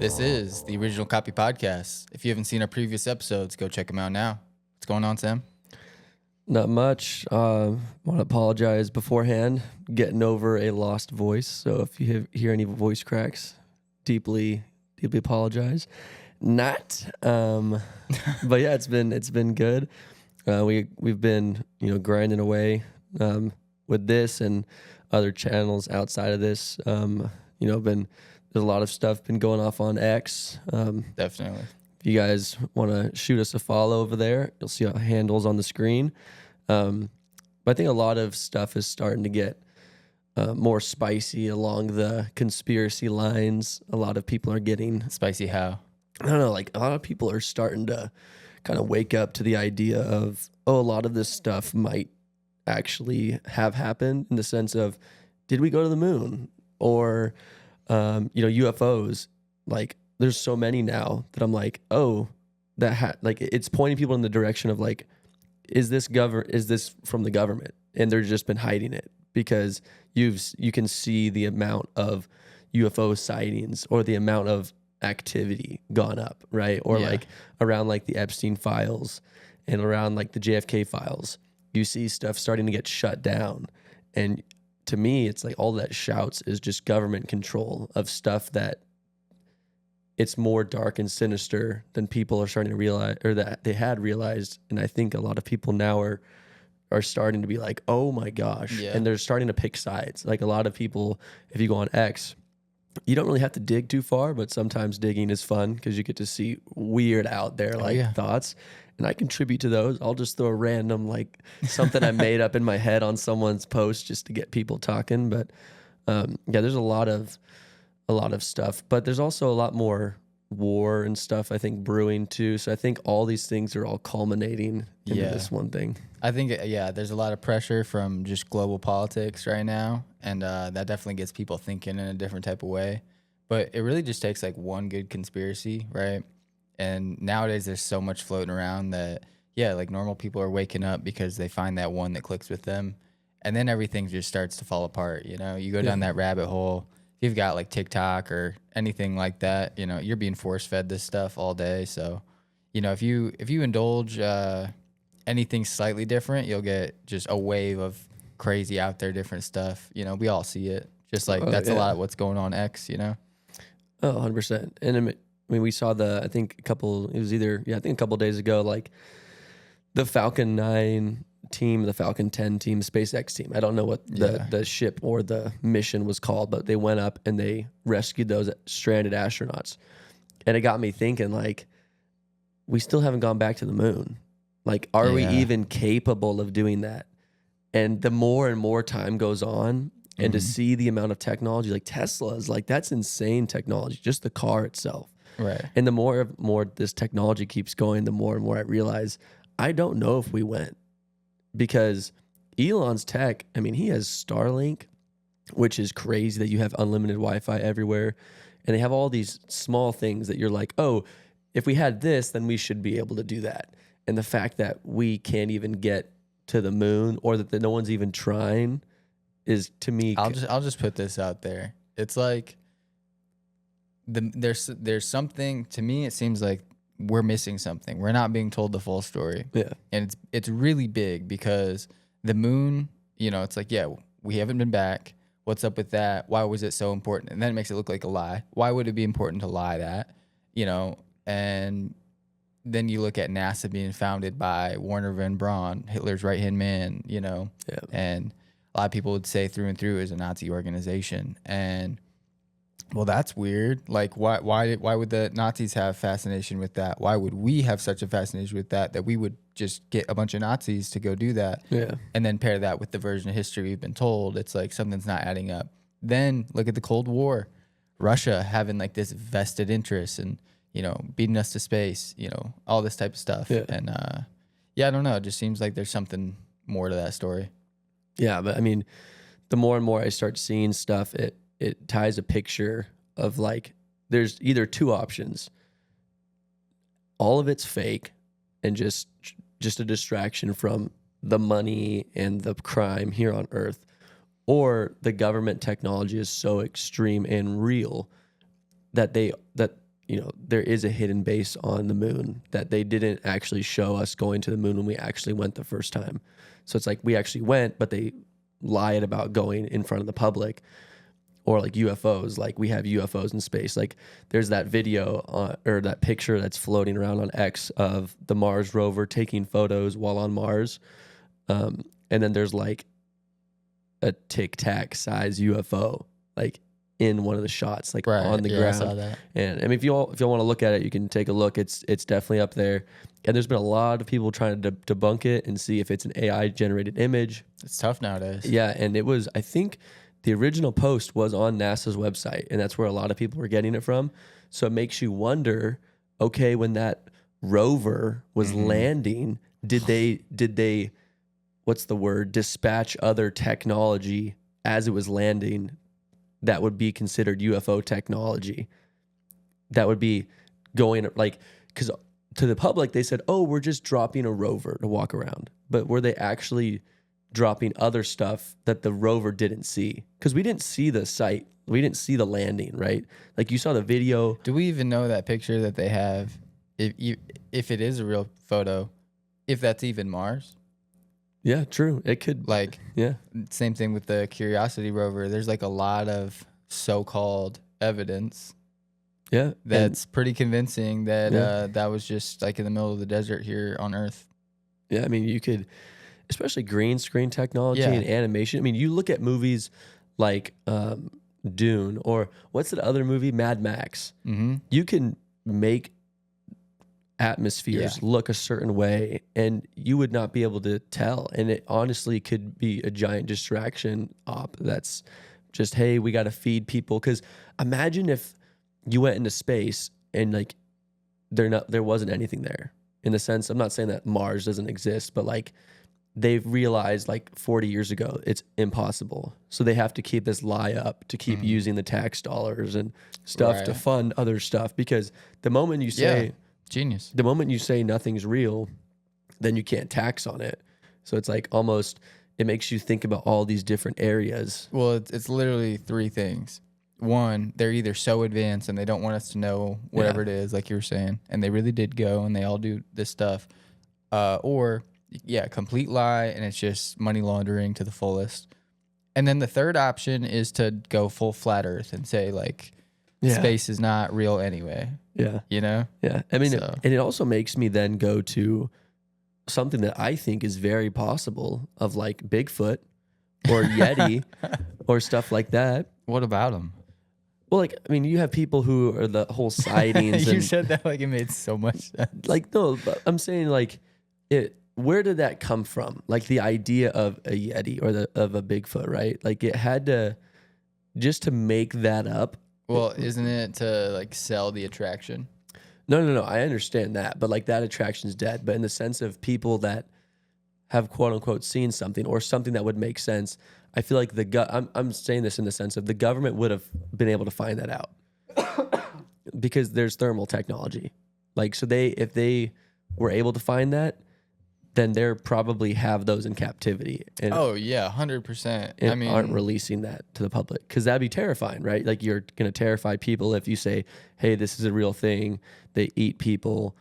This is the Original Copy Podcast. If you haven't seen our previous episodes, go check them out now. What's going on, Sam? Not much. Want to apologize beforehand. Getting over a lost voice. So if you hear any voice cracks, deeply apologize. Not. But yeah, it's been good. We've been grinding away with this and other channels outside of this. There's a lot of stuff been going off on X. Definitely. If you guys want to shoot us a follow over there, you'll see our handles on the screen. But I think a lot of stuff is starting to get more spicy along the conspiracy lines. A lot of people are getting Spicy how? I don't know, like a lot of people are starting to kind of wake up to the idea of, a lot of this stuff might actually have happened, in the sense of, did we go to the moon? Or, UFOs. Like, there's so many now that I'm like, it's pointing people in the direction of like, is this from the government? And they've just been hiding it because you can see the amount of UFO sightings or the amount of activity gone up, right? Or like around like the Epstein files and around like the JFK files, you see stuff starting to get shut down. And to me, it's like all that shouts is just government control of stuff that it's more dark and sinister than people are starting to realize, or that they had realized. And I think a lot of people now are starting to be like, oh my gosh. Yeah. And they're starting to pick sides. Like a lot of people, if you go on X, you don't really have to dig too far, but sometimes digging is fun because you get to see weird out there thoughts. And I contribute to those. I'll just throw a random like something I made up in my head on someone's post just to get people talking. But there's a lot of stuff, but there's also a lot more war and stuff I think brewing too. So I think all these things are all culminating into this one thing. I think there's a lot of pressure from just global politics right now, and that definitely gets people thinking in a different type of way. But it really just takes like one good conspiracy, right? And nowadays there's so much floating around that like normal people are waking up because they find that one that clicks with them, and then everything just starts to fall apart. You go down that rabbit hole. If you've got like TikTok or anything like that, you're being force fed this stuff all day. So, if you indulge anything slightly different, you'll get just a wave of crazy out there different stuff. We all see it. Just like that's a lot of what's going on X. Oh, 100%. And I mean, we saw a couple of days ago, like the Falcon 9 team, the Falcon 10 team, SpaceX team. I don't know what the ship or the mission was called, but they went up and they rescued those stranded astronauts. And it got me thinking, like, we still haven't gone back to the moon. Like, are we even capable of doing that? And the more and more time goes on, and to see the amount of technology, like Tesla's, like that's insane technology, just the car itself. Right. And the more this technology keeps going, the more and more I realize I don't know if we went. Because Elon's tech, I mean, he has Starlink, which is crazy that you have unlimited Wi-Fi everywhere. And they have all these small things that you're like, oh, if we had this, then we should be able to do that. And the fact that we can't even get to the moon, or that no one's even trying, is, to me... I'll just put this out there. It's like there's something, to me, it seems like we're missing something. We're not being told the full story. Yeah. And it's really big because the moon, it's like, we haven't been back. What's up with that? Why was it so important? And then it makes it look like a lie. Why would it be important to lie that? And then you look at NASA being founded by Werner von Braun, Hitler's right-hand man, and a lot of people would say through and through is a Nazi organization. And well, that's weird. Like, why would the Nazis have fascination with that? Why would we have such a fascination with that we would just get a bunch of Nazis to go do that? Yeah. And then pair that with the version of history we've been told. It's like something's not adding up. Then look at the Cold War. Russia having like this vested interest and, beating us to space, all this type of stuff. Yeah. And I don't know. It just seems like there's something more to that story. Yeah, but I mean, the more and more I start seeing stuff, it ties a picture of like, there's either two options. All of it's fake and just a distraction from the money and the crime here on Earth, or the government technology is so extreme and real that there is a hidden base on the moon that they didn't actually show us going to the moon when we actually went the first time. So it's like we actually went, but they lied about going in front of the public. Or like UFOs, like we have UFOs in space. Like there's that video or that picture that's floating around on X of the Mars rover taking photos while on Mars. And then there's like a Tic Tac size UFO, like in one of the shots, like on the ground. I saw that. And I mean, if you all want to look at it, you can take a look. It's definitely up there. And there's been a lot of people trying to debunk it and see if it's an AI generated image. It's tough nowadays. Yeah, and it was, I think, the original post was on NASA's website, and that's where a lot of people were getting it from. So it makes you wonder, okay, when that rover was landing, did they what's the word, dispatch other technology as it was landing that would be considered UFO technology? That would be going, like, because to the public, they said, oh, we're just dropping a rover to walk around. But were they actually dropping other stuff that the rover didn't see? Because we didn't see the site. We didn't see the landing, right? Like you saw the video. Do we even know that picture that they have, if it is a real photo, if that's even Mars? Yeah, true. It could. Like, yeah. Same thing with the Curiosity rover. There's like a lot of so-called evidence. Yeah. That's pretty convincing that that was just like in the middle of the desert here on Earth. Yeah, I mean, you could, especially green screen technology and animation. I mean, you look at movies like Dune, or what's that other movie, Mad Max. You can make atmospheres look a certain way and you would not be able to tell. And it honestly could be a giant distraction op that's just, hey, we got to feed people. Because imagine if you went into space and like there wasn't anything there. In the sense, I'm not saying that Mars doesn't exist, but like they've realized like 40 years ago it's impossible. So they have to keep this lie up to keep using the tax dollars and stuff to fund other stuff. Because the moment you say genius, the moment you say nothing's real, then you can't tax on it. So it's like almost, it makes you think about all these different areas. Well, it's literally three things. One, they're either so advanced and they don't want us to know whatever it is, like you were saying, and they really did go and they all do this stuff. Or complete lie, and it's just money laundering to the fullest. And then the third option is to go full flat earth and say like space is not real anyway. Yeah. You know? Yeah. I mean, and it also makes me then go to something that I think is very possible of like Bigfoot or Yeti or stuff like that. What about them? Well, like, I mean, you have people who are the whole sightings. You said that like it made so much sense. Like, no, but I'm saying like where did that come from? Like the idea of a Yeti or of a Bigfoot, right? Like it had to, just to make that up. Well, isn't it to like sell the attraction? No. I understand that, but like that attraction's dead. But in the sense of people that have quote unquote seen something or something that would make sense, I feel like I'm saying this in the sense of the government would have been able to find that out because there's thermal technology. Like, so if they were able to find that, then they're probably have those in captivity. And 100%. I mean, aren't releasing that to the public because that'd be terrifying, right? Like you're going to terrify people if you say, hey, this is a real thing. They eat people.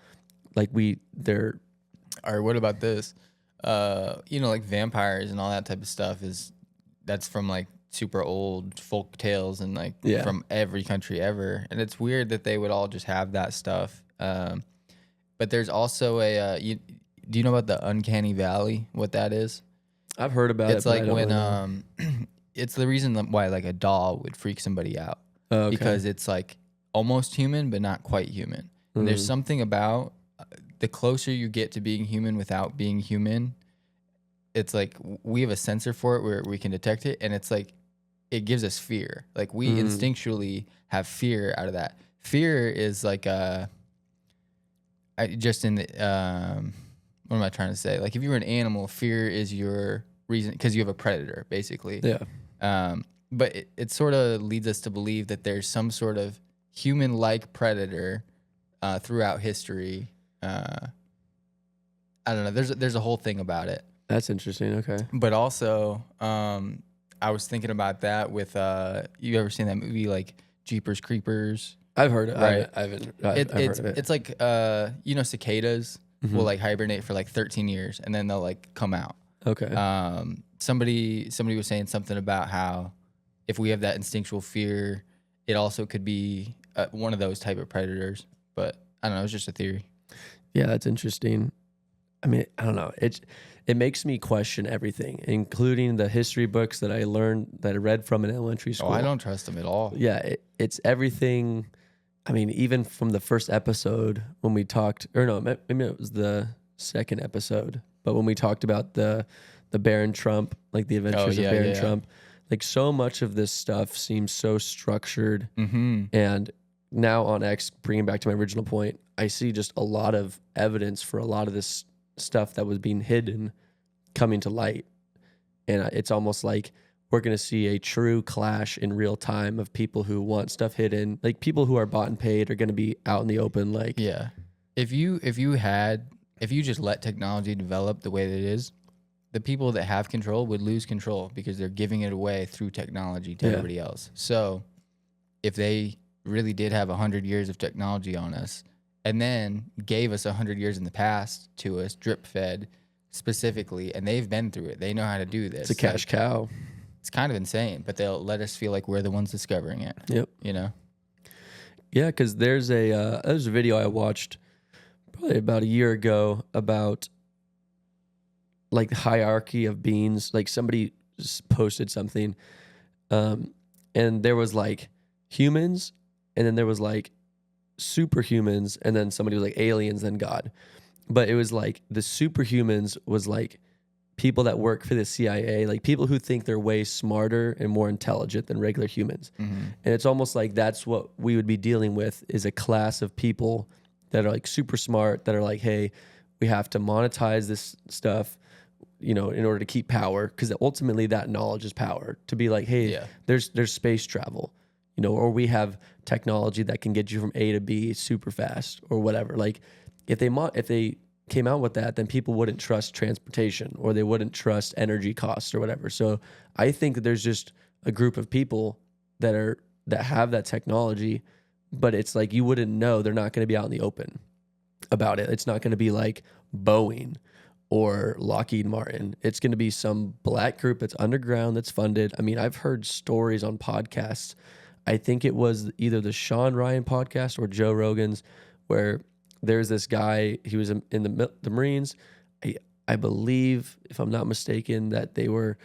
Like they're. All right, what about this? Like vampires and all that type of stuff that's from like super old folk tales and like from every country ever. And it's weird that they would all just have that stuff. But there's also do you know about the uncanny valley? What that is? I've heard about it. It's like when it's the reason why like a doll would freak somebody out because it's like almost human but not quite human. And there's something about the closer you get to being human without being human, it's like we have a sensor for it where we can detect it, and it's like it gives us fear. Like we instinctually have fear out of that. Fear is like what am I trying to say? Like if you were an animal, fear is your reason because you have a predator, basically. Yeah. But it sort of leads us to believe that there's some sort of human-like predator throughout history. I don't know. There's a whole thing about it. That's interesting. Okay. But also, I was thinking about that with you ever seen that movie like Jeepers Creepers? I've heard it. right? I've heard of it. It's like cicadas Mm-hmm. will like hibernate for like 13 years and then they'll like come out. Okay. Somebody was saying something about how if we have that instinctual fear, it also could be one of those type of predators. But I don't know. It's just a theory. Yeah, that's interesting. I mean, I don't know. It makes me question everything, including the history books that I read from in elementary school. Oh, I don't trust them at all. Yeah, it's everything. I mean, even from the first episode when we talked, or no, maybe it was the second episode, but when we talked about the Baron Trump, like the adventures of Baron Trump, like so much of this stuff seems so structured. Mm-hmm. And now on X, bringing back to my original point, I see just a lot of evidence for a lot of this stuff that was being hidden coming to light. And it's almost like we're going to see a true clash in real time of people who want stuff hidden. Like people who are bought and paid are going to be out in the open. Like, yeah, if you just let technology develop the way that it is, the people that have control would lose control because they're giving it away through technology to everybody else. So if they really did have 100 years of technology on us and then gave us 100 years in the past to us, drip fed specifically, and they've been through it, they know how to do this. it's a cash cow. It's kind of insane, but they'll let us feel like we're the ones discovering it. Yep. You know? Yeah, because there's a video I watched probably about a year ago about like the hierarchy of beings. Like somebody posted something, and there was like humans, and then there was like superhumans, and then somebody was like aliens, then God. But it was like the superhumans was like people that work for the CIA, like people who think they're way smarter and more intelligent than regular humans. Mm-hmm. And it's almost like that's what we would be dealing with, is a class of people that are like super smart, that are like, hey, we have to monetize this stuff, in order to keep power, because ultimately that knowledge is power. To be like, hey, there's space travel, or we have technology that can get you from A to B super fast or whatever. Like if they came out with that, then people wouldn't trust transportation, or they wouldn't trust energy costs or whatever. So I think that there's just a group of people that have that technology, but it's like you wouldn't know. They're not going to be out in the open about it. It's not going to be like Boeing or Lockheed Martin. It's going to be some black group that's underground, that's funded. I mean, I've heard stories on podcasts. I think it was either the Sean Ryan podcast or Joe Rogan's, where there's this guy, he was in the Marines. I believe, if I'm not mistaken, that they were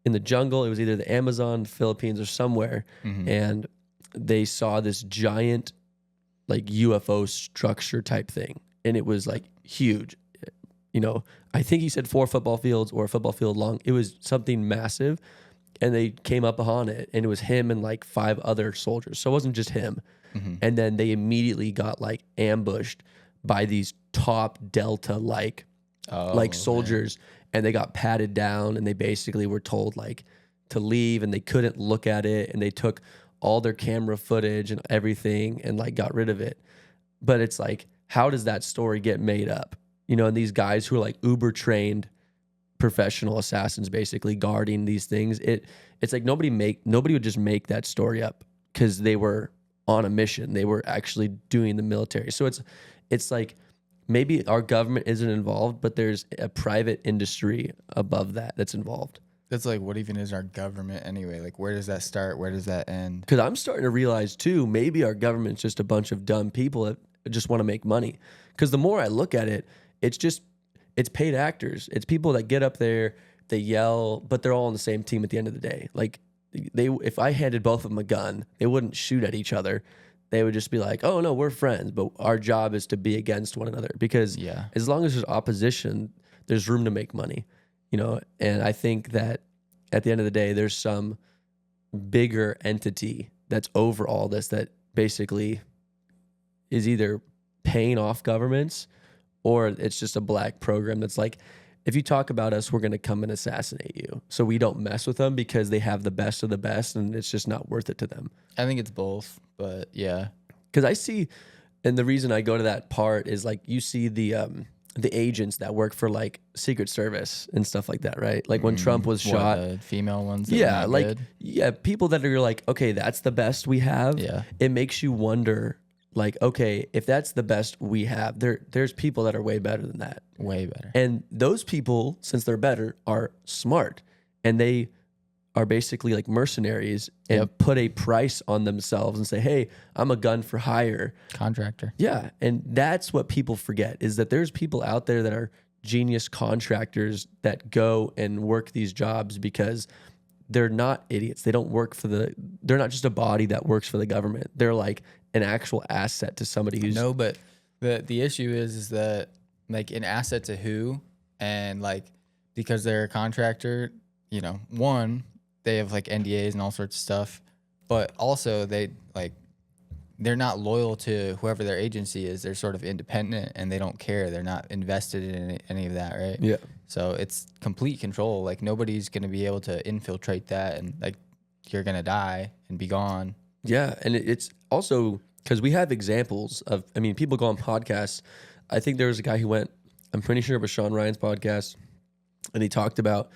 in the jungle. It was either the Amazon, Philippines, or somewhere. Mm-hmm. And they saw this giant like UFO structure type thing. And it was like huge. I think he said 4 football fields or a football field long. It was something massive. And they came up on it, and it was him and like 5 other soldiers. So it wasn't just him. Mm-hmm. And then they immediately got like ambushed by these top Delta like soldiers, and they got patted down, and they basically were told like to leave, and they couldn't look at it, and they took all their camera footage and everything and like got rid of it. But it's like, how does that story get made up? And these guys who are like uber trained professional assassins basically guarding these things. It's like nobody would just make that story up, because they were on a mission. They were actually doing the military. So it's like maybe our government isn't involved, but there's a private industry above that's involved. That's like, what even is our government anyway? Like, where does that start? Where does that end? Because I'm starting to realize too, maybe our government's just a bunch of dumb people that just want to make money. Because the more I look at it, it's paid actors. It's people that get up there, they yell, but they're all on the same team at the end of the day. Like if I handed both of them a gun, they wouldn't shoot at each other. They would just be like, oh no, we're friends, but our job is to be against one another, because as long as there's opposition, there's room to make money, And I think that at the end of the day, there's some bigger entity that's over all this, that basically is either paying off governments, or it's just a black program that's like, if you talk about us, we're going to come and assassinate you. So we don't mess with them because they have the best of the best, and it's just not worth it to them. I think it's both, but yeah. Because I see, and the reason I go to that part is like, you see the the agents that work for like Secret Service and stuff like that, right? Like when Trump was shot, the female ones. That were yeah, not like good? yeah, people that are like, okay, that's the best we have. Yeah. It makes you wonder, like, okay, if that's the best we have, there's people that are way better than that. Way better. And those people, since they're better, are smart, and they are basically like mercenaries and Yep. put a price on themselves and say, hey, I'm a gun for hire. Contractor. Yeah. And that's what people forget, is that there's people out there that are genius contractors that go and work these jobs because they're not idiots. They don't work they're not just a body that works for the government. They're like an actual asset to somebody who's. No, but the issue is that like an asset to who, and like because they're a contractor, you know, one, they have like NDAs and all sorts of stuff, but also they're not loyal to whoever their agency is. They're sort of independent and they don't care. They're not invested in any of that, right? Yeah. So it's complete control. Like nobody's going to be able to infiltrate that, and like you're going to die and be gone. Yeah, and it's also because we have examples of, I mean, people go on podcasts. I think there was a guy who went, I'm pretty sure it was Sean Ryan's podcast, and he talked about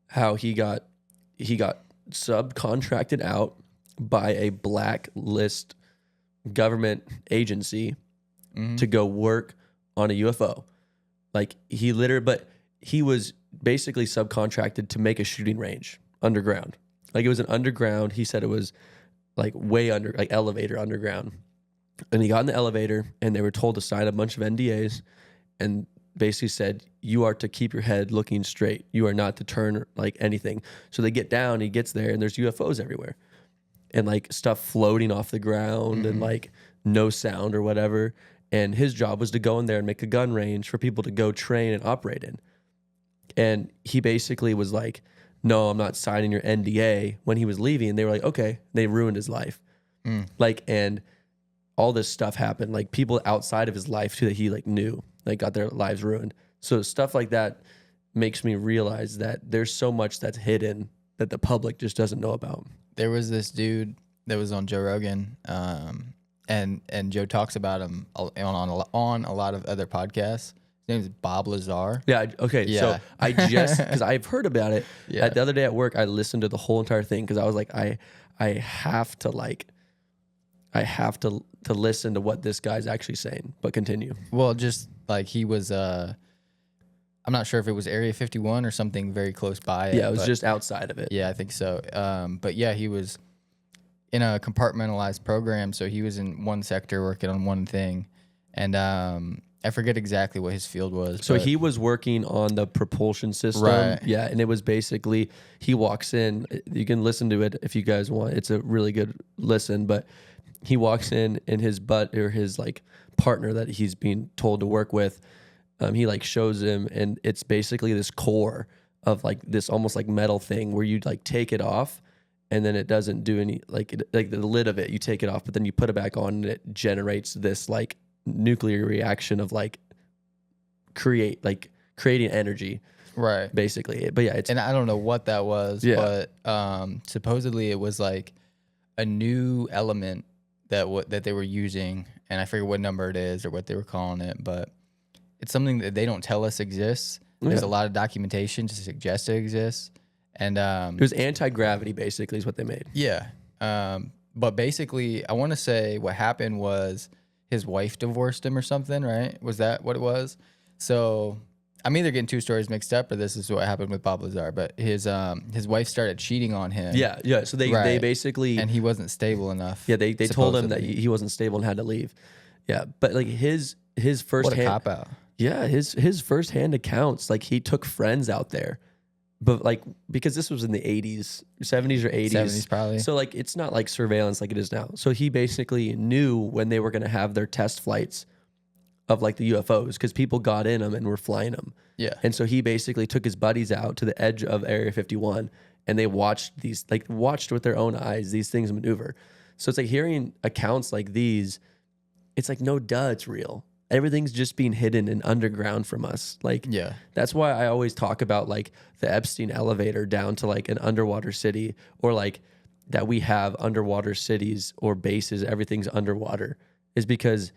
how he got subcontracted out by a blacklist government agency to go work on a UFO. Like but he was basically subcontracted to make a shooting range underground. Like it was an underground. He said it was like way under, like elevator underground. And he got in the elevator and they were told to sign a bunch of NDAs and basically said, you are to keep your head looking straight. You are not to turn like anything. So they get down, he gets there and there's UFOs everywhere and like stuff floating off the ground and like no sound or whatever. And his job was to go in there and make a gun range for people to go train and operate in. And he basically was like, no, I'm not signing your NDA when he was leaving. And they were like, okay. They ruined his life. Like, and all this stuff happened. Like people outside of his life too that he like knew, like got their lives ruined. So stuff like that makes me realize that there's so much that's hidden that the public just doesn't know about. There was this dude that was on Joe Rogan, and Joe talks about him on a lot of other podcasts. His name is Bob Lazar. Yeah. Okay. Yeah. So I just, because I've heard about it. Yeah. The other day at work, I listened to the whole entire thing because I was like, I have to listen to what this guy's actually saying. But continue. Well, just like he was, I'm not sure if it was Area 51 or something very close by. Yeah, it was just outside of it. Yeah, I think so. But yeah, he was in a compartmentalized program, so he was in one sector working on one thing, and I forget exactly what his field was. So but he was working on the propulsion system. Right. Yeah, and it was basically, he walks in, you can listen to it if you guys want. It's a really good listen, but he walks in and his his like partner that he's being told to work with, he like shows him, and it's basically this core of like this almost like metal thing where you like take it off and then it doesn't do any, like the lid of it, you take it off, but then you put it back on and it generates this like nuclear reaction of like creating energy, right, basically. But yeah, it's, and I don't know what that was, Yeah. but supposedly it was like a new element that they were using, and I forget what number it is or what they were calling it, but it's something that they don't tell us exists. There's Yeah. a lot of documentation to suggest it exists, and it was anti-gravity basically is what they made. yeah. But basically, I want to say what happened was his wife divorced him or something, right? Was that what it was? So I'm either getting two stories mixed up, or this is what happened with Bob Lazar. But his wife started cheating on him. Yeah. So they Right. basically, And he wasn't stable enough. yeah, they told him that supposedly. he wasn't stable and had to leave. Yeah, but like his first What a hand, cop out. yeah, his first hand accounts, like he took friends out there, but like because this was in the 80s, 70s or 80s, 70s probably. So like it's not like surveillance like it is now. So he basically knew when they were going to have their test flights of like the UFOs because people got in them and were flying them. Yeah. And so he basically took his buddies out to the edge of Area 51 and they watched with their own eyes these things maneuver. So it's like hearing accounts like these, it's like, no, duh, it's real. Everything's just being hidden and underground from us. Like, Yeah. that's why I always talk about like the Epstein elevator down to like an underwater city, or like that we have underwater cities or bases, everything's underwater, is because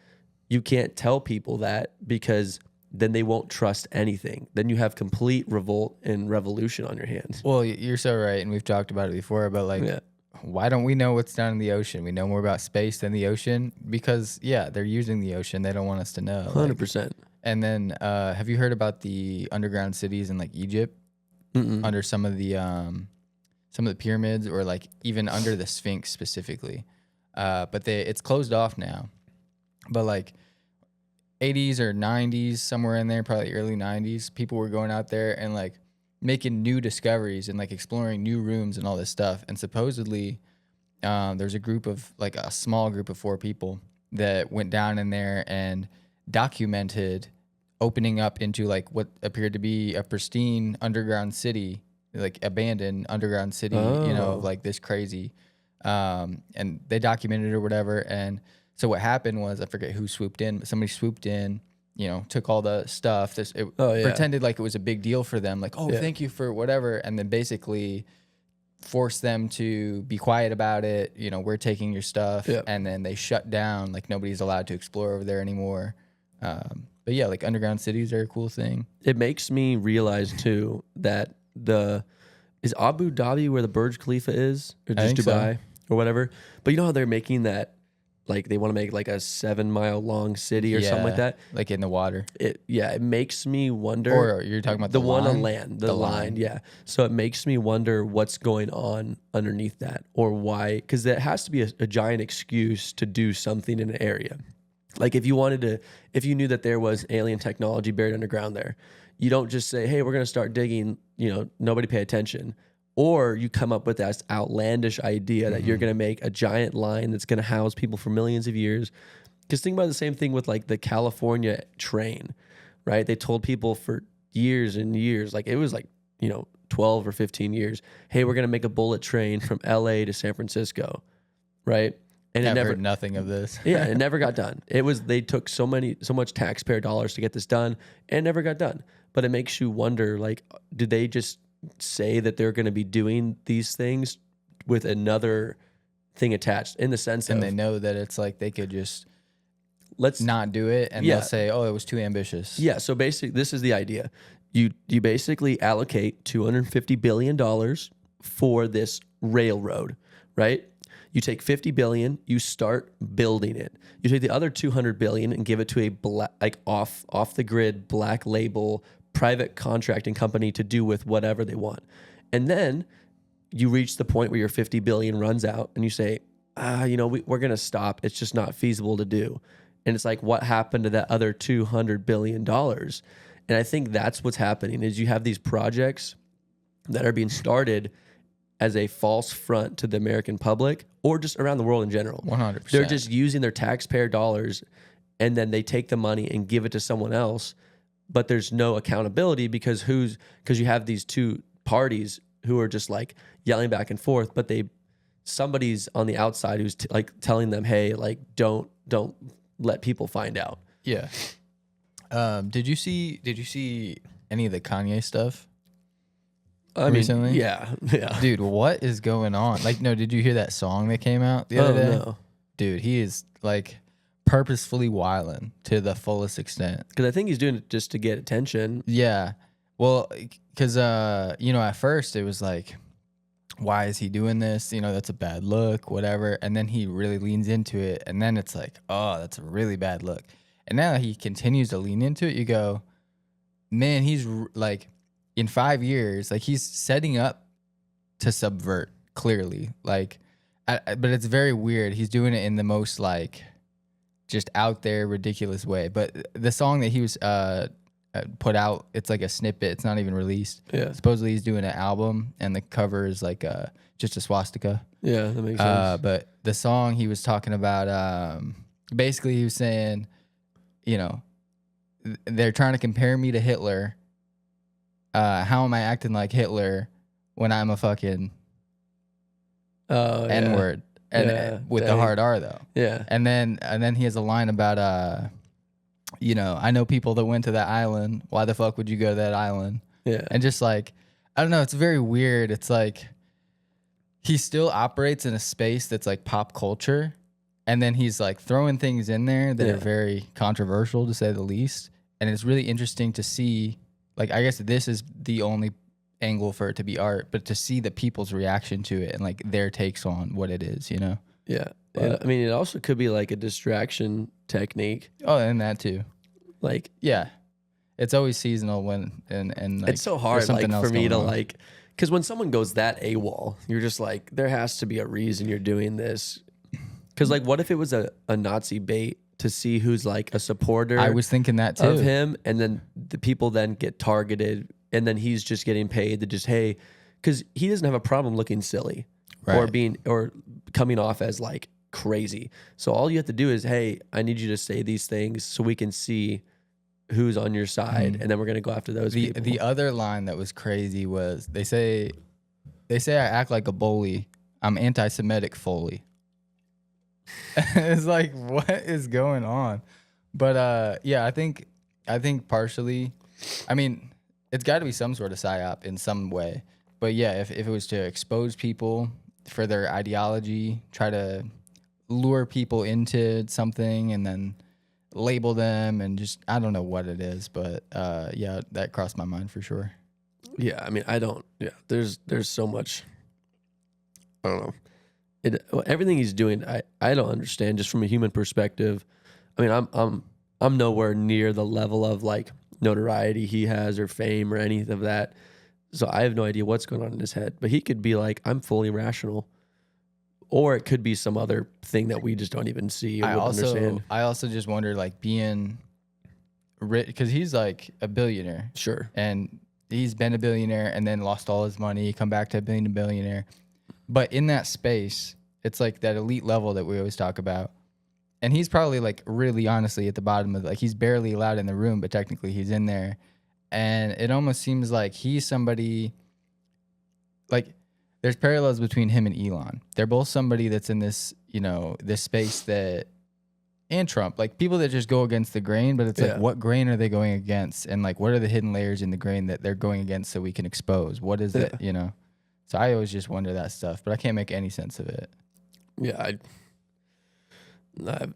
you can't tell people that because then they won't trust anything. Then you have complete revolt and revolution on your hands. Well, you're so right, and we've talked about it before. But like, Yeah. why don't we know what's down in the ocean? We know more about space than the ocean because they're using the ocean. They don't want us to know. 100%. And then, have you heard about the underground cities in like Egypt, under some of the pyramids, or like even under the Sphinx specifically? But it's closed off now. But like 80s or 90s, somewhere in there, probably early 90s, people were going out there and like making new discoveries and like exploring new rooms and all this stuff. And supposedly, there's a small group of 4 people that went down in there and documented opening up into like what appeared to be a pristine underground city, like abandoned underground city, of like this crazy, and they documented it or whatever. And so what happened was, I forget who swooped in, but somebody swooped in, took all the stuff, pretended like it was a big deal for them, like, thank you for whatever, and then basically forced them to be quiet about it. We're taking your stuff, and then they shut down, like nobody's allowed to explore over there anymore. But yeah, like underground cities are a cool thing. It makes me realize too that is Abu Dhabi where the Burj Khalifa is, or just Dubai or whatever. But you know how they're making that, like they want to make like a 7-mile long city or something like that, like in the water. It makes me wonder. Or you're talking about the line? One on land, the line, yeah. So it makes me wonder what's going on underneath that, or why, because that has to be a giant excuse to do something in an area. Like if you knew that there was alien technology buried underground there, you don't just say, hey, we're going to start digging, nobody pay attention. Or you come up with that outlandish idea that you're going to make a giant line that's going to house people for millions of years. Because think about the same thing with like the California train, right? They told people for years and years, like it was like, 12 or 15 years, hey, we're going to make a bullet train from LA to San Francisco, right? And I've heard nothing of this. Yeah, it never got done. They took so much taxpayer dollars to get this done, and it never got done. But it makes you wonder, like, did they just say that they're going to be doing these things with another thing attached, in the sense and of, they know that it's like they could just not do it, and they'll say, oh, it was too ambitious. Yeah, so basically, this is the idea. You basically allocate $250 billion for this railroad, right? You take $50 billion, you start building it. You take the other $200 billion and give it to a off the grid black label private contracting company to do with whatever they want. And then you reach the point where your $50 billion runs out, and you say, we're going to stop. It's just not feasible to do. And it's like, what happened to that other $200 billion? And I think that's what's happening, is you have these projects that are being started as a false front to the American public, or just around the world in general. 100%. They're just using their taxpayer dollars, and then they take the money and give it to someone else, but there's no accountability because you have these two parties who are just like yelling back and forth, but somebody's on the outside who's like telling them, hey, like don't let people find out. Yeah. Did you see any of the Kanye stuff? Recently? Yeah. Dude, what is going on? Like, no, did you hear that song that came out the other day? No. Dude, he is like purposefully wilding to the fullest extent. Because I think he's doing it just to get attention. Yeah. Well, because, at first it was like, why is he doing this? That's a bad look, whatever. And then he really leans into it. And then it's like, oh, that's a really bad look. And now he continues to lean into it. You go, man, he's like, in 5 years, like he's setting up to subvert, clearly. Like, but it's very weird. He's doing it in the most like just out there ridiculous way. But the song that he was put out, it's like a snippet. It's not even released. Yeah. Supposedly he's doing an album, and the cover is like just a swastika. Yeah, that makes sense. But the song he was talking about, basically he was saying, they're trying to compare me to Hitler. How am I acting like Hitler when I'm a fucking N-word? And with the hard R though. Yeah. And then he has a line about I know people that went to that island. Why the fuck would you go to that island? Yeah. And just like, I don't know, it's very weird. It's like he still operates in a space that's like pop culture, and then he's like throwing things in there that are very controversial, to say the least. and it's really interesting to see. Like, I guess this is the only angle for it to be art, but to see the people's reaction to it and like their takes on what it is, you know? Yeah. I mean, it also could be like a distraction technique. Oh, and that too. Like, Yeah, it's always seasonal when and like, it's so there's hard, like, something else for me to going on. like, because when someone goes that AWOL, you're just like, there has to be a reason you're doing this. Because like, what if it was a Nazi bait to see who's like a supporter? I was thinking that too. Of him, and then the people then get targeted, and then he's just getting paid to just, hey, because he doesn't have a problem looking silly or being or coming off as like crazy. So all you have to do is, hey, I need you to say these things so we can see who's on your side, and then we're gonna go after those people. The other line that was crazy was they say I act like a bully. I'm anti-Semitic fully. It's like, what is going on? But yeah, I think partially, I mean, it's got to be some sort of psyop in some way. But yeah, if it was to expose people for their ideology, try to lure people into something and then label them, and just, I don't know what it is, but yeah, that crossed my mind for sure. Yeah, I mean, there's so much, I don't know. Everything he's doing, I don't understand just from a human perspective. I mean, I'm nowhere near the level of like notoriety he has or fame or anything of that. So I have no idea what's going on in his head. But he could be like, I'm fully rational. Or it could be some other thing that we just don't even see or understand. I also just wonder, like, being rich, because he's like a billionaire. Sure. And he's been a billionaire and then lost all his money, come back to a billionaire. But in that space, it's like that elite level that we always talk about. And he's probably like really honestly at the bottom of, like, he's barely allowed in the room, but technically he's in there. And it almost seems like he's somebody, like, there's parallels between him and Elon. They're both somebody that's in this, you know, this space that, and Trump, like, people that just go against the grain, but it's like, what grain are they going against? And like, what are the hidden layers in the grain that they're going against so we can expose? What is it, you know? So I always just wonder that stuff, but I can't make any sense of it. Yeah,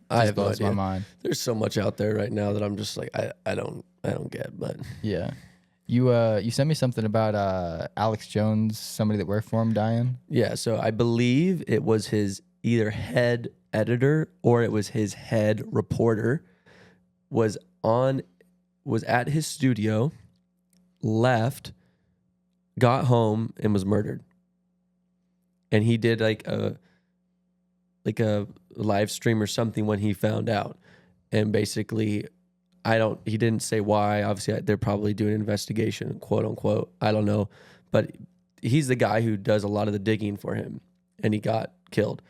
I have no idea. My mind. There's so much out there right now that I'm just like, I don't get. But yeah, you sent me something about Alex Jones, somebody that worked for him, dying. Yeah, so I believe it was his either head editor or it was his head reporter was at his studio, left, got home, and was murdered. And he did like a live stream or something when he found out. And basically, he didn't say why. Obviously, they're probably doing an investigation, quote unquote. I don't know. But he's the guy who does a lot of the digging for him, and he got killed.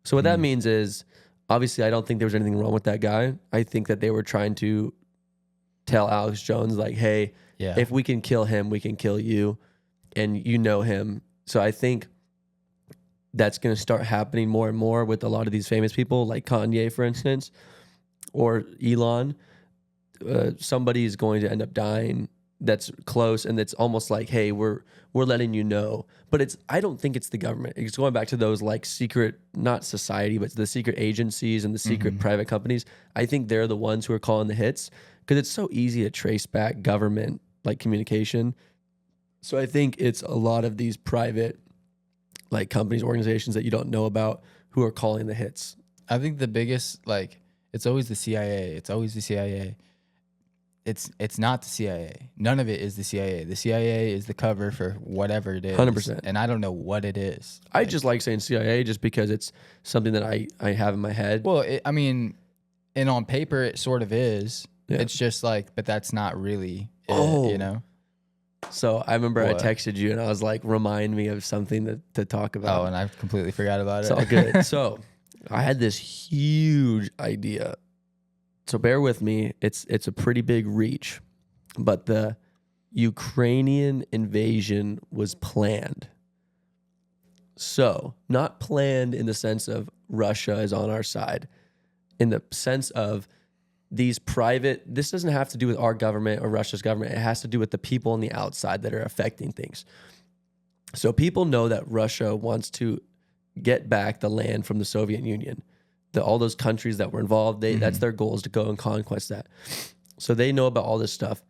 So what that means is, obviously, I don't think there was anything wrong with that guy. I think that they were trying to tell Alex Jones, like, hey, if we can kill him, we can kill you, and you know him. So I think that's going to start happening more and more with a lot of these famous people, like Kanye, for instance, or Elon. Somebody is going to end up dying that's close, and it's almost like, hey, we're letting you know. But I don't think it's the government. It's going back to those like secret, not society, but the secret agencies and the secret private companies. I think they're the ones who are calling the hits, because it's so easy to trace back government like communication. So I think it's a lot of these private like companies, organizations that you don't know about who are calling the hits. I think the biggest, like, it's always the CIA. It's always the CIA. It's not the CIA. None of it is the CIA. The CIA is the cover for whatever it is. 100%. And I don't know what it is. I just like saying CIA just because it's something that I have in my head. Well, I mean, and on paper it sort of is. Yeah. It's just like, but that's not really it, you know? So I remember What? I texted you and I was like, remind me of something to talk about. Oh, and I completely forgot about it. It's all good. So I had this huge idea. So bear with me. It's a pretty big reach, but the Ukrainian invasion was planned. So not planned in the sense of Russia is on our side, in the sense of these private, this doesn't have to do with our government or Russia's government. It has to do with the people on the outside that are affecting things. So people know that Russia wants to get back the land from the Soviet Union. All those countries that were involved, that's their goal, is to go and conquest that. So they know about all this stuff.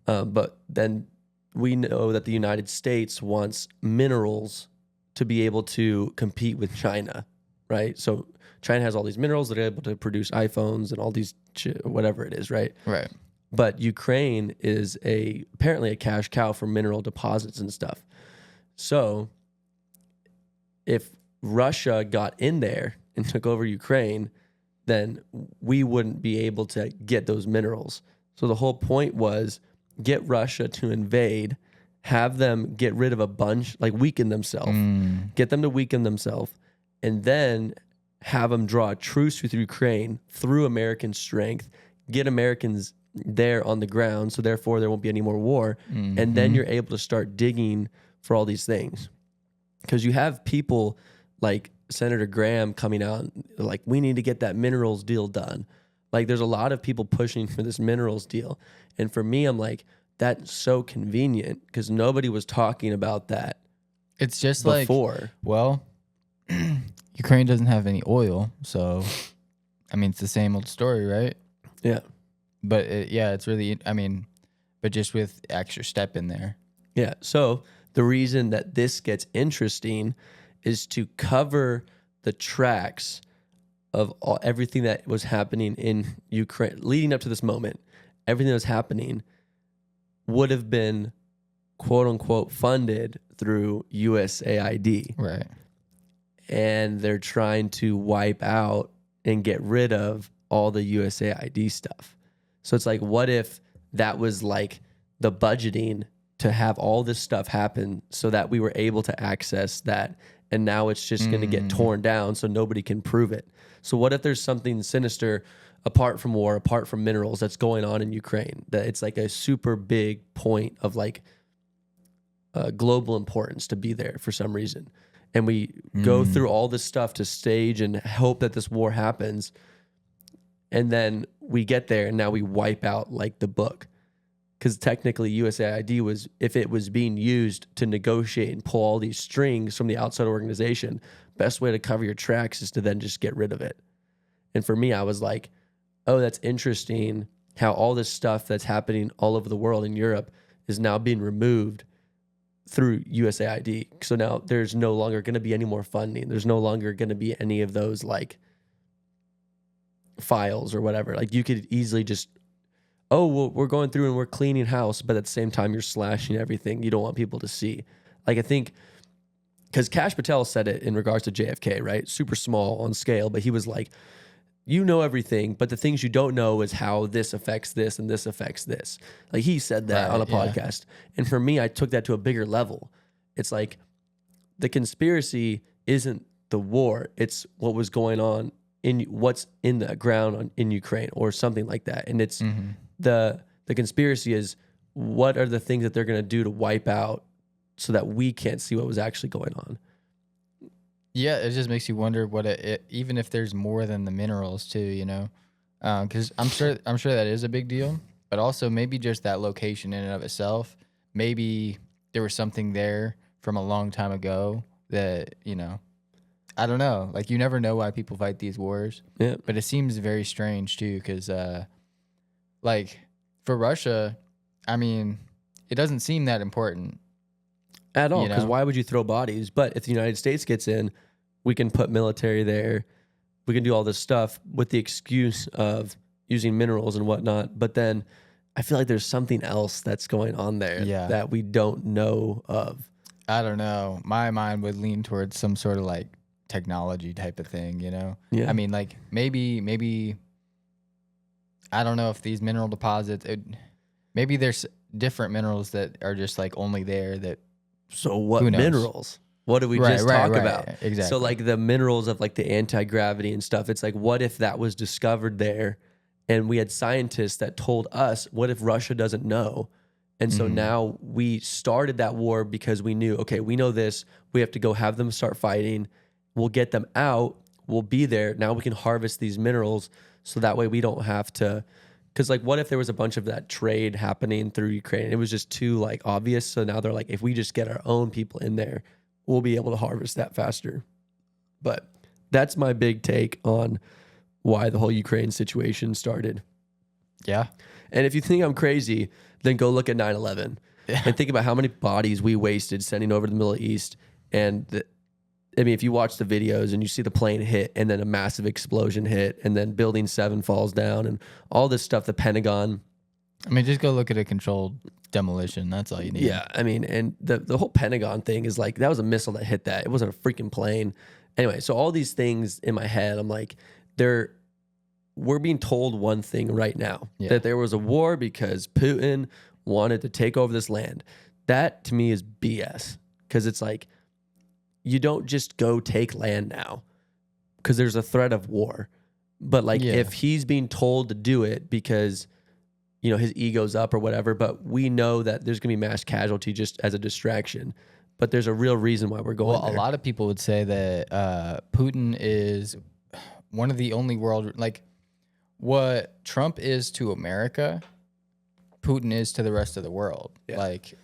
But then we know that the United States wants minerals to be able to compete with China, right? So China has all these minerals that are able to produce iPhones and all these whatever it is, right? Right. But Ukraine is apparently a cash cow for mineral deposits and stuff. So if Russia got in there and took over Ukraine, then we wouldn't be able to get those minerals. So the whole point was get Russia to invade, have them get rid of a bunch, like weaken themselves, get them to weaken themselves, and then have them draw a truce with Ukraine through American strength, get Americans there on the ground, so therefore there won't be any more war, and then you're able to start digging for all these things. Because you have people like Senator Graham coming out like, we need to get that minerals deal done. Like there's a lot of people pushing for this minerals deal. And for me, I'm like, that's so convenient because nobody was talking about that. It's just before. Like, well, Ukraine doesn't have any oil. So, I mean, it's the same old story, right? Yeah. But it's really, I mean, but just with extra step in there. Yeah. So the reason that this gets interesting is to cover the tracks of everything that was happening in Ukraine leading up to this moment. Everything that was happening would have been quote unquote funded through USAID. Right. And they're trying to wipe out and get rid of all the USAID stuff. So it's like, what if that was like the budgeting to have all this stuff happen so that we were able to access that, and now it's just going to get torn down so nobody can prove it. So what if there's something sinister apart from war, apart from minerals that's going on in Ukraine, that it's like a super big point of like global importance to be there for some reason. And we go through all this stuff to stage and hope that this war happens. And then we get there and now we wipe out like the book. Because technically USAID was, if it was being used to negotiate and pull all these strings from the outside organization, best way to cover your tracks is to then just get rid of it. And for me, I was like, oh, that's interesting how all this stuff that's happening all over the world in Europe is now being removed through USAID. So now there's no longer going to be any more funding. There's no longer going to be any of those like files or whatever. Like you could easily just, oh, well, we're going through and we're cleaning house, but at the same time, you're slashing everything you don't want people to see. Like, I think, because Kash Patel said it in regards to JFK, right? Super small on scale, but he was like, you know everything, but the things you don't know is how this affects this and this affects this. Like, he said that on a podcast. And for me, I took that to a bigger level. It's like, the conspiracy isn't the war, it's what was going on in what's in the ground in Ukraine or something like that. And it's the conspiracy is, what are the things that they're going to do to wipe out so that we can't see what was actually going on. Yeah, it just makes you wonder what even if there's more than the minerals too, you know, because I'm sure that is a big deal, but also maybe just that location in and of itself. Maybe there was something there from a long time ago that, you know, I don't know. Like, you never know why people fight these wars. Yeah. But it seems very strange too, because like for Russia, I mean, it doesn't seem that important at all. Because know? why would you throw bodies? But if the United States gets in, we can put military there. We can do all this stuff with the excuse of using minerals and whatnot. But then I feel like there's something else that's going on there that we don't know of. I don't know. My mind would lean towards some sort of like technology type of thing, you know? Yeah. I mean, like maybe I don't know if these mineral deposits, maybe there's different minerals that are just like only there that. So what minerals? What did we just talk about? Exactly. So like the minerals of like the anti-gravity and stuff. It's like, what if that was discovered there and we had scientists that told us, what if Russia doesn't know? And so now we started that war because we knew, okay, we know this. We have to go have them start fighting. We'll get them out. We'll be there. Now we can harvest these minerals so that way we don't have to. Because like, what if there was a bunch of that trade happening through Ukraine? It was just too like obvious. So now they're like, if we just get our own people in there, we'll be able to harvest that faster. But that's my big take on why the whole Ukraine situation started. Yeah. And if you think I'm crazy, then go look at 9/11 Yeah. and think about how many bodies we wasted sending over to the Middle East. And I mean, if you watch the videos and you see the plane hit and then a massive explosion hit and then Building 7 falls down and all this stuff, the Pentagon. I mean, just go look at a controlled demolition. That's all you need. Yeah, I mean, and the whole Pentagon thing is like, that was a missile that hit that. It wasn't a freaking plane. Anyway, so all these things in my head, I'm like, we're being told one thing right now, that there was a war because Putin wanted to take over this land. That to me is BS, because it's like, you don't just go take land now because there's a threat of war. But like, if he's being told to do it because, you know, his ego's up or whatever, but we know that there's going to be mass casualty just as a distraction, but there's a real reason why we're going there. A lot of people would say that Putin is one of the only world, like what Trump is to America, Putin is to the rest of the world. Yeah. Like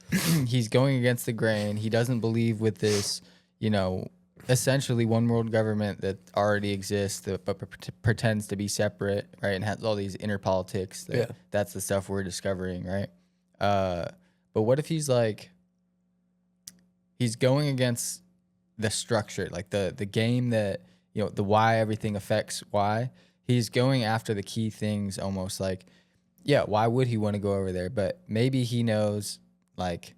he's going against the grain. He doesn't believe with this, you know, essentially one world government that already exists, but pretends to be separate, right? And has all these inner politics. That's the stuff we're discovering, right? But what if he's like, he's going against the structure, like the game that, you know, the why everything affects why. He's going after the key things almost like, yeah, why would he want to go over there? But maybe he knows, like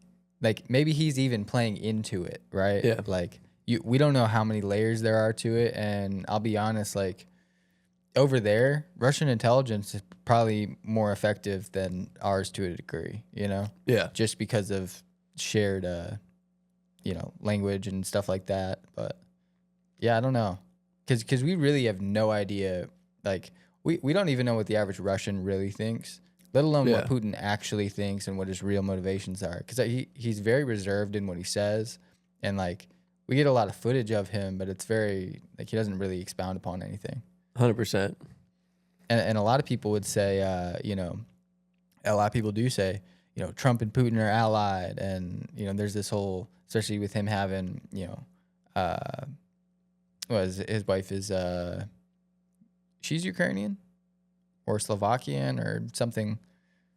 maybe he's even playing into it, right? Yeah. Like we don't know how many layers there are to it. And I'll be honest, like over there, Russian intelligence is probably more effective than ours to a degree, you know? Yeah. Just because of shared, you know, language and stuff like that. But yeah, I don't know. Because we really have no idea. Like, we don't even know what the average Russian really thinks, let alone what Putin actually thinks and what his real motivations are. Because he's very reserved in what he says. And, like, we get a lot of footage of him, but it's very, like, he doesn't really expound upon anything. 100%. And a lot of people would say, you know, a lot of people do say, you know, Trump and Putin are allied. And, you know, there's this whole, especially with him having, you know, his wife is, she's Ukrainian or Slovakian or something.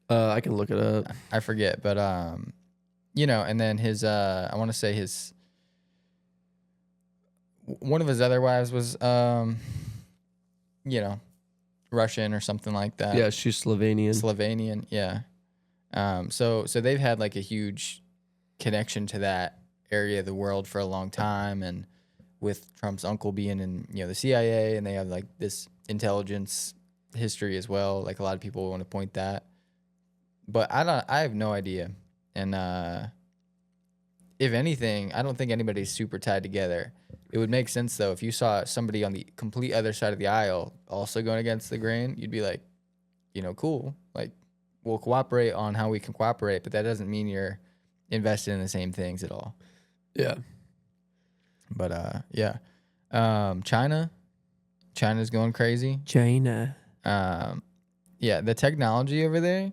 I can look it up. I forget, but, you know, and then his, I want to say one of his other wives was, you know, Russian or something like that. Yeah, she's Slovenian. Slovenian, yeah. So they've had like a huge connection to that area of the world for a long time, and with Trump's uncle being in, you know, the CIA, and they have like this intelligence history as well. Like a lot of people want to point that, but I have no idea. And if anything, I don't think anybody's super tied together. It would make sense though if you saw somebody on the complete other side of the aisle also going against the grain. You'd be like, you know, cool. Like we'll cooperate on how we can cooperate, but that doesn't mean you're invested in the same things at all. Yeah. But yeah. China's going crazy. China. Yeah, the technology over there,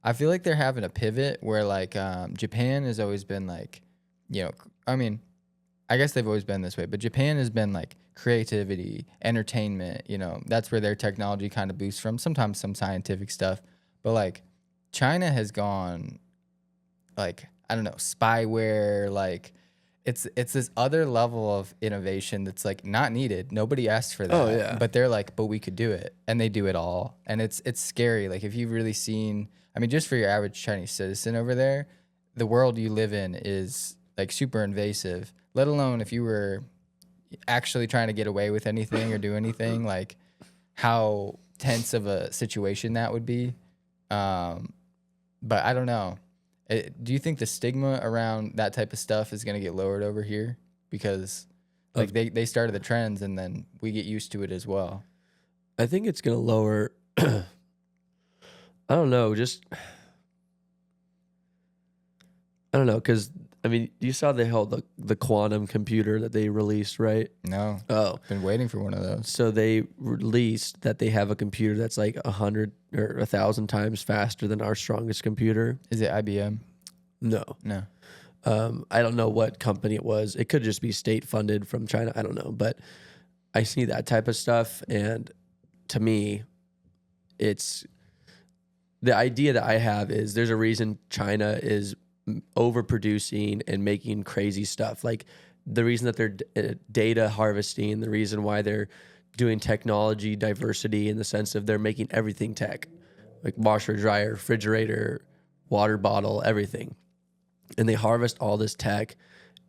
I feel like they're having a pivot where like Japan has always been like, you know, I mean, I guess they've always been this way, but Japan has been like creativity, entertainment, you know, that's where their technology kind of boosts from, sometimes some scientific stuff. But like China has gone like, I don't know, spyware, like it's this other level of innovation that's like not needed. Nobody asked for that. Oh, yeah. But they're like, but we could do it. And they do it all. And it's scary. Like if you've really seen, I mean, just for your average Chinese citizen over there, the world you live in is like super invasive, let alone if you were actually trying to get away with anything or do anything, like how tense of a situation that would be. But I don't know. Do you think the stigma around that type of stuff is going to get lowered over here? Because like they started the trends and then we get used to it as well. I think it's going to lower. I don't know. I don't know. Because, I mean, you saw they held the quantum computer that they released, right? No. Oh. Been waiting for one of those. So they released that they have a computer that's like 100 or 1,000 times faster than our strongest computer. Is it IBM? No. I don't know what company it was. It could just be state funded from China. I don't know. But I see that type of stuff. And to me, it's the idea that I have is there's a reason China is overproducing and making crazy stuff. Like the reason that they're data harvesting, the reason why they're doing technology diversity in the sense of they're making everything tech, like washer, dryer, refrigerator, water bottle, everything. And they harvest all this tech,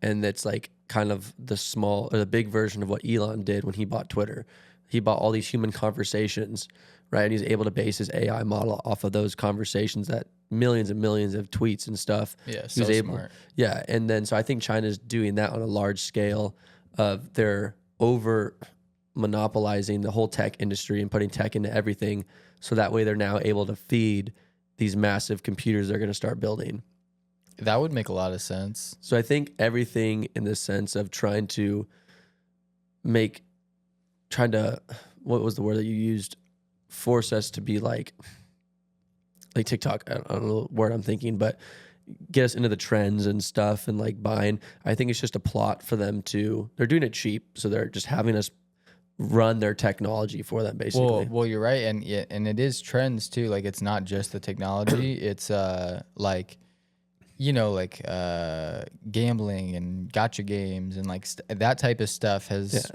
and it's like kind of the small or the big version of what Elon did when he bought Twitter. He bought all these human conversations, right? And he's able to base his AI model off of those conversations, that millions and millions of tweets and stuff. Yeah, He was so able, smart. yeah. And then so I think China's doing that on a large scale of their over monopolizing the whole tech industry and putting tech into everything. So that way they're now able to feed these massive computers they're going to start building. That would make a lot of sense. So I think everything in the sense of trying to, what was the word that you used? Force us to be like TikTok. I don't know the word I'm thinking, but get us into the trends and stuff and like buying. I think it's just a plot for them they're doing it cheap. So they're just having us run their technology for them basically. Well, you're right. And it is trends too. Like it's not just the technology. It's like, gambling and gotcha games and like that type of stuff has,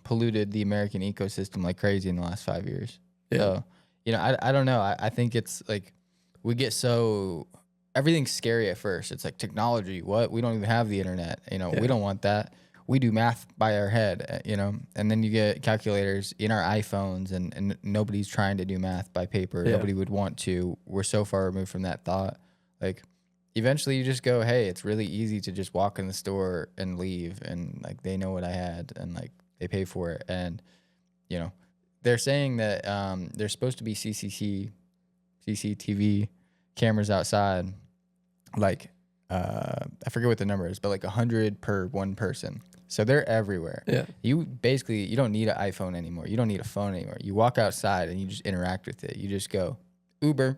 polluted the American ecosystem like crazy in the last 5 years. Yeah. So, I don't know. I think it's like we get everything's scary at first. It's like technology. What? We don't even have the internet. We don't want that. We do math by our head, and then you get calculators in our iPhones and nobody's trying to do math by paper. Yeah. Nobody would want to. We're so far removed from that thought. Like, eventually you just go, hey, it's really easy to just walk in the store and leave, and like they know what I had, and like they pay for it, and they're saying that there's supposed to be CCTV cameras outside, like I forget what the number is, but like 100 per one person, so they're everywhere. Yeah. You don't need an iPhone anymore. You don't need a phone anymore. You walk outside and you just interact with it. You just go Uber,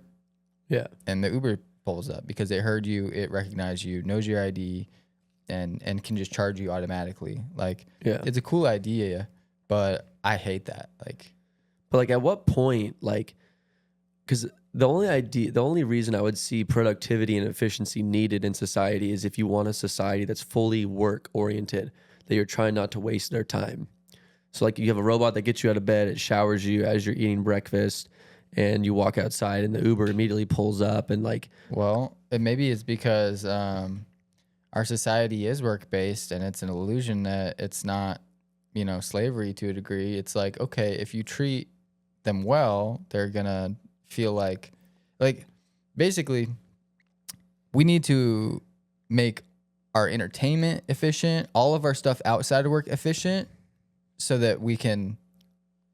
Yeah. and the Uber pulls up because it heard you, it recognized you, knows your ID, and can just charge you automatically. Like, it's a cool idea, but I hate that. But like at what point, like, because the only reason I would see productivity and efficiency needed in society is if you want a society that's fully work oriented, that you're trying not to waste their time. So like you have a robot that gets you out of bed, it showers you as you're eating breakfast, and you walk outside and the Uber immediately pulls up and like. Well, maybe it's because our society is work-based, and it's an illusion that it's not, slavery to a degree. It's like, okay, if you treat them well, they're going to feel like basically we need to make our entertainment efficient, all of our stuff outside of work efficient, so that we can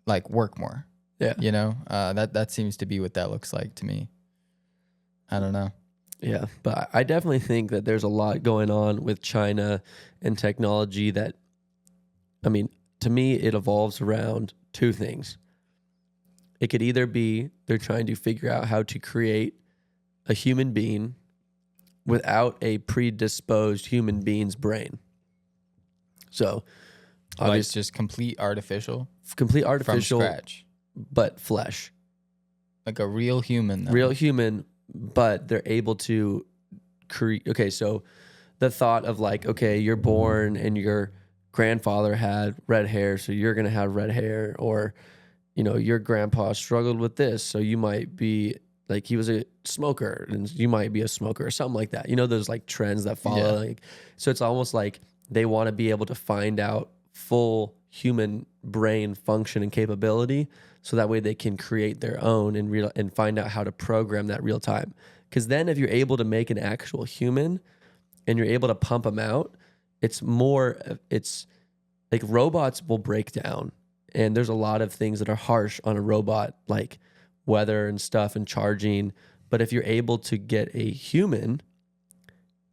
like work more. Yeah. That seems to be what that looks like to me. I don't know. Yeah, but I definitely think that there's a lot going on with China and technology that, I mean, to me, it evolves around two things. It could either be they're trying to figure out how to create a human being without a predisposed human being's brain. So, Like obviously, just complete artificial from scratch. but flesh. Like a real human, though. Real human, but they're able to create. Okay, so the thought of like, okay, you're born and your grandfather had red hair, so you're going to have red hair, or, your grandpa struggled with this, so you might be like, he was a smoker and you might be a smoker or something like that. Those like trends that follow. Yeah. Like, so it's almost like they want to be able to find out full human brain function and capability, so that way they can create their own and find out how to program that real time. Because then if you're able to make an actual human and you're able to pump them out, it's like robots will break down, and there's a lot of things that are harsh on a robot, like weather and stuff and charging. But if you're able to get a human,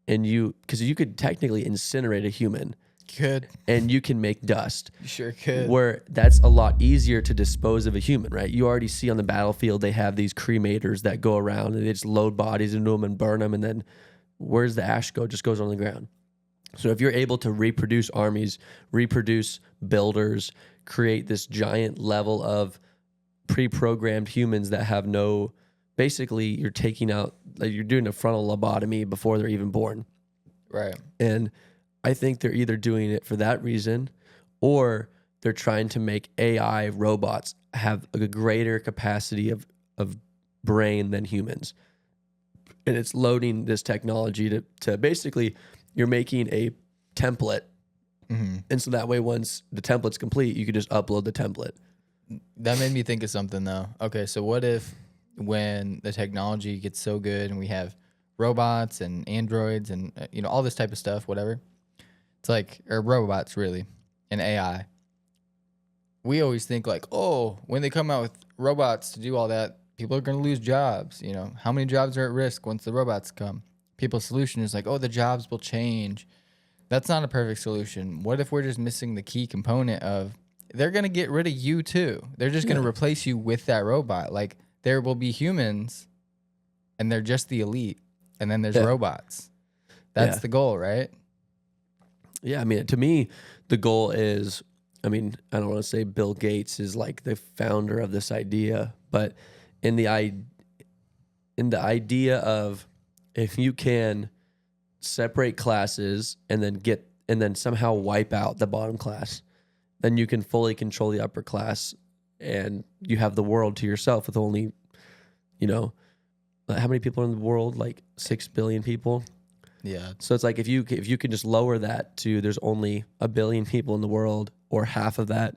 and because you could technically incinerate a human, Could. and you can make dust. You sure could. Where that's a lot easier to dispose of a human, right? You already see on the battlefield, they have these cremators that go around and they just load bodies into them and burn them. And then where's the ash go? It just goes on the ground. So if you're able to reproduce armies, reproduce builders, create this giant level of pre-programmed humans that have no basically you're taking out, like you're doing a frontal lobotomy before they're even born. Right. And I think they're either doing it for that reason, or they're trying to make AI robots have a greater capacity of brain than humans. And it's loading this technology to basically, you're making a template. Mm-hmm. And so that way, once the template's complete, you can just upload the template. That made me think of something though. Okay, so what if when the technology gets so good and we have robots and androids and all this type of stuff, whatever. It's like, or robots really, and AI. We always think like, oh, when they come out with robots to do all that, people are going to lose jobs. How many jobs are at risk once the robots come? People's solution is like, oh, the jobs will change. That's not a perfect solution. What if we're just missing the key component of they're going to get rid of you too? They're just going to replace you with that robot. Like there will be humans and they're just the elite. And then there's robots. That's the goal, right? Yeah. I mean, to me, the goal is, I don't want to say Bill Gates is like the founder of this idea, but in the idea of if you can separate classes and then somehow wipe out the bottom class, then you can fully control the upper class and you have the world to yourself with only, how many people are in the world? Like 6 billion people. Yeah. So it's like if you can just lower that to there's only 1 billion people in the world, or half of that,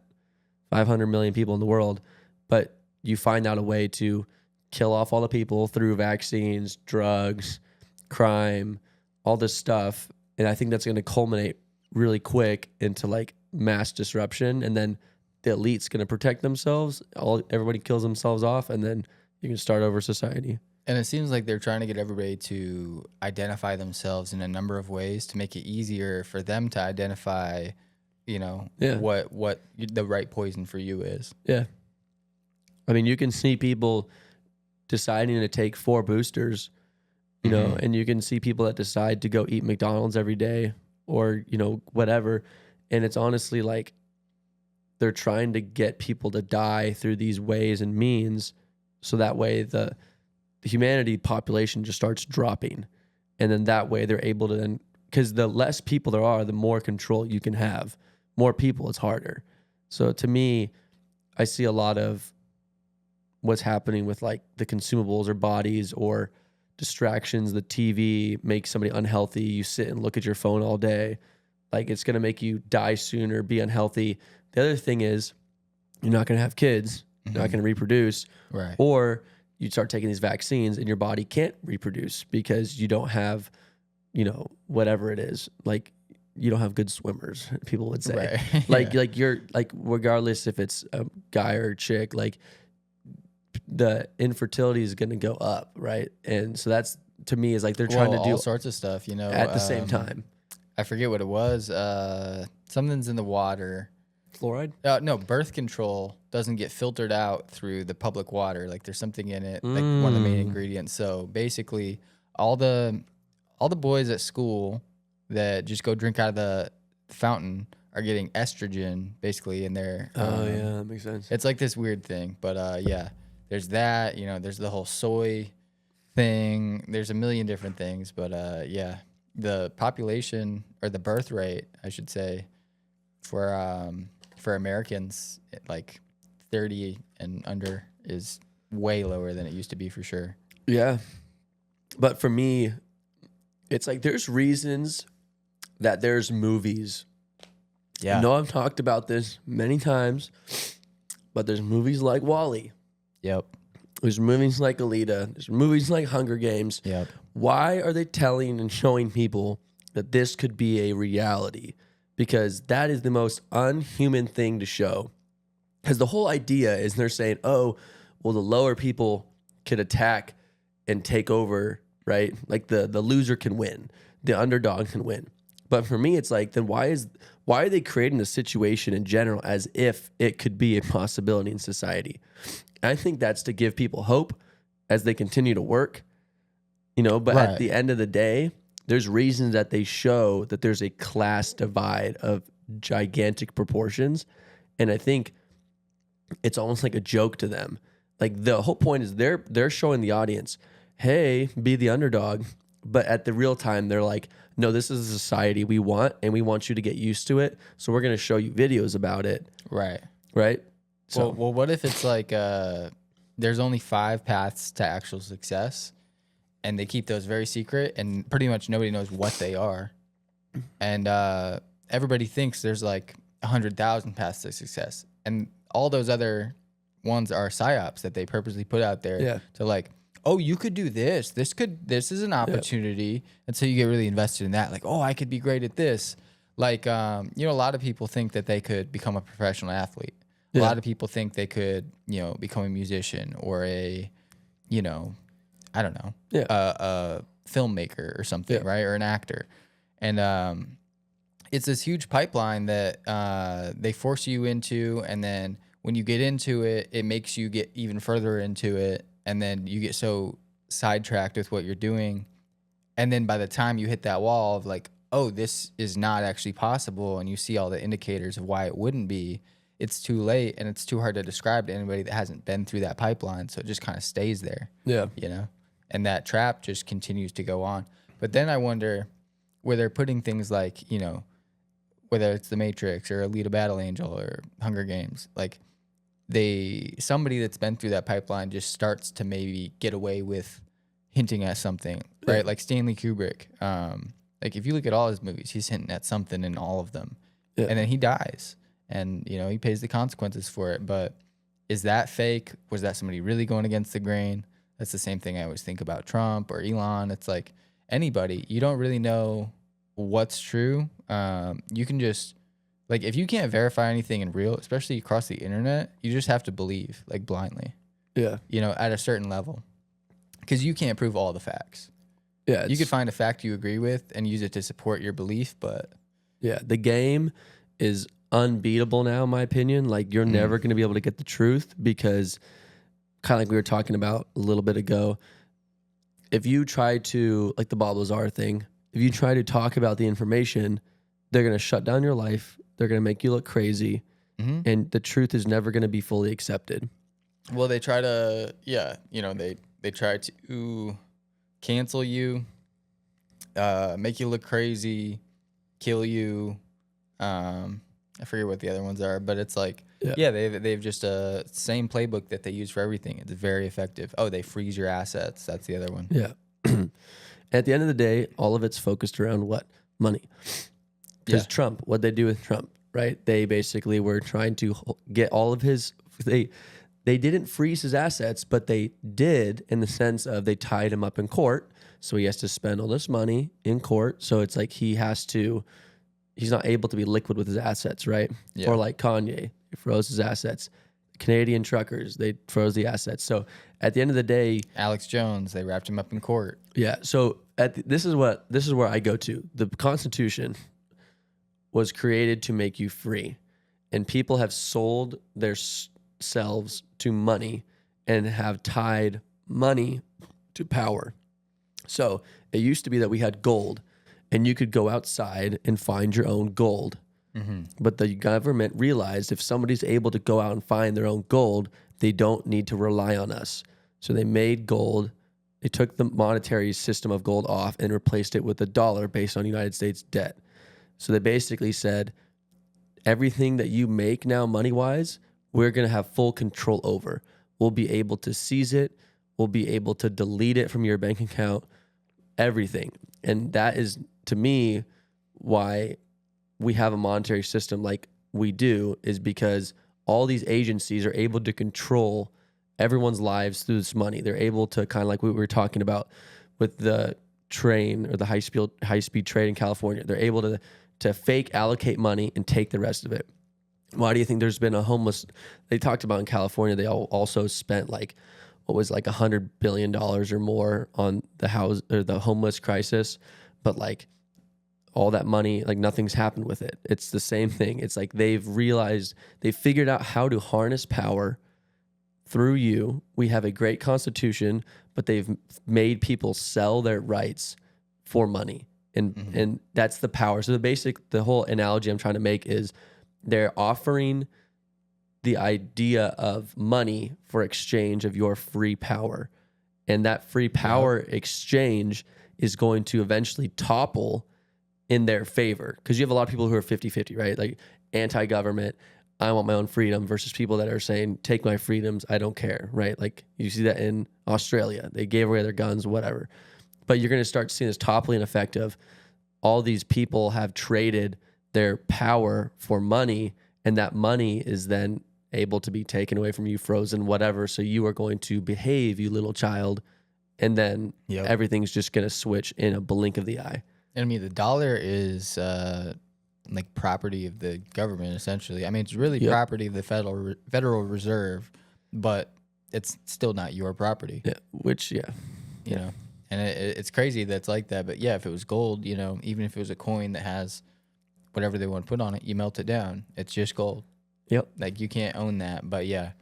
500 million people in the world, but you find out a way to kill off all the people through vaccines, drugs, crime, all this stuff. And I think that's going to culminate really quick into like mass disruption. And then the elite's going to protect themselves. Everybody kills themselves off. And then you can start over society. And it seems like they're trying to get everybody to identify themselves in a number of ways to make it easier for them to identify, what the right poison for you is. Yeah. I mean, you can see people deciding to take 4 boosters, and you can see people that decide to go eat McDonald's every day or, whatever. And it's honestly like they're trying to get people to die through these ways and means. So that way the humanity population just starts dropping. And then that way they're able to then, because the less people there are, the more control you can have. More people, it's harder. So to me, I see a lot of what's happening with like the consumables or bodies or distractions. The TV makes somebody unhealthy. You sit and look at your phone all day. Like it's going to make you die sooner, be unhealthy. The other thing is you're not going to have kids. You're not going to reproduce. Right. Or you start taking these vaccines and your body can't reproduce because you don't have, whatever it is. Like you don't have good swimmers, people would say. Right. Like you're like, regardless if it's a guy or a chick, like the infertility is going to go up. Right. And so that's, to me, is like they're trying to do all sorts of stuff, at the same time. I forget what it was. Something's in the water. Fluoride? No, birth control doesn't get filtered out through the public water. Like there's something in it, like one of the main ingredients. So basically, all the boys at school that just go drink out of the fountain are getting estrogen basically in their. Oh yeah, that makes sense. It's like this weird thing, but yeah, there's that. There's the whole soy thing. There's a million different things, but yeah, the population or the birth rate, I should say, for Americans, like 30 and under is way lower than it used to be for sure. Yeah. But for me, it's like there's reasons that there's movies. Yeah. I know I've talked about this many times, but there's movies like WALL-E. Yep. There's movies like Alita. There's movies like Hunger Games. Yep. Why are they telling and showing people that this could be a reality? Because that is the most unhuman thing to show. Because the whole idea is they're saying, oh, well, the lower people could attack and take over, right? Like the loser can win. The underdog can win. But for me, it's like, then why are they creating a situation in general as if it could be a possibility in society? I think that's to give people hope as they continue to work, but Right. At the end of the day, there's reasons that they show that there's a class divide of gigantic proportions. And I think it's almost like a joke to them like the whole point is they're showing the audience, hey, be the underdog. But at the real time, they're like, no, this is a society we want, and we want you to get used to it. So we're going to show you videos about it. Right. Right. So, Well, what if it's like there's only 5 paths to actual success, and they keep those very secret, and pretty much nobody knows what they are, and everybody thinks there's like 100,000 paths to success, and all those other ones are psyops that they purposely put out there Yeah. to like, oh, you could do this. This is an opportunity, and so you get really invested in that. Like, oh, I could be great at this. Like, a lot of people think that they could become a professional athlete. A lot of people think they could, become a musician or a, I don't know, a filmmaker or something, right? Or an actor. And it's this huge pipeline that they force you into. And then when you get into it, it makes you get even further into it. And then you get so sidetracked with what you're doing. And then by the time you hit that wall of like, oh, this is not actually possible, and you see all the indicators of why it wouldn't be, it's too late, and it's too hard to describe to anybody that hasn't been through that pipeline. So it just kind of stays there. Yeah. And that trap just continues to go on. But then I wonder where they're putting things like, whether it's The Matrix or Alita Battle Angel or Hunger Games, like somebody that's been through that pipeline just starts to maybe get away with hinting at something, right? Like Stanley Kubrick. Like if you look at all his movies, he's hinting at something in all of them. Yeah. And then he dies, and he pays the consequences for it. But is that fake? Was that somebody really going against the grain? That's the same thing I always think about Trump or Elon. It's like anybody, you don't really know what's true. You can just, like, if you can't verify anything in real, especially across the internet, you just have to believe, like, blindly. Yeah. At a certain level, because you can't prove all the facts. Yeah, you could find a fact you agree with and use it to support your belief, but yeah, the game is unbeatable now, in my opinion. Like, you're never going to be able to get the truth, because kind of like we were talking about a little bit ago, if you try to, like the Bob Lazar thing, if you try to talk about the information, they're going to shut down your life. They're going to make you look crazy, and the truth is never going to be fully accepted. Well, they try to, they try to cancel you, make you look crazy, kill you. I forget what the other ones are, but it's like, they've just a same playbook that they use for everything. It's very effective. Oh, they freeze your assets. That's the other one. Yeah. At the end of the day, all of it's focused around what? Money. Because Trump, what they do with Trump, right? They basically were trying to get all of his, they didn't freeze his assets, but they did, in the sense of they tied him up in court. So he has to spend all this money in court. So it's like he's not able to be liquid with his assets, right? Yeah. Or like Kanye, he froze his assets. Canadian truckers, they froze the assets. So at the end of the day, Alex Jones, they wrapped him up in court. Yeah. So this is where I go to. The Constitution was created to make you free, and people have sold their selves to money and have tied money to power. So it used to be that we had gold, and you could go outside and find your own gold. But the government realized if somebody's able to go out and find their own gold, they don't need to rely on us. So they made gold. They took the monetary system of gold off and replaced it with a dollar based on United States debt. So they basically said, everything that you make now money-wise, we're going to have full control over. We'll be able to seize it. We'll be able to delete it from your bank account, everything. And that is, to me, why we have a monetary system like we do, is because all these agencies are able to control everyone's lives through this money. They're able to, kind of like what we were talking about with the train or the high-speed train in California. They're able to fake allocate money and take the rest of it. Why do you think there's been a homeless? They talked about in California, they also spent like $100 billion or more on the homeless crisis, but like all that money, like nothing's happened with it. It's the same thing. It's like they've figured out how to harness power through you. We have a great constitution, but they've made people sell their rights for money. And that's the power. So the whole analogy I'm trying to make is they're offering the idea of money for exchange of your free power. And that free power exchange is going to eventually topple in their favor. Because you have a lot of people who are 50-50, right? Like anti-government, I want my own freedom, versus people that are saying, take my freedoms, I don't care, right? Like you see that in Australia. They gave away their guns, whatever. But you're going to start seeing this toppling effect of all these people have traded their power for money, and that money is then able to be taken away from you, frozen, whatever. So you are going to behave, you little child, and then everything's just going to switch in a blink of the eye. And I mean, the dollar is like property of the government, essentially. I mean, it's really property of the Federal Reserve, but it's still not your property. Yeah, which, you know, and it's crazy that it's like that. But yeah, if it was gold, you know, even if it was a coin that has whatever they want to put on it, you melt it down. It's just gold. Yep. Like you can't own that. But yeah,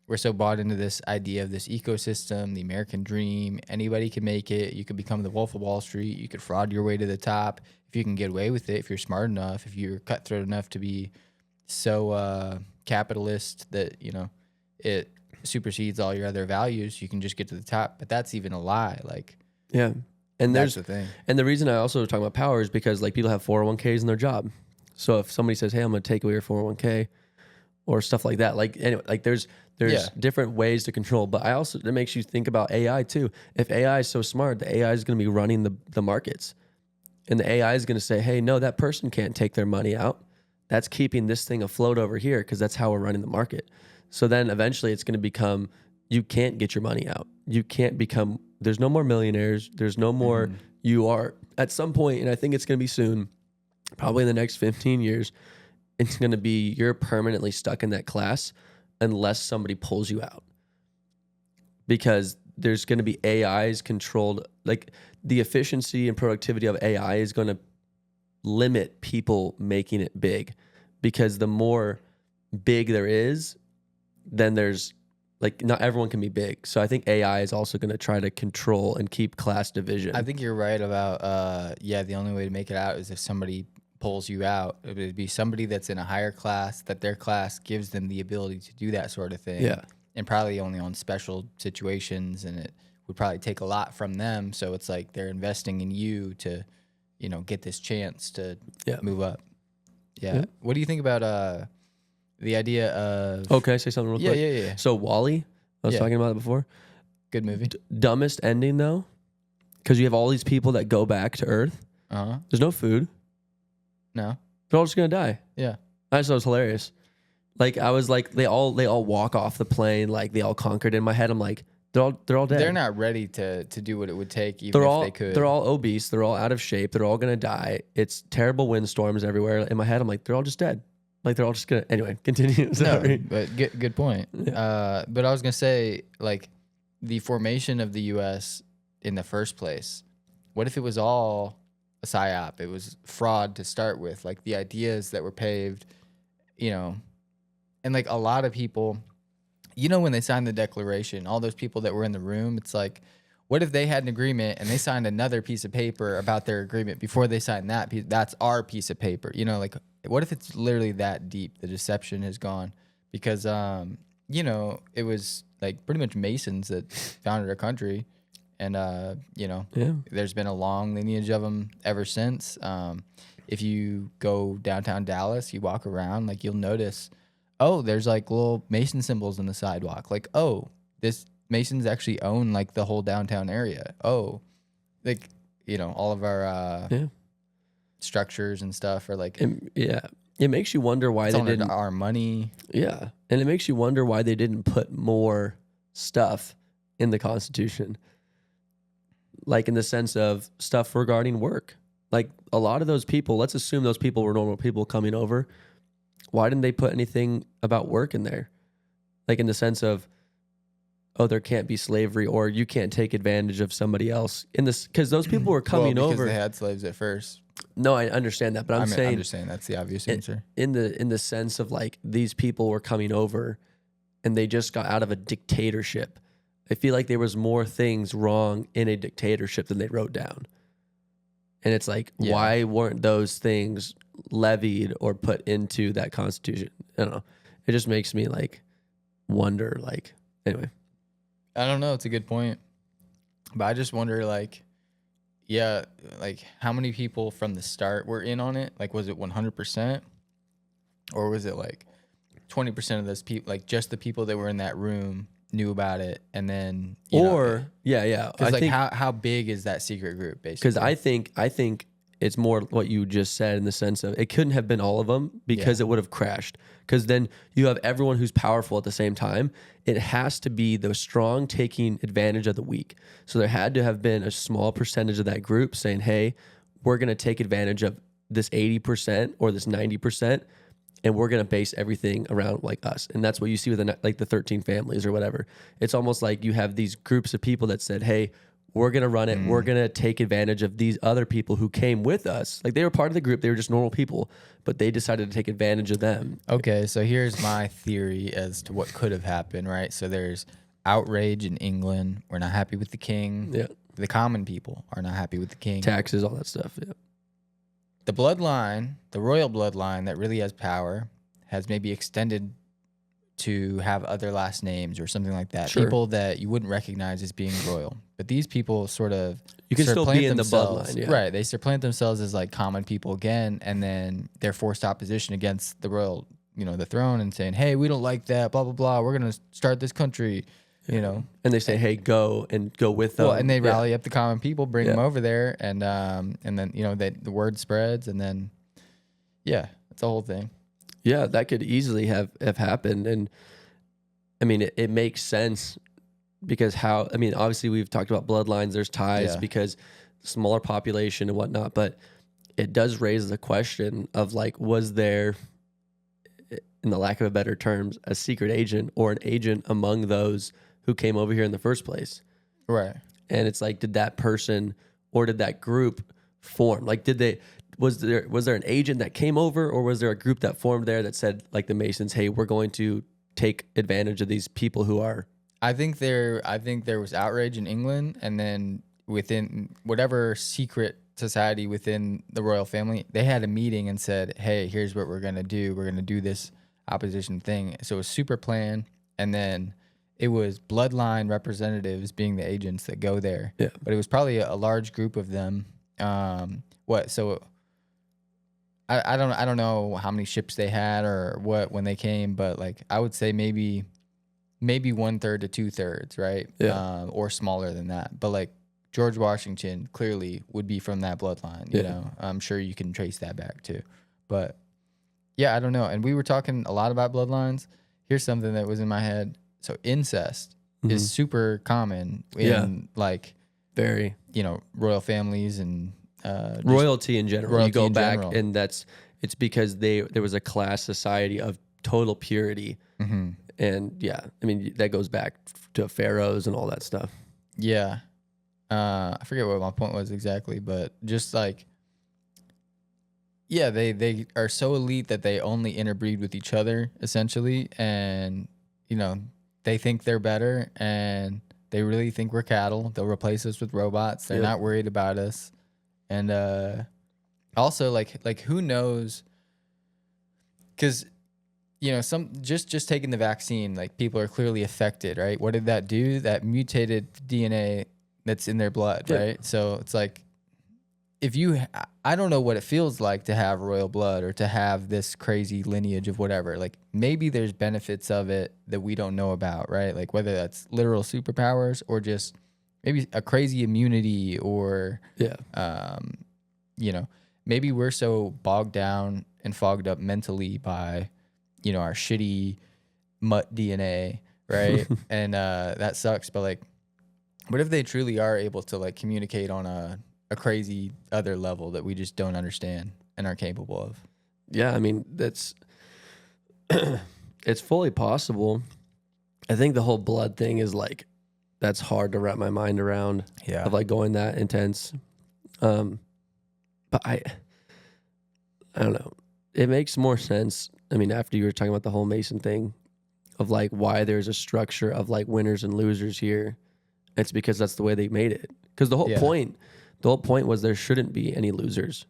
we're so bought into this idea of this ecosystem, the American dream. Anybody can make it. You could become the Wolf of Wall Street. You could fraud your way to the top if you can get away with it, if you're smart enough, if you're cutthroat enough to be so capitalist that, you know, it supersedes all your other values. You can just get to the top. But that's even a lie. Like, yeah. And that's the thing. And the reason I also talk about power is because like people have 401ks in their job. So if somebody says, hey, I'm going to take away your 401k or stuff like that, like anyway, like there's different ways to control. But it makes you think about AI too. If AI is so smart, the AI is going to be running the markets, and the AI is going to say, hey, no, that person can't take their money out. That's keeping this thing afloat over here because that's how we're running the market. So then eventually it's going to become, you can't get your money out. You can't become, there's no more millionaires. There's no more, you are at some point, and I think it's going to be soon, probably in the next 15 years, it's going to be, you're permanently stuck in that class unless somebody pulls you out. Because there's going to be AIs controlled, like the efficiency and productivity of AI is going to limit people making it big. Because the more big there is, then there's, like, not everyone can be big. So I think AI is also going to try to control and keep class division. I think you're right about, the only way to make it out is if somebody pulls you out. It would be somebody that's in a higher class, that their class gives them the ability to do that sort of thing. Yeah. And probably only on special situations, and it would probably take a lot from them. So it's like they're investing in you to, you know, get this chance to move up. Yeah. What do you think about the idea of... Oh, can I say something real quick? Yeah. So WALL-E, I was talking about it before. Good movie. Dumbest ending, though, because you have all these people that go back to Earth. Uh-huh. There's no food. No. They're all just going to die. Yeah. I just thought it was hilarious. Like, I was like, they all walk off the plane, like they all conquered. In my head, I'm like, they're all dead. They're not ready to do what it would take, even if they could. They're all obese. They're all out of shape. They're all gonna die. It's terrible windstorms everywhere. In my head, I'm like, they're all just dead. Like they're all just gonna. Anyway, continue. Sorry. No, but good point. Yeah. But I was gonna say, like, the formation of the U.S. in the first place. What if it was all a psyop? It was fraud to start with. Like the ideas that were paved, you know. And like a lot of people, you know, when they signed the Declaration, all those people that were in the room, it's like, what if they had an agreement and they signed another piece of paper about their agreement before they signed that piece? That's our piece of paper. You know, like, what if it's literally that deep? The deception has gone because, you know, it was like pretty much Masons that founded our country. And, you know, there's been a long lineage of them ever since. If you go downtown Dallas, you walk around, like you'll notice, oh, there's like little Mason symbols in the sidewalk. Like, oh, this Masons actually own like the whole downtown area. Oh, like, you know, all of our structures and stuff are like, it makes you wonder why they didn't our money. Yeah. And it makes you wonder why they didn't put more stuff in the Constitution. Like in the sense of stuff regarding work. Like a lot of those people, let's assume those people were normal people coming over. Why didn't they put anything about work in there? Like in the sense of, oh, there can't be slavery or you can't take advantage of somebody else in this, because those people were coming over. They had slaves at first. No, I understand that, but I'm just saying that's the obvious answer. In the sense of like these people were coming over and they just got out of a dictatorship. I feel like there was more things wrong in a dictatorship than they wrote down. And it's like, why weren't those things levied or put into that Constitution? I don't know. It just makes me like wonder, like, anyway. I don't know. It's a good point. But I just wonder, like, yeah, like how many people from the start were in on it? Like, was it 100%? Or was it like 20% of those people, like just the people that were in that room knew about it? And then, Yeah. Because like, how big is that secret group, basically? Because I think it's more what you just said in the sense of it couldn't have been all of them because it would have crashed. Because then you have everyone who's powerful at the same time. It has to be the strong taking advantage of the weak. So there had to have been a small percentage of that group saying, hey, we're going to take advantage of this 80% or this 90%, and we're going to base everything around like us. And that's what you see with the 13 families or whatever. It's almost like you have these groups of people that said, hey, we're going to run it. We're going to take advantage of these other people who came with us. Like, they were part of the group. They were just normal people, but they decided to take advantage of them. Okay, so here's my theory as to what could have happened, right? So there's outrage in England. We're not happy with the king. Yeah. The common people are not happy with the king. Taxes, all that stuff. Yeah. The bloodline, the royal bloodline that really has power, has maybe extended to have other last names or something like that. Sure. People that you wouldn't recognize as being royal. But these people sort of You can still supplant be in the themselves- bloodline. Yeah. Right. They supplant themselves as like common people again, and then they're forced opposition against the royal, the throne, and saying, hey, we don't like that, blah, blah, blah. We're going to start this country, And they say, hey, go with them. Well, and they rally up the common people, bring them Yeah. over there, and then, the word spreads, and then, it's a whole thing. Yeah, that could easily have happened. And I mean, it makes sense because obviously we've talked about bloodlines, there's ties because smaller population and whatnot, but it does raise the question of like, was there, in the lack of a better terms, a secret agent or an agent among those who came over here in the first place? Right. And it's like, did that person or did that group form? Like, was there an agent that came over, or was there a group that formed there that said, like the Masons, hey, we're going to take advantage of these people who are... I think there was outrage in England, and then within whatever secret society within the royal family, they had a meeting and said, hey, here's what we're going to do. We're going to do this opposition thing. So it was super planned, and then it was bloodline representatives being the agents that go there. Yeah. But it was probably a large group of them. So I don't know how many ships they had or what when they came, but like I would say maybe 1/3 to 2/3, right? Yeah. Or smaller than that. But like George Washington clearly would be from that bloodline. You know, I'm sure you can trace that back too. But yeah, I don't know. And we were talking a lot about bloodlines. Here's something that was in my head. So incest is super common in like very royal families and royalty in general. Royalty you go in back, general. and it's because there was a class society of total purity, and that goes back to pharaohs and all that stuff. Yeah, I forget what my point was exactly, but just like, they are so elite that they only interbreed with each other essentially, and they think they're better, and they really think we're cattle. They'll replace us with robots. They're not worried about us. And also like who knows, because just taking the vaccine, like people are clearly affected, right? What did that do? That mutated DNA that's in their blood, right? So it's like, I don't know what it feels like to have royal blood or to have this crazy lineage of whatever. Like maybe there's benefits of it that we don't know about, right? Like whether that's literal superpowers or just maybe a crazy immunity or, maybe we're so bogged down and fogged up mentally by, our shitty mutt DNA, right? And that sucks. But like, what if they truly are able to like communicate on a crazy other level that we just don't understand and are capable of? Yeah, I mean, that's it's fully possible. I think the whole blood thing is like, that's hard to wrap my mind around. Yeah. Of like going that intense. But I don't know. It makes more sense. I mean, after you were talking about the whole Mason thing of like why there's a structure of like winners and losers here. It's because that's the way they made it. Because the whole point was there shouldn't be any losers.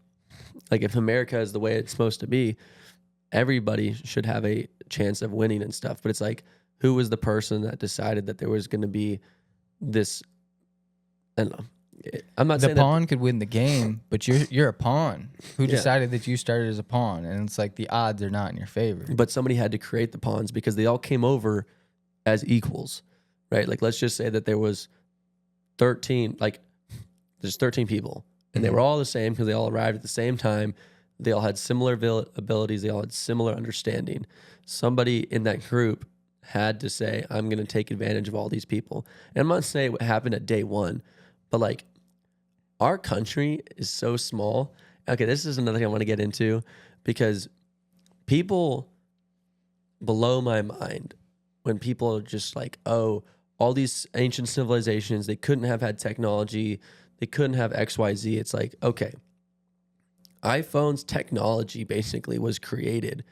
Like if America is the way it's supposed to be, everybody should have a chance of winning and stuff. But it's like, who was the person that decided that there was going to be this? I don't know. I'm not The saying pawn could win the game, but you're a pawn. Who Yeah. decided that you started as a pawn? And it's like the odds are not in your favor. but somebody had to create the pawns because they all came over as equals, right? Like, let's just say that there was 13, like there's 13 people, and they were all the same because they all arrived at the same time. They all had similar abilities. They all had similar understanding. Somebody in that group had to say, I'm going to take advantage of all these people. And I'm not saying what happened at day one, but like, our country is so small. Okay, this is another thing I want to get into, because people blow my mind when people are just like, oh, all these ancient civilizations, they couldn't have had technology. They couldn't have XYZ. It's like, okay, iPhone's technology basically was created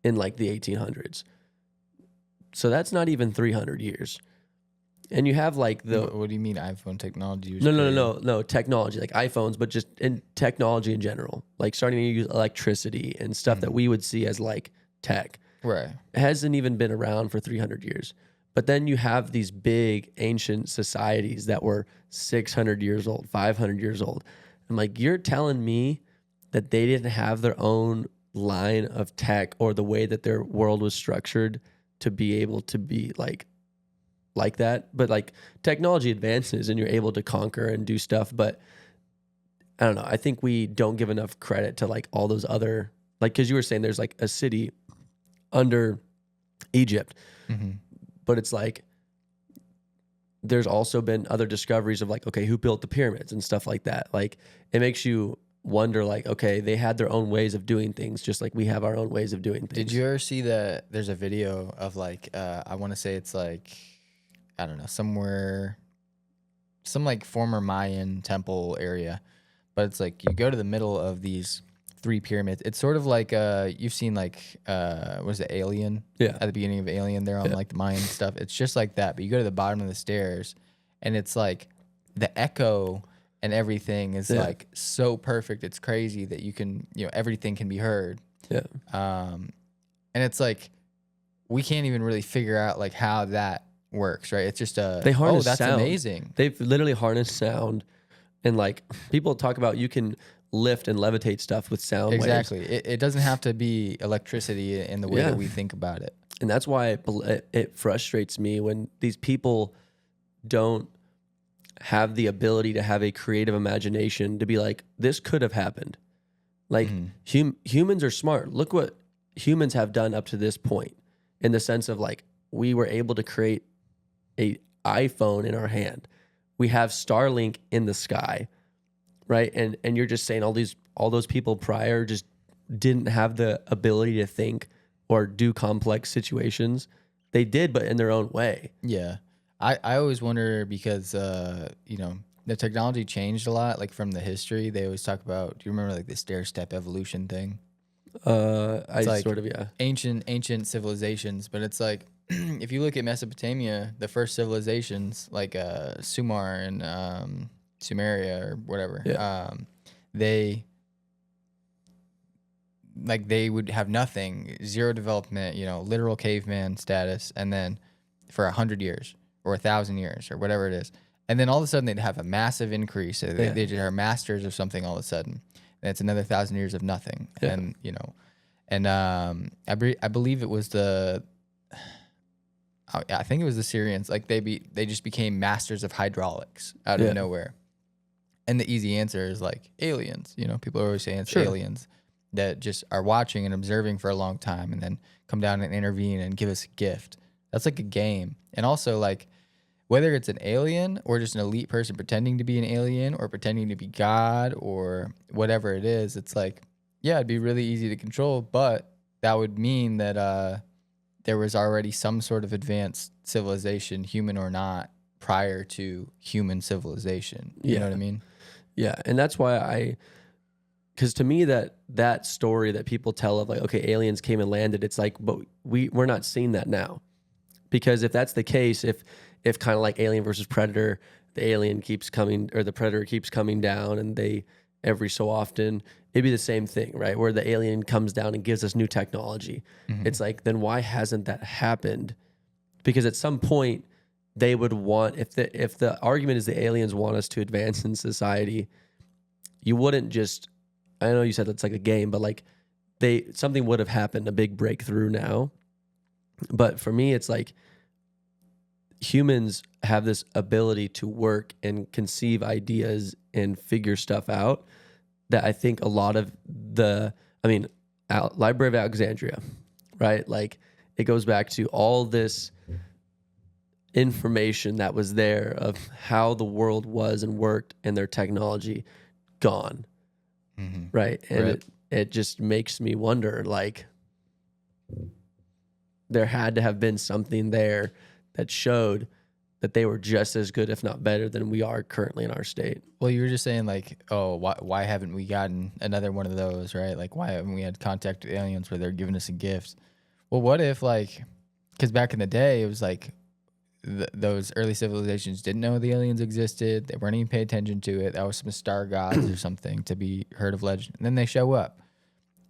in like the 1800s. So that's not even 300 years. And you have like the... What do you mean iPhone technology? Was No, technology, like iPhones, but just in technology in general, like starting to use electricity and stuff that we would see as like tech. Right. It hasn't even been around for 300 years. But then you have these big ancient societies that were 600 years old, 500 years old. I'm like, you're telling me that they didn't have their own line of tech or the way that their world was structured to be able to be like that? But like, technology advances and you're able to conquer and do stuff. But I don't know. I think we don't give enough credit to like all those other, like, because you were saying there's like a city under Egypt. Mm-hmm. But it's like, there's also been other discoveries of like, okay, who built the pyramids and stuff like that. Like, it makes you wonder, like, okay, they had their own ways of doing things, just like we have our own ways of doing things. Did you ever see that there's a video of like, I want to say it's like, I don't know, somewhere, some like former Mayan temple area, but it's like you go to the middle of these 3 pyramids. It's sort of like you've seen like was it Alien? Yeah. At the beginning of Alien, they're on like the Mayan stuff. It's just like that, but you go to the bottom of the stairs, and it's like the echo and everything is like so perfect. It's crazy that you can, everything can be heard. Yeah. And it's like we can't even really figure out like how that works, right? It's just they harness that's sound. amazing. They've literally harnessed sound, and like people talk about you can lift and levitate stuff with sound Exactly. waves. It doesn't have to be electricity in the way that we think about it. And that's why it frustrates me when these people don't have the ability to have a creative imagination to be like, this could have happened. Like, humans are smart. Look what humans have done up to this point, in the sense of like, we were able to create a iPhone in our hand. We have Starlink in the sky, right? And you're just saying all those people prior just didn't have the ability to think or do complex situations. They did, but in their own way. Yeah. I always wonder because, the technology changed a lot, like from the history. They always talk about, do you remember like the stair-step evolution thing? I like sort of, yeah. Ancient civilizations, but it's like, if you look at Mesopotamia, the first civilizations like Sumer and Sumeria or whatever, they would have nothing, zero development, literal caveman status, and then for 100 years or 1,000 years or whatever it is, and then all of a sudden they'd have a massive increase. They just are masters of something all of a sudden, and it's another 1,000 years of nothing, and I believe it was I think it was the Syrians. Like they just became masters of hydraulics out of nowhere. And the easy answer is like aliens. People are always saying it's aliens that just are watching and observing for a long time and then come down and intervene and give us a gift. That's like a game. And also like whether it's an alien or just an elite person pretending to be an alien or pretending to be God or whatever it is, it's like, yeah, it'd be really easy to control, but that would mean that there was already some sort of advanced civilization, human or not, prior to human civilization. You know what I mean? Yeah. And that's why because to me that story that people tell of like, okay, aliens came and landed, it's like, but we're not seeing that now. Because if that's the case, if kind of like Alien versus Predator, the alien keeps coming or the predator keeps coming down and they every so often, it'd be the same thing, right? Where the alien comes down and gives us new technology. It's like, then why hasn't that happened? Because at some point they would want, if the argument is the aliens want us to advance in society, you wouldn't just, I know you said that's like a game, but like something would have happened, a big breakthrough now. But for me, it's like humans have this ability to work and conceive ideas and figure stuff out that I think a lot of Library of Alexandria, right? Like it goes back to all this information that was there of how the world was and worked and their technology gone. Right. And it just makes me wonder, like, there had to have been something there that showed that they were just as good, if not better, than we are currently in our state. Well, you were just saying like, oh, why haven't we gotten another one of those, right? Like, why haven't we had contact with aliens where they're giving us a gift? Well, what if like, because back in the day, it was like those early civilizations didn't know the aliens existed. They weren't even paying attention to it. That was some star gods or something to be heard of legend. And then they show up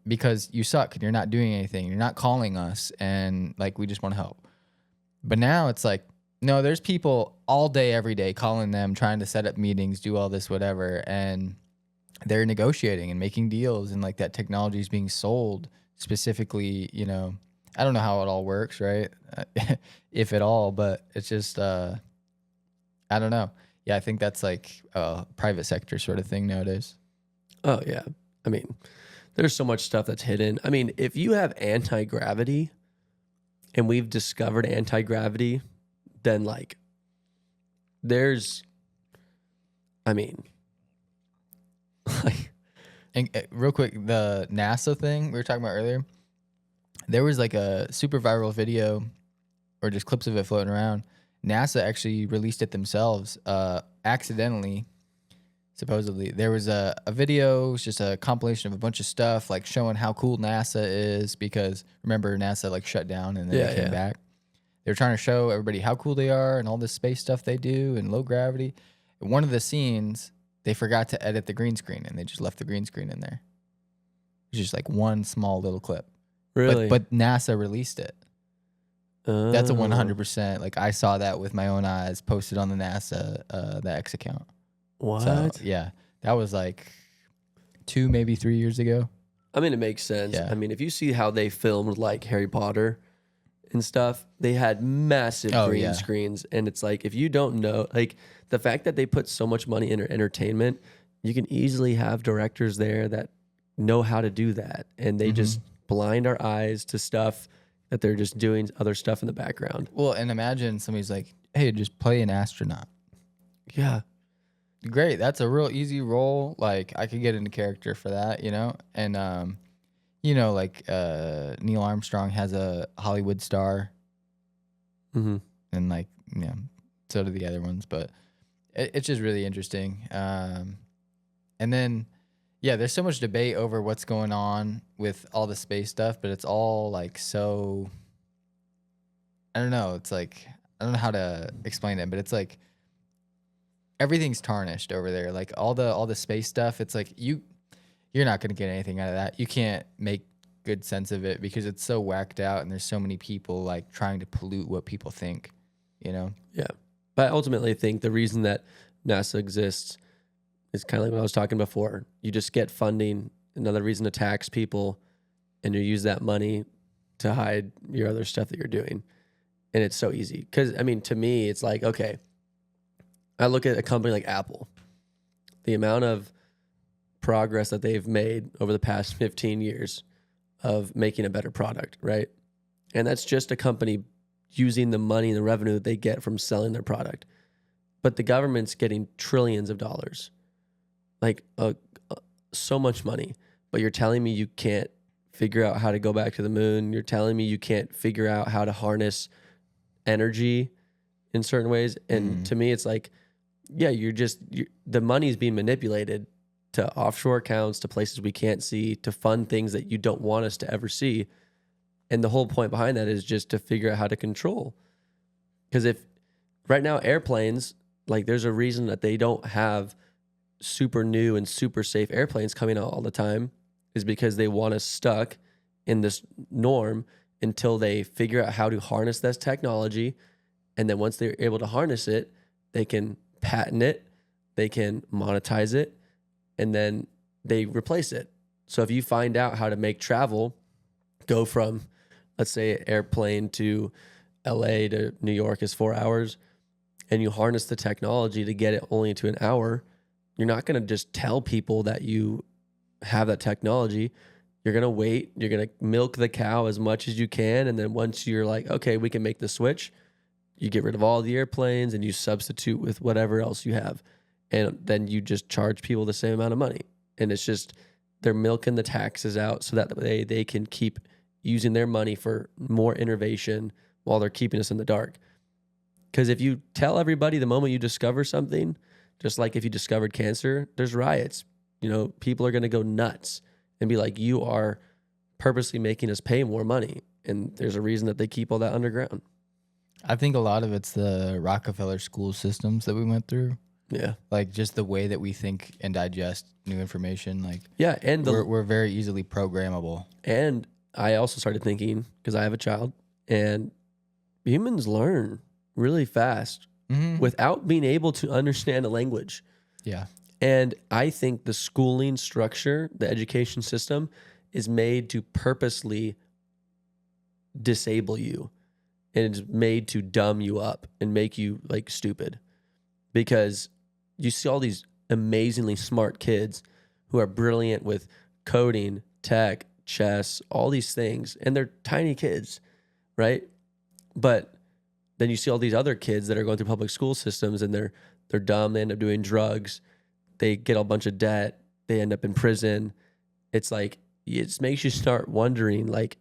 because you suck and you're not doing anything. You're not calling us, and like we just want to help. But now it's like, no, there's people all day, every day calling them, trying to set up meetings, do all this, whatever. And they're negotiating and making deals, and like that technology is being sold specifically, you know, I don't know how it all works, right? If at all, but it's just, I don't know. Yeah, I think that's like a private sector sort of thing nowadays. Oh, yeah. I mean, there's so much stuff that's hidden. I mean, if you have anti-gravity and we've discovered anti-gravity, then like And real quick, the NASA thing we were talking about earlier, there was like a super viral video or just clips of it floating around. NASA actually released it themselves, accidentally, supposedly. There was a video, it was just a compilation of a bunch of stuff like showing how cool NASA is, because remember NASA like shut down and then they came back. They were trying to show everybody how cool they are and all this space stuff they do and low gravity. And one of the scenes, they forgot to edit the green screen and they just left the green screen in there. It's just like one small little clip. Really? But NASA released it. That's a 100%. Like I saw that with my own eyes, posted on the NASA the X account. What? So, yeah, that was like 2, maybe 3 years ago. I mean, it makes sense. Yeah. I mean, if you see how they filmed like Harry Potter and stuff, they had massive green screens. And it's like, if you don't know, like the fact that they put so much money into entertainment, you can easily have directors there that know how to do that. And they just blind our eyes to stuff that they're just doing other stuff in the background. Well, and imagine somebody's like, hey, just play an astronaut. Yeah. Great. That's a real easy role. Like I could get into character for that, you know? And, you know, like Neil Armstrong has a Hollywood star. And like, yeah, so do the other ones. But it's just really interesting. And then, yeah, there's so much debate over what's going on with all the space stuff, but it's all like so, I don't know. It's like, I don't know how to explain it, but it's like everything's tarnished over there. Like all the space stuff, it's like you're not going to get anything out of that. You can't make good sense of it because it's so whacked out and there's so many people like trying to pollute what people think, you know? Yeah. But I ultimately think the reason that NASA exists is kind of like what I was talking before. You just get funding, another reason to tax people, and you use that money to hide your other stuff that you're doing. And it's so easy. Because, I mean, to me, it's like, okay, I look at a company like Apple, the amount of progress that they've made over the past 15 years of making a better product, right? And that's just a company using the money and the revenue that they get from selling their product. But the government's getting trillions of dollars. Like so much money, but you're telling me you can't figure out how to go back to the moon. You're telling me you can't figure out how to harness energy in certain ways. And to me, it's like, yeah, the money's being manipulated to offshore accounts, to places we can't see, to fund things that you don't want us to ever see. And the whole point behind that is just to figure out how to control. Because if right now airplanes, like there's a reason that they don't have super new and super safe airplanes coming out all the time is because they want us stuck in this norm until they figure out how to harness this technology. And then once they're able to harness it, they can patent it, they can monetize it, and then they replace it. So if you find out how to make travel go from, let's say, airplane to LA to New York is 4 hours, and you harness the technology to get it only to an hour, you're not going to just tell people that you have that technology. You're going to wait. You're going to milk the cow as much as you can. And then once you're like, okay, we can make the switch, you get rid of all the airplanes and you substitute with whatever else you have. And then you just charge people the same amount of money. And it's just, they're milking the taxes out so that they can keep using their money for more innovation while they're keeping us in the dark. Because if you tell everybody the moment you discover something, just like if you discovered cancer, there's riots. You know, people are going to go nuts and be like, you are purposely making us pay more money. And there's a reason that they keep all that underground. I think a lot of it's the Rockefeller school systems that we went through. Yeah. Like just the way that we think and digest new information. Like, yeah, and we're very easily programmable. And I also started thinking, because I have a child, and humans learn really fast without being able to understand a language. Yeah. And I think the schooling structure, the education system, is made to purposely disable you. And it's made to dumb you up and make you like stupid. Because you see all these amazingly smart kids who are brilliant with coding, tech, chess, all these things. And they're tiny kids, right? But then you see all these other kids that are going through public school systems and they're dumb. They end up doing drugs. They get a bunch of debt. They end up in prison. It's like, it makes you start wondering, like,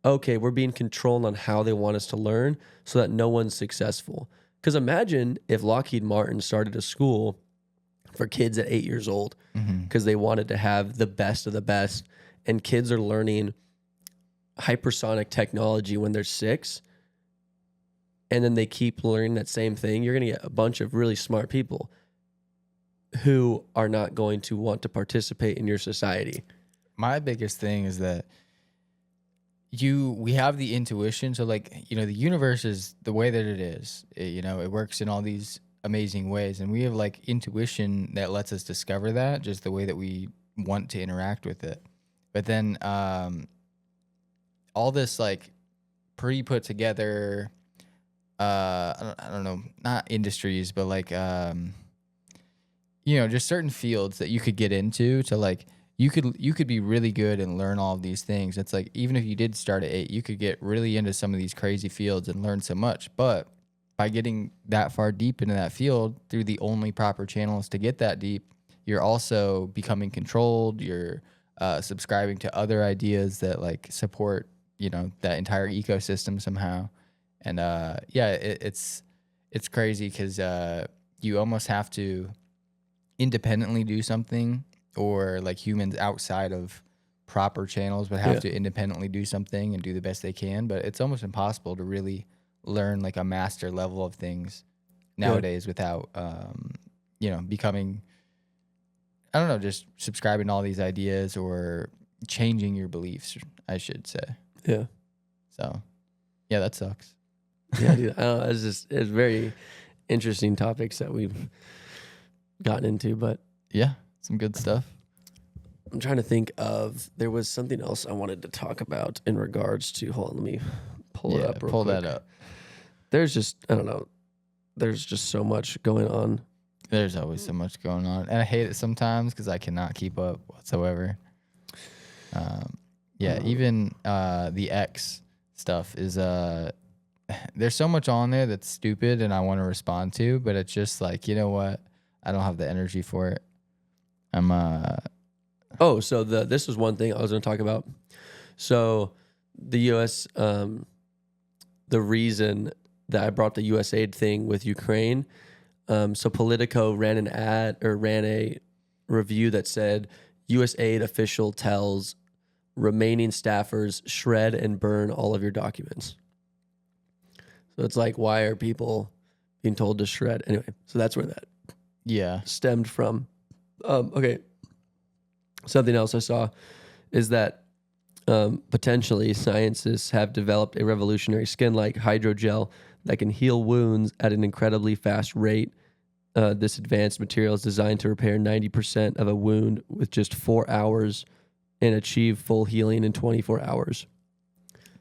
okay, we're being controlled on how they want us to learn so that no one's successful. Because imagine if Lockheed Martin started a school for kids at 8 years old because they wanted to have the best of the best, and kids are learning hypersonic technology when they're 6, and then they keep learning that same thing. You're going to get a bunch of really smart people who are not going to want to participate in your society. My biggest thing is that we have the intuition. So like, you know, the universe is the way that it is, you know, it works in all these amazing ways. And we have like intuition that lets us discover that, just the way that we want to interact with it. But then all this like put together, I don't know, not industries, but like, you know, just certain fields that you could get into to like, you could be really good and learn all of these things. It's like, even if you did start at 8, you could get really into some of these crazy fields and learn so much. But by getting that far deep into that field through the only proper channels to get that deep, you're also becoming controlled. You're subscribing to other ideas that like support, you know, that entire ecosystem somehow. And yeah, it's crazy because you almost have to independently do something, or like humans outside of proper channels would have to independently do something and do the best they can. But it's almost impossible to really learn like a master level of things nowadays without, you know, becoming, I don't know, just subscribing to all these ideas or changing your beliefs, I should say. Yeah. So, yeah, that sucks. Yeah, dude. I don't know. It's very interesting topics that we've gotten into, but yeah, some good stuff. I'm trying to think of, there was something else I wanted to talk about in regards to, hold on, let me pull it up real quick. That up. There's just, I don't know, there's just so much going on. There's always so much going on. And I hate it sometimes because I cannot keep up whatsoever. Even the X stuff is, there's so much on there that's stupid and I want to respond to, but it's just like, you know what? I don't have the energy for it. So this was one thing I was going to talk about. So the U.S., the reason that I brought the USAID thing with Ukraine, so Politico ran a review that said USAID official tells remaining staffers shred and burn all of your documents. So it's like, why are people being told to shred? Anyway, so that's where that stemmed from. Okay. Something else I saw is that potentially scientists have developed a revolutionary skin-like hydrogel that can heal wounds at an incredibly fast rate. This advanced material is designed to repair 90% of a wound with just 4 hours and achieve full healing in 24 hours.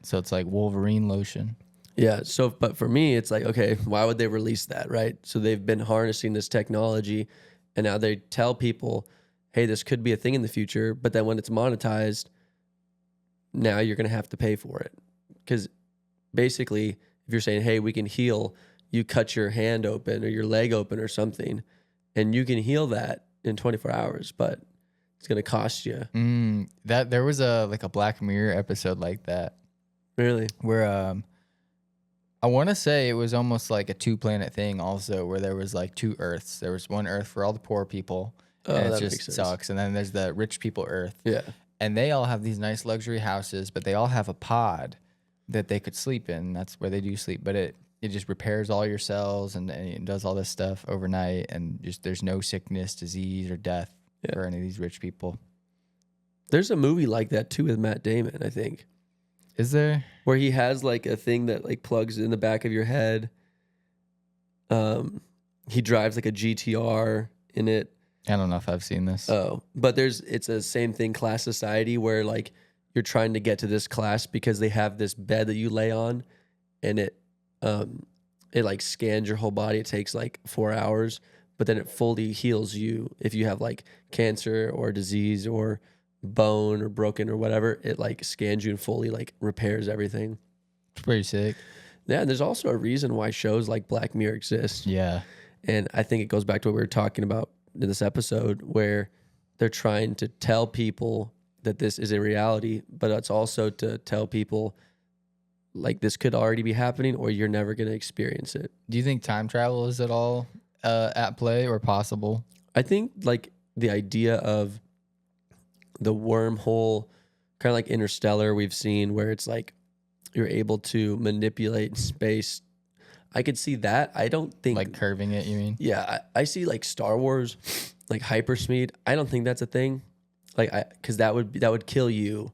So it's like Wolverine lotion. Yeah. So, but for me, it's like, okay, why would they release that, right? So they've been harnessing this technology, and now they tell people, hey, this could be a thing in the future. But then when it's monetized, now you're going to have to pay for it. Because basically, if you're saying, hey, we can heal, you cut your hand open or your leg open or something, and you can heal that in 24 hours, but it's going to cost you. That there was a Black Mirror episode like that. Really? Where I want to say it was almost like a 2-planet thing also, where there was like 2 Earths. There was one Earth for all the poor people, and it just sucks. And then there's the rich people Earth. Yeah. And they all have these nice luxury houses, but they all have a pod that they could sleep in. That's where they do sleep. But it just repairs all your cells and it does all this stuff overnight. And just there's no sickness, disease, or death for any of these rich people. There's a movie like that too with Matt Damon, I think. Is there? Where he has like a thing that like plugs in the back of your head. He drives like a GTR in it. I don't know if I've seen this. Oh, but it's a same thing, class society, where like you're trying to get to this class because they have this bed that you lay on, and it like scans your whole body. It takes like 4 hours, but then it fully heals you if you have like cancer or disease or bone or broken or whatever. It like scans you and fully like repairs everything. It's pretty sick. Yeah, and there's also a reason why shows like Black Mirror exist. Yeah. And I think it goes back to what we were talking about in this episode, where they're trying to tell people that this is a reality, but it's also to tell people like this could already be happening or you're never going to experience it. Do you think time travel is at all at play or possible? I think like the idea of the wormhole, kind of like Interstellar, we've seen where it's like you're able to manipulate space. I could see that. I don't think like curving it, you mean? Yeah, I see like Star Wars, like hyperspeed. I don't think that's a thing. Like because that would kill you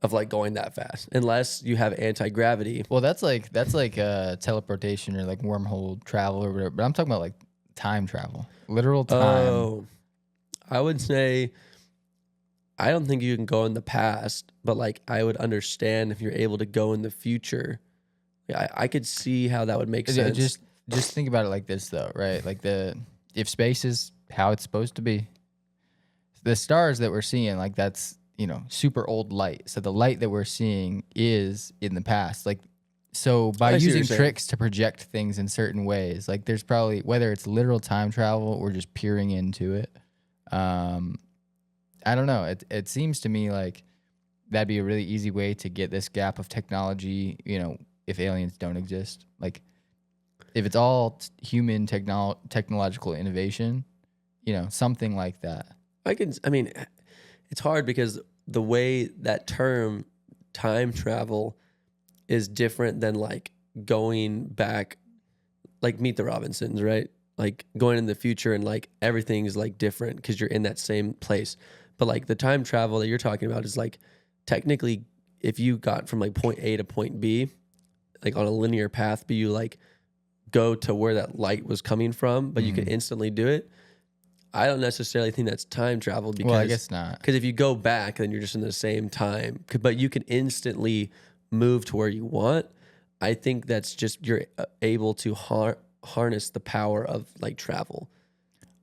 of like going that fast unless you have anti-gravity. Well, that's like teleportation or like wormhole travel or whatever. But I'm talking about like time travel, literal time. Oh, I would say I don't think you can go in the past, but like I would understand if you're able to go in the future. Yeah, I could see how that would make sense. Just think about it like this though, right? Like if space is how it's supposed to be, the stars that we're seeing, like that's, super old light. So the light that we're seeing is in the past. Like, so by using tricks to project things in certain ways, like there's probably, whether it's literal time travel or just peering into it. I don't know. It seems to me like that'd be a really easy way to get this gap of technology, if aliens don't exist. Like if it's all human technological innovation, something like that. I mean, it's hard because the way that term time travel is different than like going back, like Meet the Robinsons, right? Like going in the future and like everything's like different because you're in that same place. But like the time travel that you're talking about is like technically if you got from like point A to point B, like on a linear path, but you like go to where that light was coming from, but you can instantly do it. I don't necessarily think that's time travel because I guess not. Because if you go back, then you're just in the same time. But you can instantly move to where you want. I think that's just you're able to harness the power of like travel.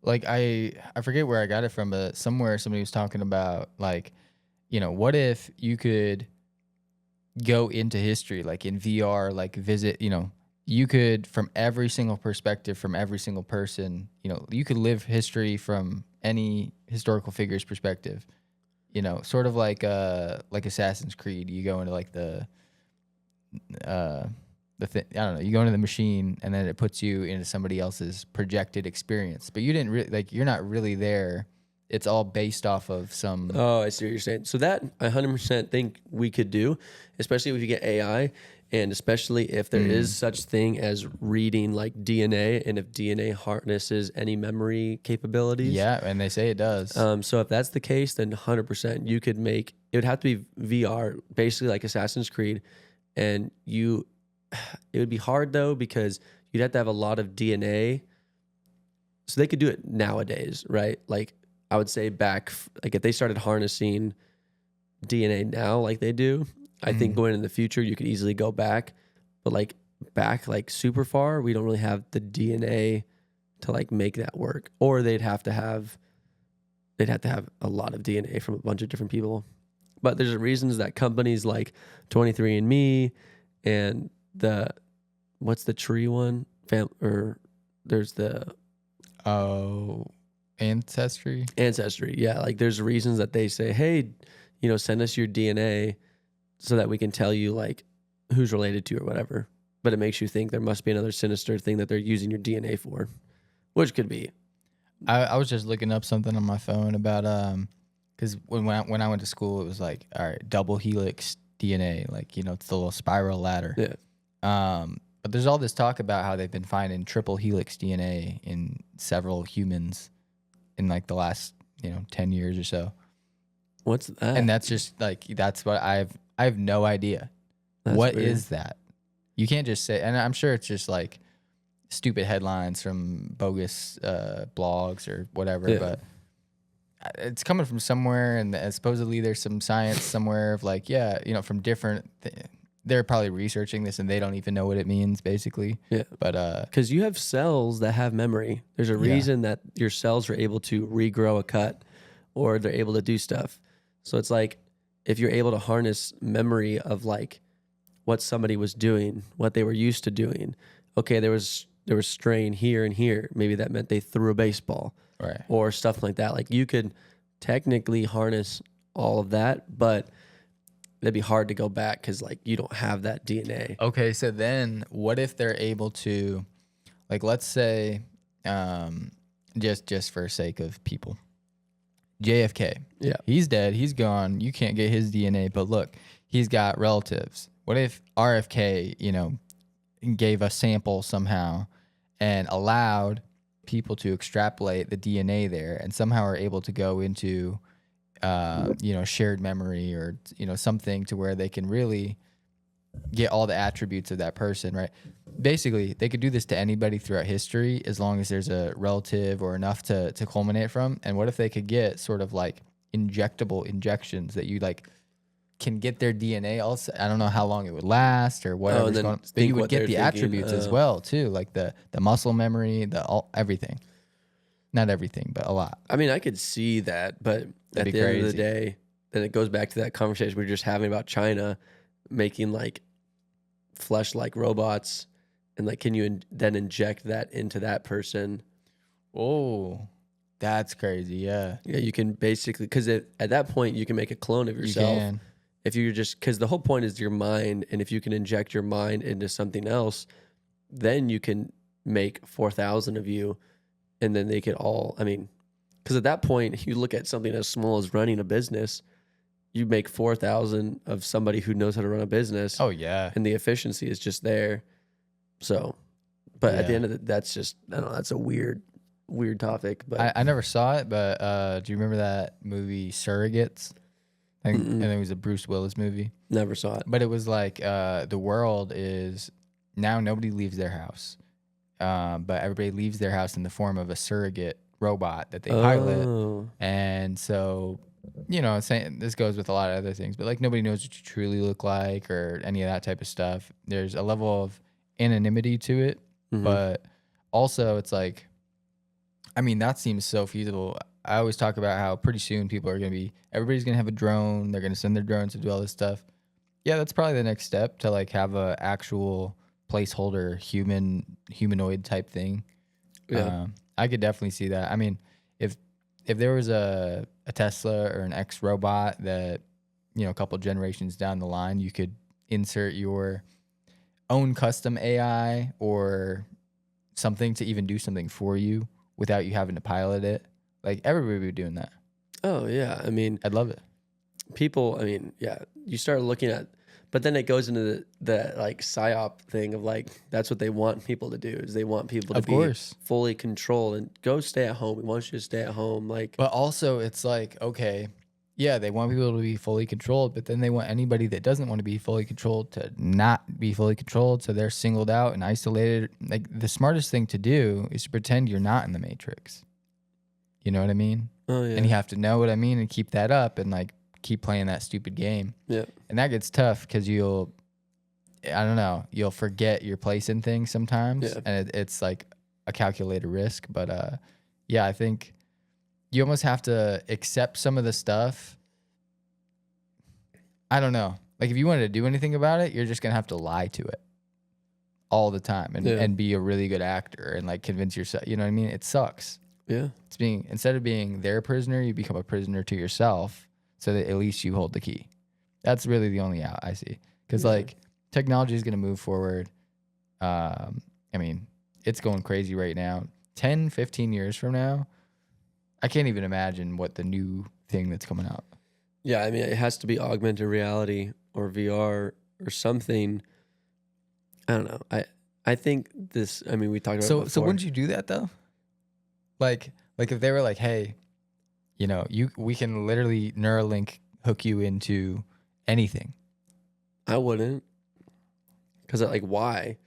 Like I forget where I got it from, but somewhere somebody was talking about like, what if you could go into history, like in VR, like visit, you could, from every single perspective, from every single person, you could live history from any historical figure's perspective, sort of like Assassin's Creed. You go into like the thing, I don't know, you go into the machine and then it puts you into somebody else's projected experience, but you didn't really, like, you're not really there. It's all based off of some. Oh, I see what you're saying. So that I 100% think we could do, especially if you get AI. And especially if there is such thing as reading like DNA, and if DNA harnesses any memory capabilities. Yeah, and they say it does. So if that's the case, then 100% you could make, it would have to be VR, basically like Assassin's Creed. And it would be hard though, because you'd have to have a lot of DNA. So they could do it nowadays, right? Like I would say back, like if they started harnessing DNA now, like they do, I think going in the future, you could easily go back, but like back like super far, we don't really have the DNA to like make that work. Or they'd have to have a lot of DNA from a bunch of different people. But there's reasons that companies like 23andMe and what's the tree one? There's the Ancestry. Yeah, like there's reasons that they say, hey, send us your DNA so that we can tell you like who's related to you or whatever. But it makes you think there must be another sinister thing that they're using your DNA for, which could be. I was just looking up something on my phone about because when I went to school, it was like, all right, double helix DNA, like it's the little spiral ladder. Yeah. But there's all this talk about how they've been finding triple helix DNA in several humans in like the last 10 years or so. What's that? And that's just like that's what I have no idea. That's What weird. is that? You can't just say, and I'm sure it's just like stupid headlines from bogus blogs or whatever, Yeah. but it's coming from somewhere, and supposedly there's some science somewhere of like, from different. They're probably researching this and they don't even know what it means, basically. Yeah. But because you have cells that have memory. There's a reason that your cells are able to regrow a cut, or they're able to do stuff. So it's like if you're able to harness memory of like what somebody was doing, what they were used to doing. Okay, there was strain here and here. Maybe that meant they threw a baseball, right, or stuff like that. Like you could technically harness all of that, but it'd be hard to go back because like you don't have that DNA. Okay, so then what if they're able to, like, let's say, just for sake of people, JFK. Yeah. He's dead. He's gone. You can't get his DNA, but look, he's got relatives. What if RFK, gave a sample somehow and allowed people to extrapolate the DNA there and somehow are able to go into, shared memory or, something to where they can really get all the attributes of that person, right? Basically, they could do this to anybody throughout history as long as there's a relative or enough to culminate from. And what if they could get sort of like injectable injections that you like can get their DNA also? I don't know how long it would last or whatever. But you would get the attributes as well too, like the muscle memory, everything. Not everything, but a lot. I mean, I could see that, but at the end of the day, then it goes back to that conversation we were just having about China making like flesh-like robots, and like, can you then inject that into that person? Oh, that's crazy. Yeah. Yeah, you can basically, because at that point you can make a clone of yourself. You can. If you're just, because the whole point is your mind, and if you can inject your mind into something else, then you can make 4,000 of you, and then they could all, I mean, because at that point, you look at something as small as running a business, you make 4,000 of somebody who knows how to run a business. Oh, yeah. And the efficiency is just there. So, but at the end of it, that's just, I don't know, that's a weird topic. But I never saw it, but do you remember that movie Surrogates? I think it was a Bruce Willis movie. Never saw it. But it was like the world is now nobody leaves their house, but everybody leaves their house in the form of a surrogate robot that they pilot. And so, this goes with a lot of other things, but like nobody knows what you truly look like or any of that type of stuff. There's a level of anonymity to it, but also it's like, I mean, that seems so feasible. I always talk about how pretty soon everybody's going to have a drone. They're going to send their drones to do all this stuff. Yeah, that's probably the next step, to like have a actual placeholder humanoid type thing. Yeah. I could definitely see that. I mean, if there was a Tesla or an X robot that, a couple generations down the line, you could insert your own custom AI or something to even do something for you without you having to pilot it. Like, everybody would be doing that. Oh, yeah. I mean, I'd love it. people, I mean, yeah, you start looking at, But then it goes into the like psyop thing of like that's what they want people to do is they want people to Of be course. fully controlled and go stay at home. We want you to stay at home. Like, But also, it's like, okay, yeah, they want people to be fully controlled, but then they want anybody that doesn't want to be fully controlled to not be fully controlled. So they're singled out and isolated. Like, the smartest thing to do is to pretend you're not in the Matrix. You know what I mean? oh yeah, And you have to know what I mean and keep that up and like keep playing that stupid game. yeah, And that gets tough because you'll forget your place in things sometimes. Yeah. And it's like a calculated risk. But yeah, I think you almost have to accept some of the stuff. I don't know. Like, if you wanted to do anything about it, you're just going to have to lie to it all the time and be a really good actor and like convince yourself. You know what I mean? It sucks. yeah, It's instead of being their prisoner, you become a prisoner to yourself so that at least you hold the key. That's really the only out I see. Because like technology is going to move forward. I mean, it's going crazy right now. 10, 15 years from now, I can't even imagine what the new thing that's coming out. yeah. I mean, it has to be augmented reality or VR or something. I don't know. I think this. I mean, we talked about. So wouldn't you do that though? Like if they were like, hey, you know, we can literally Neuralink hook you into anything. I wouldn't. Because like, why?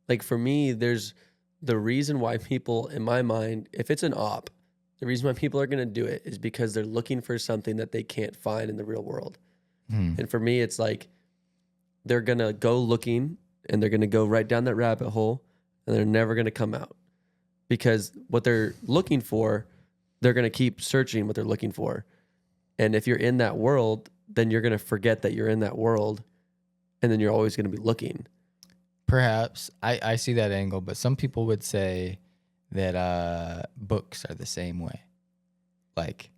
Like for me, there's the reason why people, in my mind, if it's an op, the reason why people are going to do it is because they're looking for something that they can't find in the real world. And for me, it's like they're going to go looking and they're going to go right down that rabbit hole and they're never going to come out. Because what they're looking for, they're going to keep searching what they're looking for. And if you're in that world, then you're going to forget that you're in that world. And then you're always going to be looking. Perhaps. I see that angle, but some people would say that books are the same way. Like,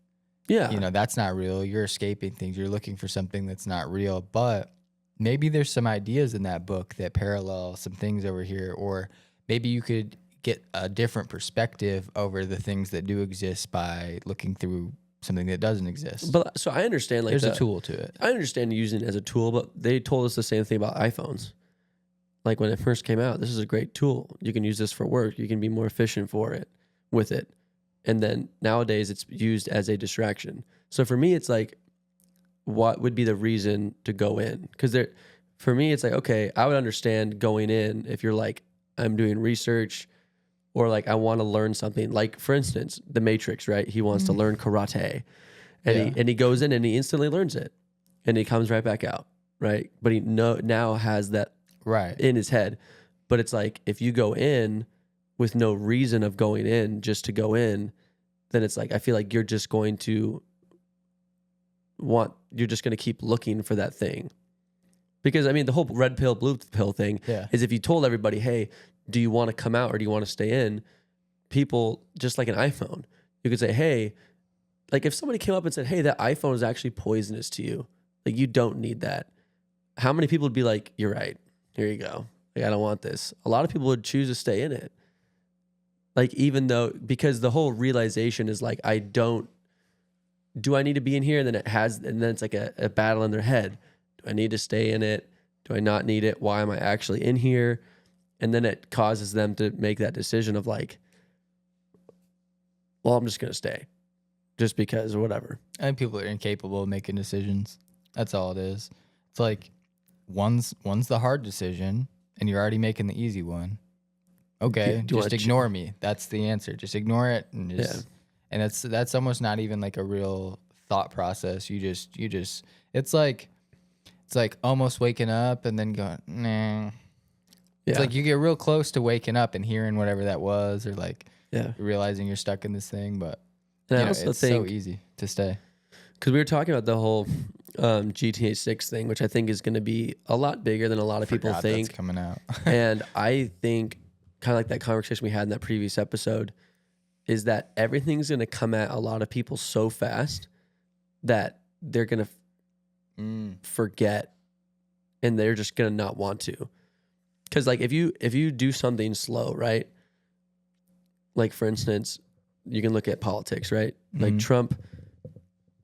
Yeah. you know, that's not real. You're escaping things. You're looking for something that's not real. But maybe there's some ideas in that book that parallel some things over here. Or maybe you could get a different perspective over the things that do exist by looking through something that doesn't exist. But so I understand like there's a tool to it. I understand using it as a tool, but they told us the same thing about iPhones. Like when it first came out, this is a great tool. You can use this for work. You can be more efficient with it. And then nowadays it's used as a distraction. So for me, it's like, what would be the reason to go in? Because for me, it's like, okay, I would understand going in if you're like, I'm doing research or like I want to learn something. Like for instance, The Matrix, right? He wants to learn karate, and he goes in and he instantly learns it, and he comes right back out, right? But he now has that right in his head. But it's like if you go in with no reason of going in just to go in, then it's like I feel like you're just going to keep looking for that thing. Because I mean, the whole red pill, blue pill thing is if you told everybody, hey, do you want to come out or do you want to stay in? People, just like an iPhone, you could say, hey, like if somebody came up and said, hey, that iPhone is actually poisonous to you. Like you don't need that. How many people would be like, you're right. Here you go. Like, I don't want this. A lot of people would choose to stay in it. Like even though, because the whole realization is like, do I need to be in here? And then it's like a battle in their head. Do I need to stay in it? Do I not need it? Why am I actually in here? And then it causes them to make that decision of like, well, I'm just going to stay just because or whatever. I think people are incapable of making decisions. That's all it is. It's like one's the hard decision and you're already making the easy one. Okay, just ignore me. That's the answer. Just ignore it and and that's almost not even like a real thought process. You just it's like almost waking up and then going, nah. It's like you get real close to waking up and hearing whatever that was, or like realizing you're stuck in this thing. But and I also it's think, so easy to stay. Because we were talking about the whole GTA 6 thing, which I think is going to be a lot bigger than a lot of people think. That's coming out. And I think, kind of like that conversation we had in that previous episode, is that everything's going to come at a lot of people so fast that they're going to forget, and they're just going to not want to. Because like if you do something slow, right? Like for instance, you can look at politics, right? Like Trump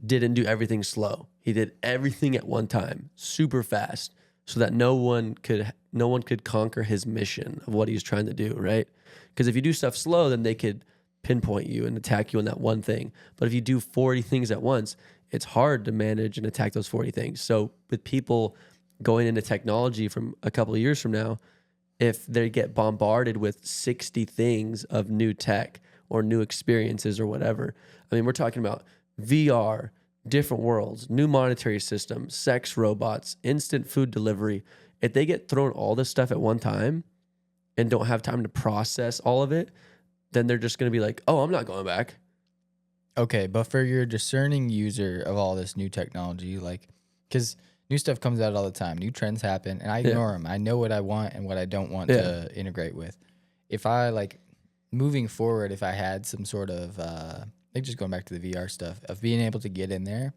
didn't do everything slow. He did everything at one time, super fast. so that no one could conquer his mission of what he's trying to do, right? Because if you do stuff slow, then they could pinpoint you and attack you on that one thing. But if you do 40 things at once, it's hard to manage and attack those 40 things. So with people going into technology from a couple of years from now, if they get bombarded with 60 things of new tech or new experiences or whatever, I mean, we're talking about VR, different worlds, new monetary system, sex robots, instant food delivery. If they get thrown all this stuff at one time and don't have time to process all of it, then they're just going to be like, oh, I'm not going back. Okay, but for your discerning user of all this new technology, like, because new stuff comes out all the time, new trends happen, and I ignore them. I know what I want and what I don't want to integrate with. If I like moving forward, if I had some sort of like just going back to the VR stuff of being able to get in there,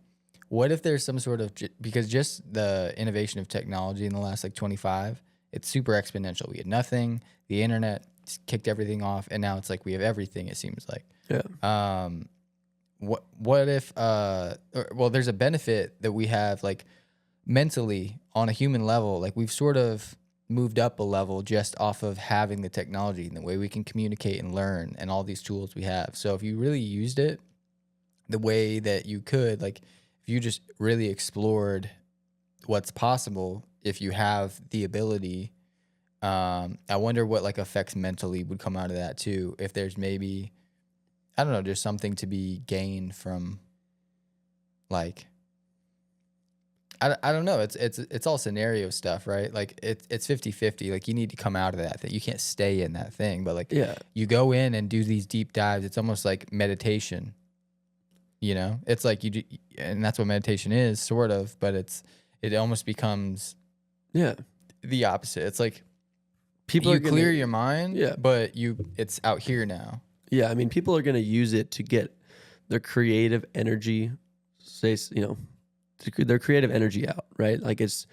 what if there's some sort of because just the innovation of technology in the last like 25, it's super exponential. We had nothing, the internet kicked everything off, and now it's like we have everything. It seems like. Yeah. What if well, there's a benefit that we have like mentally on a human level, like we've sort of moved up a level just off of having the technology and the way we can communicate and learn and all these tools we have. So if you really used it the way that you could, like if you just really explored what's possible, if you have the ability, I wonder what like effects mentally would come out of that too. If there's maybe, I don't know, just something to be gained from like, I don't know. It's all scenario stuff, right? Like it's 50-50. Like you need to come out of that you can't stay in that thing. But like you go in and do these deep dives. It's almost like meditation. You know, it's like you do, and that's what meditation is, sort of. But it almost becomes the opposite. It's like people you are clear your mind, but it's out here now. Yeah, I mean, people are going to use it to get their creative energy, their creative energy out, right? Like it's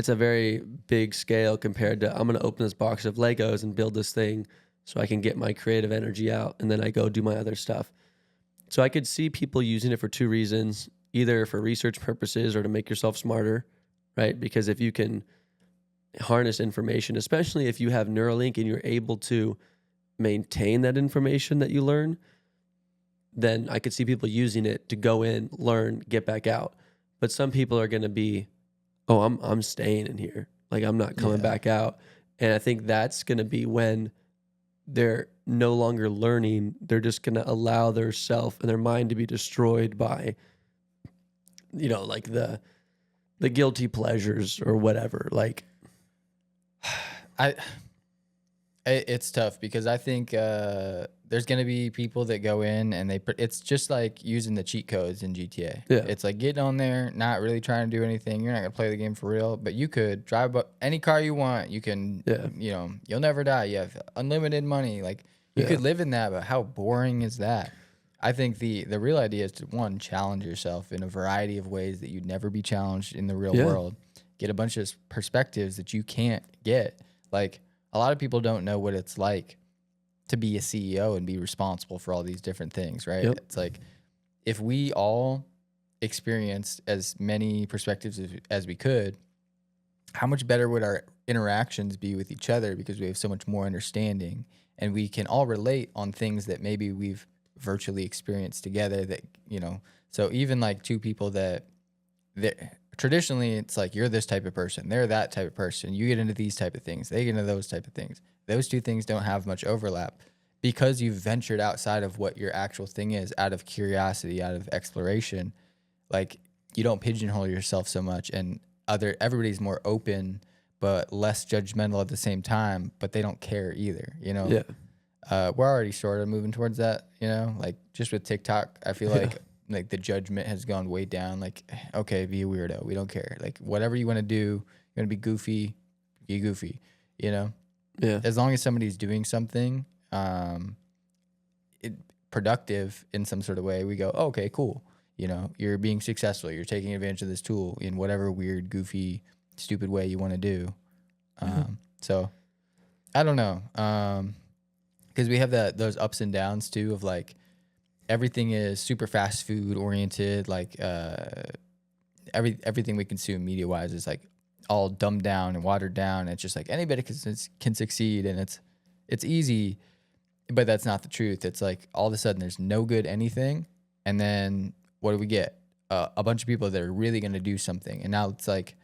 a very big scale compared to I'm going to open this box of Legos and build this thing so I can get my creative energy out, and then I go do my other stuff. So I could see people using it for two reasons, either for research purposes or to make yourself smarter, right? Because if you can harness information, especially if you have Neuralink and you're able to maintain that information that you learn, then I could see people using it to go in, learn, get back out. But some people are going to be, oh, I'm staying in here. Like I'm not coming back out. And I think that's going to be when they're no longer learning. They're just going to allow their self and their mind to be destroyed by, like the guilty pleasures or whatever. Like it's tough because I think there's going to be people that go in and it's just like using the cheat codes in GTA. Yeah. It's like getting on there, not really trying to do anything. You're not going to play the game for real, but you could drive any car you want. You can, you'll never die. You have unlimited money. Like you could live in that, but how boring is that? I think the real idea is to, one, challenge yourself in a variety of ways that you'd never be challenged in the real world. Get a bunch of perspectives that you can't get. Like, a lot of people don't know what it's like to be a CEO and be responsible for all these different things, right? Yep. It's like if we all experienced as many perspectives as we could, how much better would our interactions be with each other because we have so much more understanding and we can all relate on things that maybe we've virtually experienced together that, so even like two people that traditionally it's like you're this type of person, they're that type of person, you get into these type of things, they get into those type of things. Those two things don't have much overlap because you've ventured outside of what your actual thing is, out of curiosity, out of exploration. Like you don't pigeonhole yourself so much, and everybody's more open but less judgmental at the same time, but they don't care either, we're already sort of moving towards that, like just with TikTok, I feel like the judgment has gone way down. Like, okay, be a weirdo. We don't care. Like, whatever you want to do, you want to be goofy, be goofy, Yeah. As long as somebody's doing something productive in some sort of way, we go, oh, okay, cool. You're being successful. You're taking advantage of this tool in whatever weird, goofy, stupid way you want to do. So, I don't know. Because we have those ups and downs, too, of like, everything is super fast food oriented. Like everything we consume media wise is like all dumbed down and watered down. It's just like anybody can succeed, and it's easy, but that's not the truth. It's like all of a sudden there's no good anything, and then what do we get? A bunch of people that are really going to do something, and now it's like,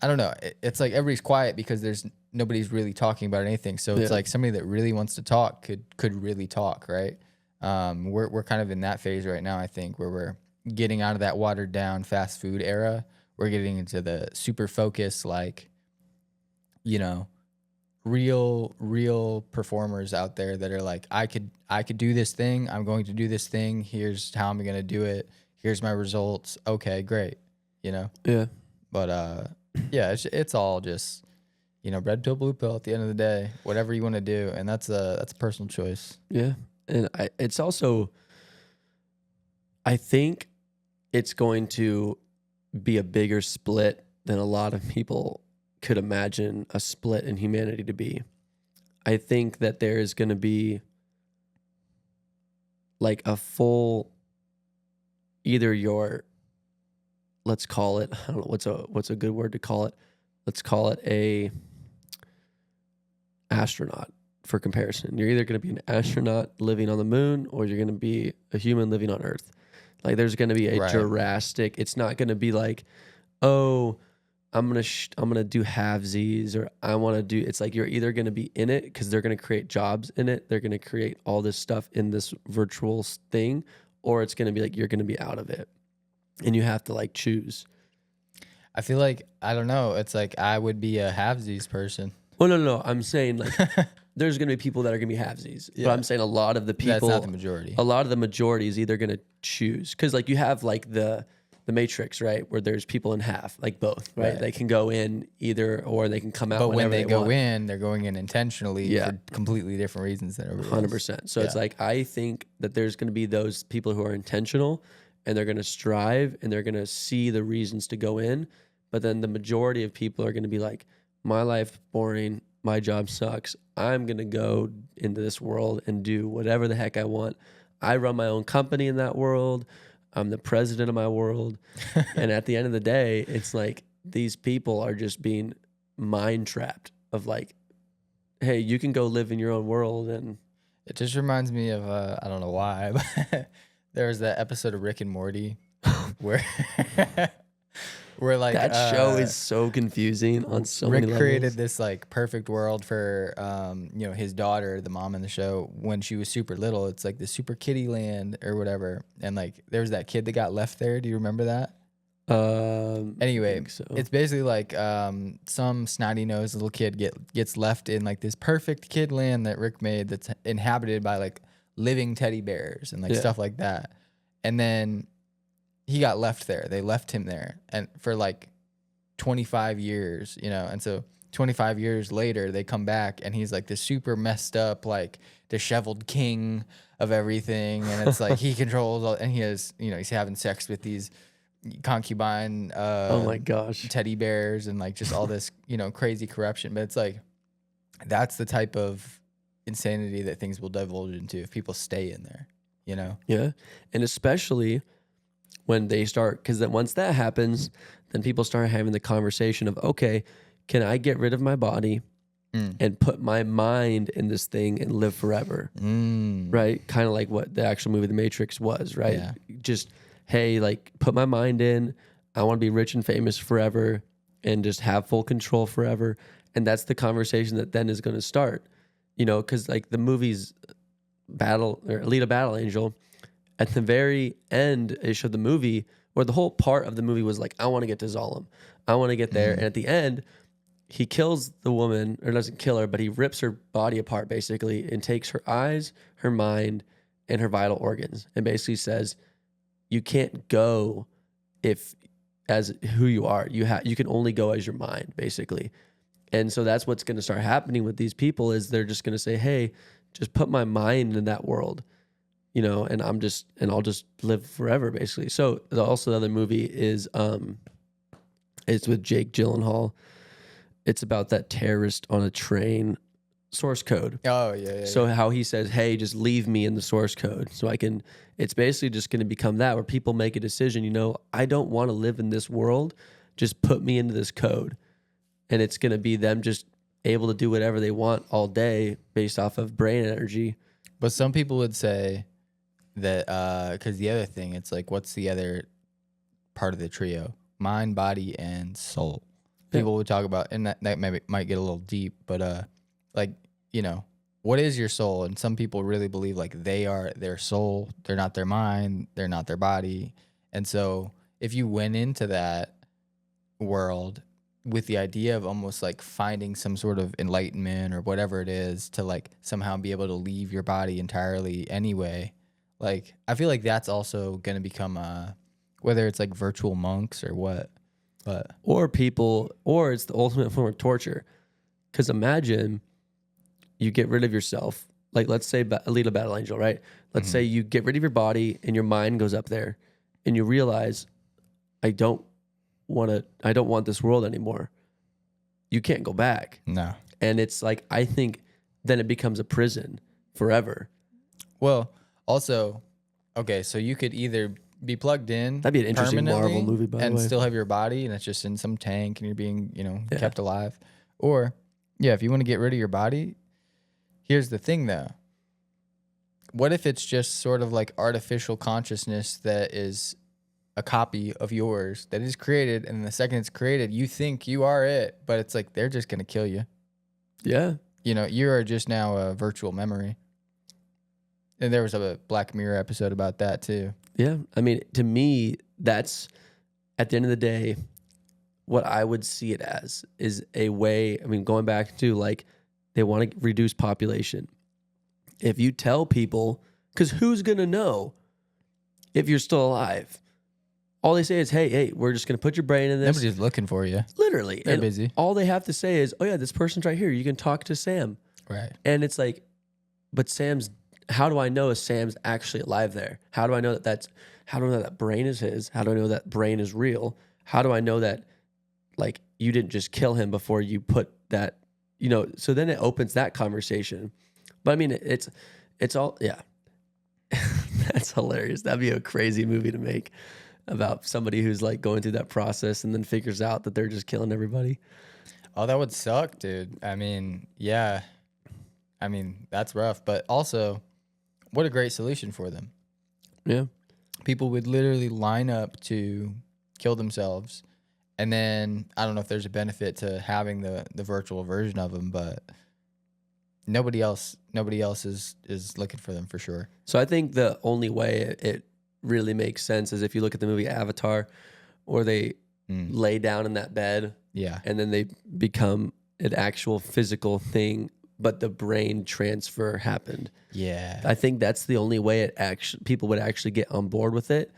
I don't know. It's like everybody's quiet because nobody's really talking about anything. So it's like somebody that really wants to talk could really talk, right? We're kind of in that phase right now, I think, where we're getting out of that watered down fast food era. We're getting into the super focused, like, you know, real performers out there that are like, I could do this thing. I'm going to do this thing. Here's how I'm going to do it. Here's my results. Okay, great. You know? Yeah. But yeah, it's all just, you know, red pill, blue pill at the end of the day, whatever you want to do. And that's a personal choice. Yeah. And it's also, I think it's going to be a bigger split than a lot of people could imagine a split in humanity to be. I think that there is going to be like a full, either your, let's call it, I don't know, what's a good word to call it? Let's call it a astronaut for comparison. You're either going to be an astronaut living on the moon, or you're going to be a human living on Earth. Like there's going to be a drastic, it's not going to be like, oh, I'm gonna do halvesies, or I want to do. It's like you're either gonna be in it because they're gonna create jobs in it, they're gonna create all this stuff in this virtual thing, or it's gonna be like you're gonna be out of it, and you have to like choose. I feel like, I don't know. It's like I would be a halvesies person. Oh no, I'm saying like there's gonna be people that are gonna be halvesies, but I'm saying a lot of the people, that's not the majority. A lot of the majority is either gonna choose, because like you have like the Matrix, right, where there's people in half, like both, right? They can go in either, or they can come out. But when they go want. in, they're going in intentionally for completely different reasons than everybody else. 100%. So it's like, I think that there's going to be those people who are intentional, and they're going to strive, and they're going to see the reasons to go in. But then the majority of people are going to be like, my life boring, my job sucks, I'm going to go into this world and do whatever the heck I want. I run my own company in that world. I'm the president of my world. And at the end of the day, it's like these people are just being mind trapped of like, hey, you can go live in your own world. And it just reminds me of, I don't know why, but there was that episode of Rick and Morty where where like that show is so confusing on so many Rick levels. created this like perfect world for you know, his daughter, the mom in the show, when she was super little. It's like the super kiddie land or whatever, and like there was that kid that got left there. Do you remember that? Anyway, I think so. It's basically like some snotty nosed little kid gets left in like this perfect kid land that Rick made, that's inhabited by like living teddy bears and like stuff like that. And then he got left there. They left him there, and for like 25 years, you know. And so 25 years later, they come back, and he's like this super messed up, like disheveled king of everything. And it's like he controls all, and he has, you know, he's having sex with these concubine, oh my gosh, teddy bears, and like just all this, you know, crazy corruption. But it's like, that's the type of insanity that things will divulge into if people stay in there, you know? Yeah. And especially when they start, because then once that happens, then people start having the conversation of, okay, can I get rid of my body and put my mind in this thing and live forever? Right? Kind of like what the actual movie The Matrix was, right? Yeah. Just, hey, like put my mind in. I want to be rich and famous forever and just have full control forever. And that's the conversation that then is going to start, you know, because like the movie's Alita Battle Angel, at the very end ish of the movie, where the whole part of the movie was like, I want to get to Zalem. I want to get there. And at the end, he kills the woman, or doesn't kill her, but he rips her body apart basically and takes her eyes, her mind, and her vital organs, and basically says, you can't go if as who you are. You can only go as your mind, basically. And so that's what's going to start happening with these people, is they're just going to say, hey, just put my mind in that world, you know, and I'll just live forever, basically. So also the other movie is it's with Jake Gyllenhaal. It's about that terrorist on a train, Source Code. Oh yeah. So how he says, hey, just leave me in the source code so I can. It's basically just going to become that, where people make a decision, you know, I don't want to live in this world. just put me into this code. And it's going to be them just able to do whatever they want all day based off of brain energy. But some people would say that because the other thing, it's like, what's the other part of the trio? Mind, body, and soul. People would talk about, and that might get a little deep, but like, you know, what is your soul? And some people really believe like they are their soul. They're not their mind. They're not their body. And so if you went into that world with the idea of almost like finding some sort of enlightenment or whatever it is to like somehow be able to leave your body entirely anyway, like I feel like that's also going to become whether it's like virtual monks or what, but or it's the ultimate form of torture. Because imagine you get rid of yourself, like let's say Alita Battle Angel, right? Let's say you get rid of your body and your mind goes up there and you realize I don't want this world anymore. You can't go back. no. And it's like, I think then it becomes a prison forever. Well, also, okay, so you could either be plugged in, That'd be an interesting permanently Marvel movie, by the and way. still have your body, and it's just in some tank, and you're being, kept alive. Or, yeah, if you want to get rid of your body, here's the thing, though. What if it's just sort of like artificial consciousness that is a copy of yours that is created, and the second it's created, you think you are it, but it's like they're just gonna kill you. Yeah. You are just now a virtual memory. And there was a Black Mirror episode about that too. Yeah. I mean, to me, that's at the end of the day, what I would see it as is a way. I mean, going back to like, they want to reduce population. If you tell people, because who's going to know if you're still alive? All they say is, hey, we're just going to put your brain in this. Nobody's looking for you. Literally. They're and busy. all they have to say is, oh yeah, this person's right here. You can talk to Sam. Right. And it's like, but how do I know if Sam's actually alive there? How do I know how do I know that brain is his? How do I know that brain is real? How do I know that like you didn't just kill him before you put that, so then it opens that conversation. But I mean, it's all, yeah. That's hilarious. That'd be a crazy movie to make about somebody who's like going through that process and then figures out that they're just killing everybody. Oh, that would suck, dude. I mean, yeah. I mean, that's rough. But also, what a great solution for them. Yeah. People would literally line up to kill themselves. And then, I don't know if there's a benefit to having the virtual version of them, but nobody else is looking for them for sure. So I think the only way it really makes sense is if you look at the movie Avatar, or they lay down in that bed, and then they become an actual physical thing, but the brain transfer happened. Yeah, I think that's the only way people would actually get on board with it,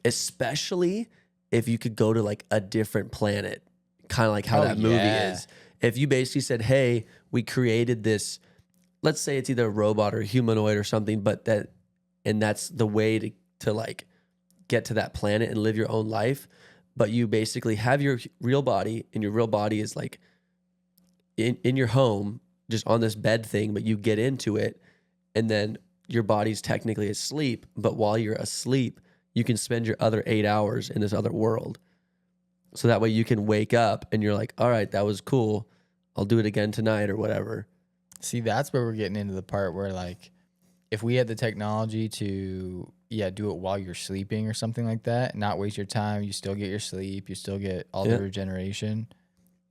especially if you could go to like a different planet, kind of like how that movie is. If you basically said, hey, we created this, let's say it's either a robot or a humanoid or something, and that's the way to like get to that planet and live your own life. But you basically have your real body, and your real body is like in your home, just on this bed thing, but you get into it, and then your body's technically asleep. But while you're asleep, you can spend your other 8 hours in this other world. So that way you can wake up and you're like, all right, that was cool. I'll do it again tonight or whatever. See, that's where we're getting into the part where like, if we had the technology to, do it while you're sleeping or something like that, not waste your time, you still get your sleep, you still get all the regeneration.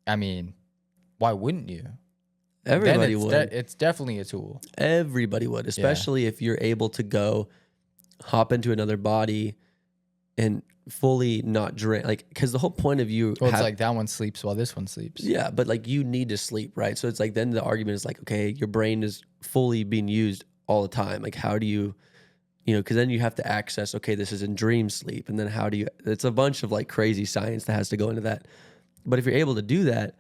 I mean, why wouldn't you? Everybody would. It's definitely a tool. Everybody would, especially if you're able to go hop into another body and fully not drain, like, because the whole point of you, well, it's like that one sleeps while this one sleeps. Yeah, but like you need to sleep, right? So it's like then the argument is like, okay, your brain is fully being used all the time. Like, how do you, because then you have to access, okay, this is in dream sleep, and then how do you? It's a bunch of like crazy science that has to go into that. But if you're able to do that,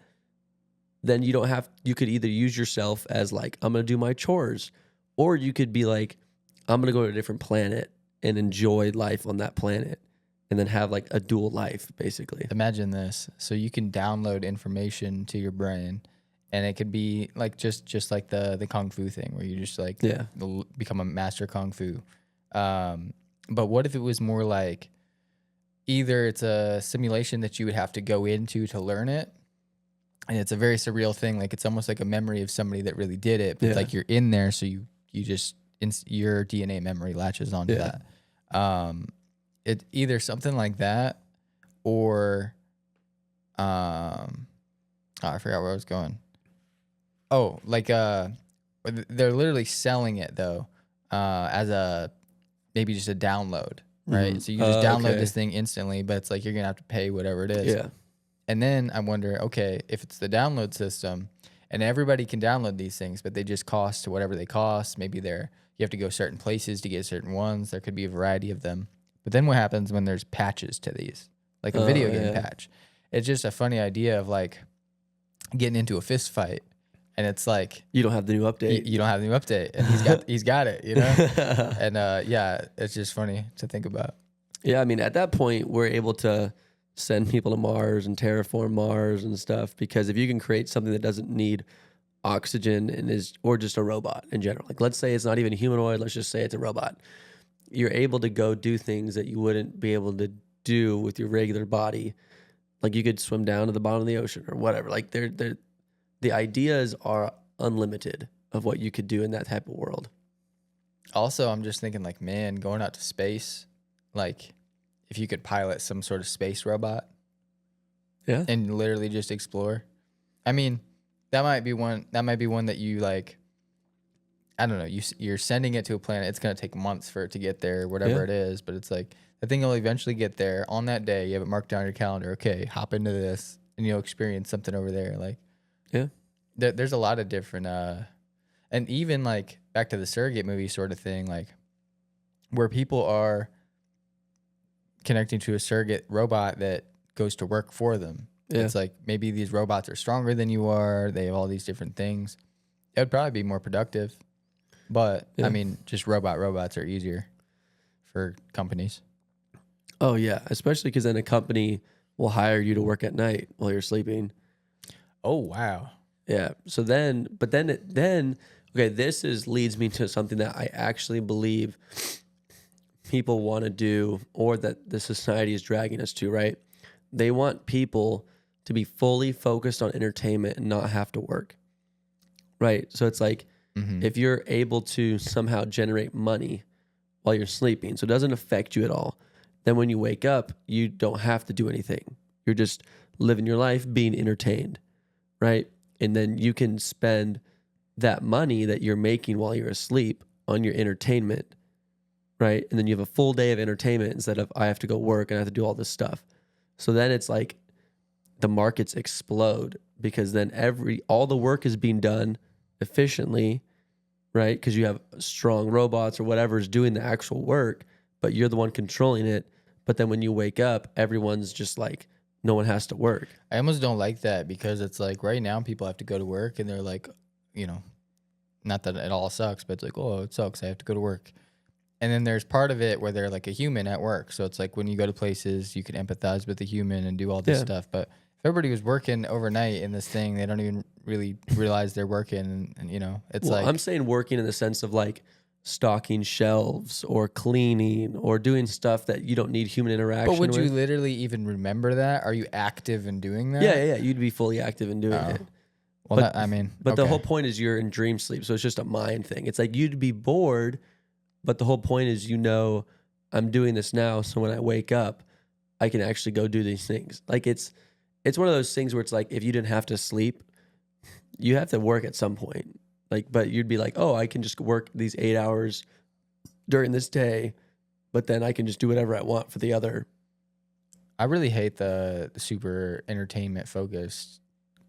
then you don't have. You could either use yourself as like, I'm gonna do my chores, or you could be like, I'm gonna go to a different planet and enjoy life on that planet, and then have like a dual life, basically. Imagine this. So you can download information to your brain, and it could be like just like the Kung Fu thing where you just like become a master Kung Fu. But what if it was more like either it's a simulation that you would have to go into to learn it, and it's a very surreal thing. Like it's almost like a memory of somebody that really did it, but Yeah. like you're in there, so you just your DNA memory latches onto Yeah. that. It either something like that, or oh, I forgot where I was going. Oh, like they're literally selling it though, as a maybe just a download, right? Mhm. So you can just download Okay. this thing instantly, but it's like you're gonna have to pay whatever it is. Yeah. And then I wonder, okay, if it's the download system, and everybody can download these things, but they just cost to whatever they cost. Maybe you have to go certain places to get certain ones. There could be a variety of them. But then what happens when there's patches to these, like a video game Yeah. patch? It's just a funny idea of like getting into a fist fight, and it's like You don't have the new update. you don't have the new update, and he's got it, you know. And yeah, it's just funny to think about. Yeah, I mean, at that point, we're able to send people to Mars and terraform Mars and stuff, because if you can create something that doesn't need oxygen and or just a robot in general, like let's say it's not even humanoid, let's just say it's a robot, you're able to go do things that you wouldn't be able to do with your regular body. Like you could swim down to the bottom of the ocean or whatever. Like the ideas are unlimited of what you could do in that type of world. Also, I'm just thinking like, man, going out to space, like if you could pilot some sort of space robot, Yeah. and literally just explore. I mean, that might be one. That might be one that you like. I don't know. You're sending it to a planet. It's gonna take months for it to get there, whatever Yeah. it is. But it's like the thing will eventually get there on that day. You have it marked down on your calendar. Okay, hop into this, and you'll experience something over there. Like, Yeah. there's a lot of different. And even like back to the surrogate movie sort of thing, like where people are connecting to a surrogate robot that goes to work for them. Yeah. It's like maybe these robots are stronger than you are. They have all these different things. It would probably be more productive. But Yeah. I mean, just robots are easier for companies. Oh yeah, especially because then a company will hire you to work at night while you're sleeping. Oh wow. Yeah. So then, but then, okay, leads me to something that I actually believe people want to do, or that the society is dragging us to, right? They want people to be fully focused on entertainment and not have to work. Right. So it's like, if you're able to somehow generate money while you're sleeping, so it doesn't affect you at all, then when you wake up, you don't have to do anything. You're just living your life being entertained, right? And then you can spend that money that you're making while you're asleep on your entertainment, right? And then you have a full day of entertainment instead of I have to go work and I have to do all this stuff. So then it's like the markets explode, because then all the work is being done efficiently, right? Because you have strong robots or whatever is doing the actual work, but you're the one controlling it. But then when you wake up, everyone's just like, no one has to work. I almost don't like that, because it's like right now people have to go to work and they're like, you know, not that it all sucks, but it's like, oh, it sucks, I have to go to work. And then there's part of it where they're like a human at work. So it's like when you go to places, you can empathize with the human and do all this Yeah. stuff. But if everybody was working overnight in this thing, they don't even really realize they're working. And you know, it's Well, like, I'm saying working in the sense of like stocking shelves or cleaning or doing stuff that you don't need human interaction but would you with. literally even remember that? Are you active in doing that? Yeah. You'd be fully active in doing Oh. it. Well, But- I mean, But the okay. whole point is you're in dream sleep. So it's just a mind thing. It's like you'd be bored, but the whole point is, I'm doing this now. So when I wake up, I can actually go do these things. Like it's one of those things where it's like, if you didn't have to sleep, you have to work at some point. Like, but you'd be like, oh, I can just work these 8 hours during this day, but then I can just do whatever I want for the other. I really hate the super entertainment focused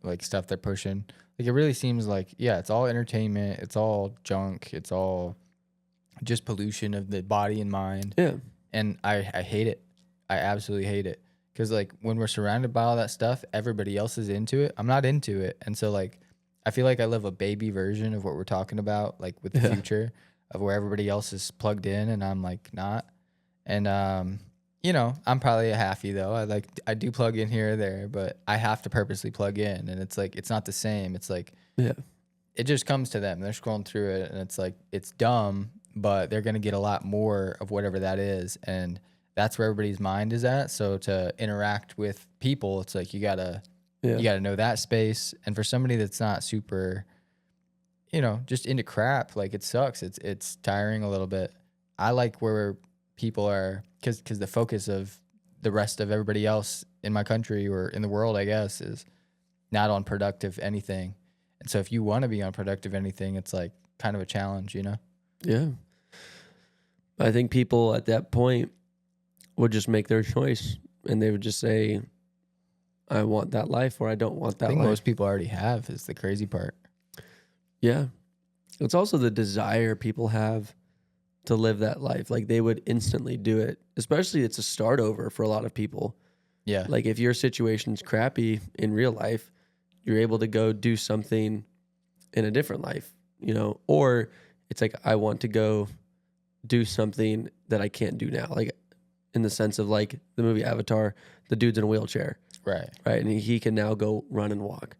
like stuff they're pushing. Like it really seems like, yeah, it's all entertainment, it's all junk, it's all just pollution of the body and mind. Yeah. And I hate it. I absolutely hate it. Because like when we're surrounded by all that stuff, everybody else is into it. I'm not into it. And so like I feel like I live a baby version of what we're talking about, like with the Yeah. future of where everybody else is plugged in and I'm like not. And you know, I'm probably a halfie though. I do plug in here or there, but I have to purposely plug in, and it's like it's not the same. It's like Yeah. it just comes to them. They're scrolling through it, and it's like it's dumb, but they're gonna get a lot more of whatever that is. And that's where everybody's mind is at. So to interact with people, it's like you gotta know that space. And for somebody that's not super, just into crap, like it sucks. It's tiring a little bit. I like where people are, because the focus of the rest of everybody else in my country or in the world, I guess, is not on productive anything. And so if you want to be on productive anything, it's like kind of a challenge, Yeah. I think people at that point would just make their choice, and they would just say, I want that life, or I don't want that I think life. most people already have, is the crazy part. Yeah. It's also the desire people have to live that life. Like they would instantly do it, especially it's a start over for a lot of people. Yeah. Like if your situation's crappy in real life, you're able to go do something in a different life, or it's like, I want to go do something that I can't do now. Like in the sense of like the movie Avatar, the dude's in a wheelchair. Right. Right. And he can now go run and walk.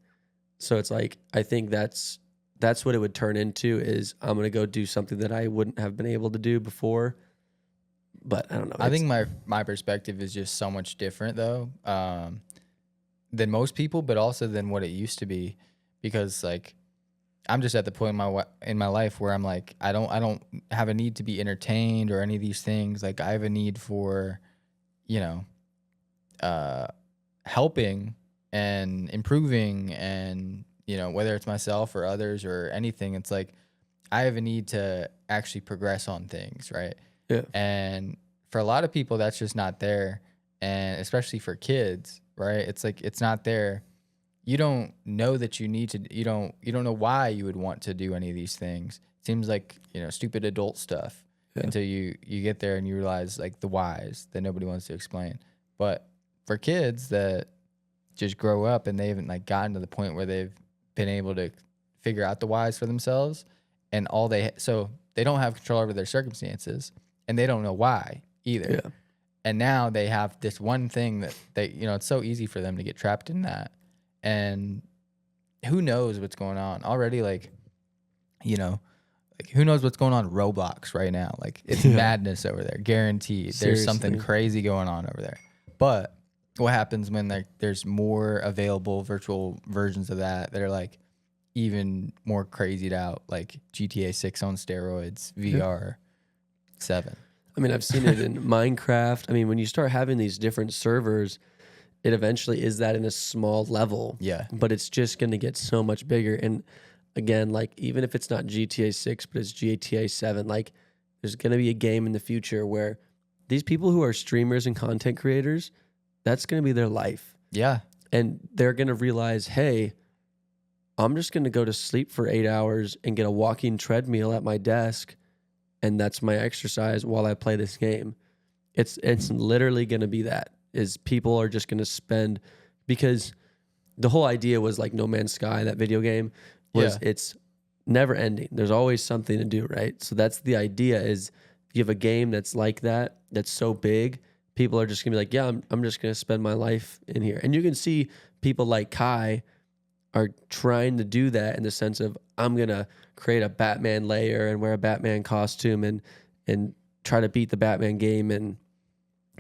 So it's like, I think that's what it would turn into, is I'm going to go do something that I wouldn't have been able to do before. But I don't know. I think my perspective is just so much different though, than most people, but also than what it used to be, because like I'm just at the point in my life where I'm like, I don't have a need to be entertained or any of these things. Like I have a need for, helping and improving, and whether it's myself or others or anything, it's like I have a need to actually progress on things, right? Yeah. And for a lot of people, that's just not there, and especially for kids, right? It's like it's not there. You don't know that you need to. You don't know why you would want to do any of these things. It seems like stupid adult stuff until you get there and you realize like the whys that nobody wants to explain. But for kids that just grow up and they haven't like gotten to the point where they've been able to figure out the whys for themselves, and so they don't have control over their circumstances, and they don't know why either. Yeah. And now they have this one thing that it's so easy for them to get trapped in that. And who knows what's going on already? Like, like who knows what's going on in Roblox right now? Like it's madness over there, guaranteed. Seriously. There's something crazy going on over there. But what happens when there's more available virtual versions of that are like even more crazied out, like GTA 6 on steroids, VR 7. I mean, I've seen it in Minecraft. I mean, when you start having these different servers, it eventually is that in a small level. Yeah. But it's just going to get so much bigger. And again, like even if it's not GTA 6, but it's GTA 7, like there's going to be a game in the future where these people who are streamers and content creators, that's going to be their life. Yeah. And they're going to realize, hey, I'm just going to go to sleep for 8 hours and get a walking treadmill at my desk, and that's my exercise while I play this game. It's literally going to be that. Is people are just going to spend, because the whole idea was like No Man's Sky, that video game, was it's never ending. There's always something to do, right? So that's the idea, is you have a game that's like that, that's so big, people are just going to be like, yeah, I'm just going to spend my life in here. And you can see people like Kai are trying to do that in the sense of, I'm going to create a Batman layer and wear a Batman costume and try to beat the Batman game in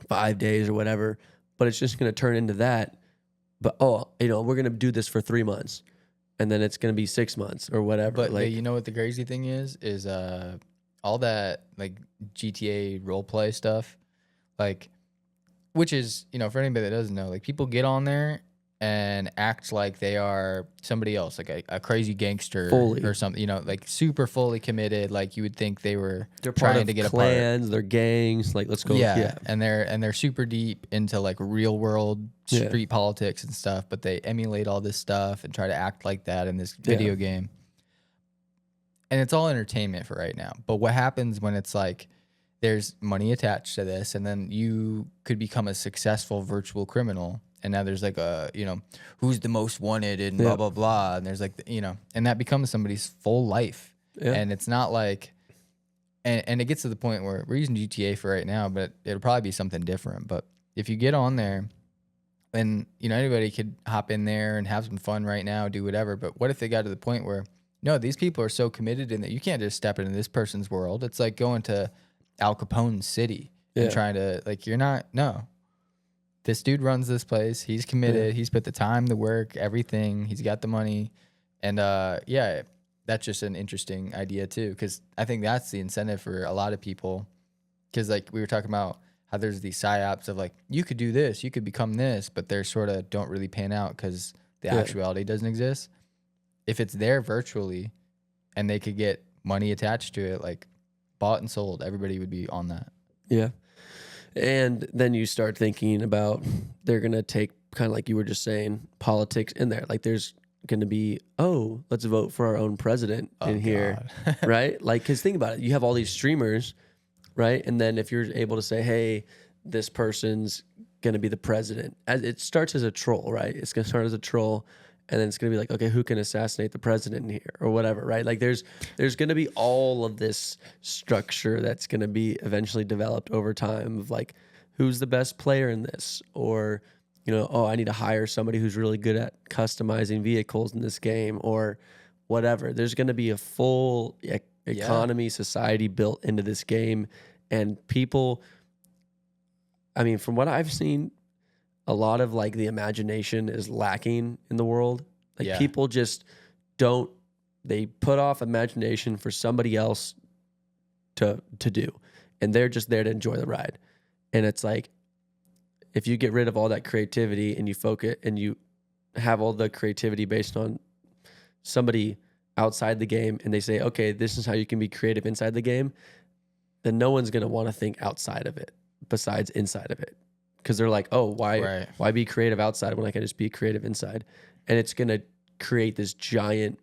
5 days or whatever, but it's just going to turn into that. But we're going to do this for 3 months, and then it's going to be 6 months or whatever. But like, you know what the crazy thing is all that like GTA role play stuff, like, which is for anybody that doesn't know, like people get on there and act like they are somebody else, like a crazy gangster or something, like super fully committed. Like you would think they're trying to get clans, apart. they're gangs. Like, let's go. Yeah. And they're super deep into like real world street politics and stuff, but they emulate all this stuff and try to act like that in this video game. And it's all entertainment for right now. But what happens when it's like there's money attached to this, and then you could become a successful virtual criminal, and now there's like who's the most wanted and blah, blah, blah. And there's like, and that becomes somebody's full life. Yeah. And it's not like, and it gets to the point where we're using GTA for right now, but it'll probably be something different. But if you get on there, then, anybody could hop in there and have some fun right now, do whatever. But what if they got to the point where, no, these people are so committed in that you can't just step into this person's world. It's like going to Al Capone's city. and trying to like, you're not, no. This dude runs this place. He's committed. He's put the time, the work, everything. He's got the money. And yeah, that's just an interesting idea too, because I think that's the incentive for a lot of people. Because like we were talking about how there's these psyops of like, you could do this, you could become this, but they're sort of don't really pan out because the actuality doesn't exist. If it's there virtually and they could get money attached to it, like bought and sold, everybody would be on that. Yeah. And then you start thinking about they're going to take, kind of like you were just saying, politics in there. Like there's going to be, oh, let's vote for our own president in here, right? Like, because think about it. You have all these streamers, right? And then if you're able to say, hey, this person's going to be the president, it starts as a troll, right? It's going to start as a troll. And then it's going to be like, okay, who can assassinate the president in here or whatever, right? Like there's going to be all of this structure that's going to be eventually developed over time of like, who's the best player in this? Or, you know, oh, I need to hire somebody who's really good at customizing vehicles in this game or whatever. There's going to be a full economy, society built into this game. And people, I mean, from what I've seen, a lot of like the imagination is lacking in the world. Like people just don't, they put off imagination for somebody else to do. And they're just there to enjoy the ride. And it's like, if you get rid of all that creativity and you focus and you have all the creativity based on somebody outside the game and they say, okay, this is how you can be creative inside the game, then no one's going to want to think outside of it besides inside of it. Because they're like, oh, why be creative outside when I can just be creative inside? And it's going to create this giant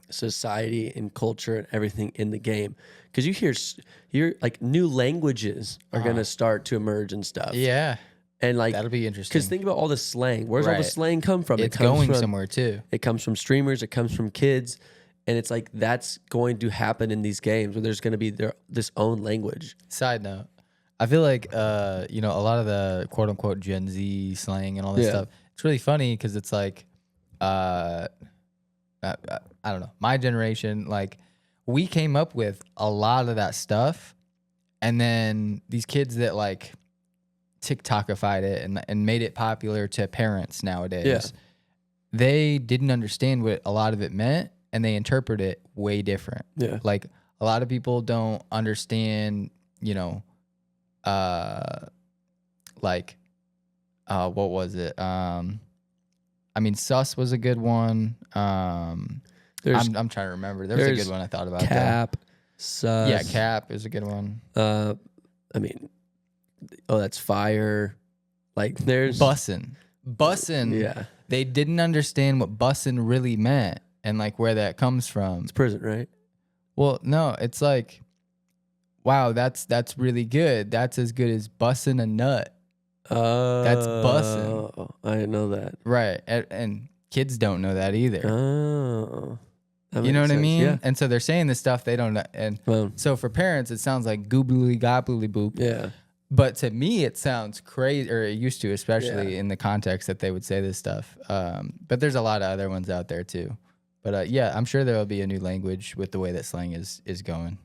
society and culture and everything in the game. Because you hear like new languages are going to start to emerge and stuff. Yeah. And like, that'll be interesting. Because think about all the slang. Where's all the slang come from? It's going somewhere too. It comes from streamers. It comes from kids. And it's like, that's going to happen in these games where there's going to be this own language. Side note. I feel like, you know, a lot of the quote unquote Gen Z slang and all this stuff, it's really funny because it's like, I don't know, my generation, like we came up with a lot of that stuff. And then these kids that like TikTokified it and made it popular to parents nowadays, they didn't understand what a lot of it meant and they interpret it way different. Yeah. Like a lot of people don't understand, you know, what was it? I mean, sus was a good one. I'm trying to remember. There's a good one I thought about. Cap, sus. Yeah, cap is a good one. I mean, oh, that's fire. Like there's bussin'. Yeah. They didn't understand what bussin' really meant and like where that comes from. It's prison, right? Well, no, it's like, wow, that's really good. That's as good as bussin' a nut. That's bussin'. I didn't know that. Right. And kids don't know that either. Oh. You know what I mean? Yeah. And so they're saying this stuff they don't know. And so for parents, it sounds like goobly gobbly boop. Yeah. But to me, it sounds crazy, or it used to, especially in the context that they would say this stuff. But there's a lot of other ones out there too. But yeah, I'm sure there will be a new language with the way that slang is going.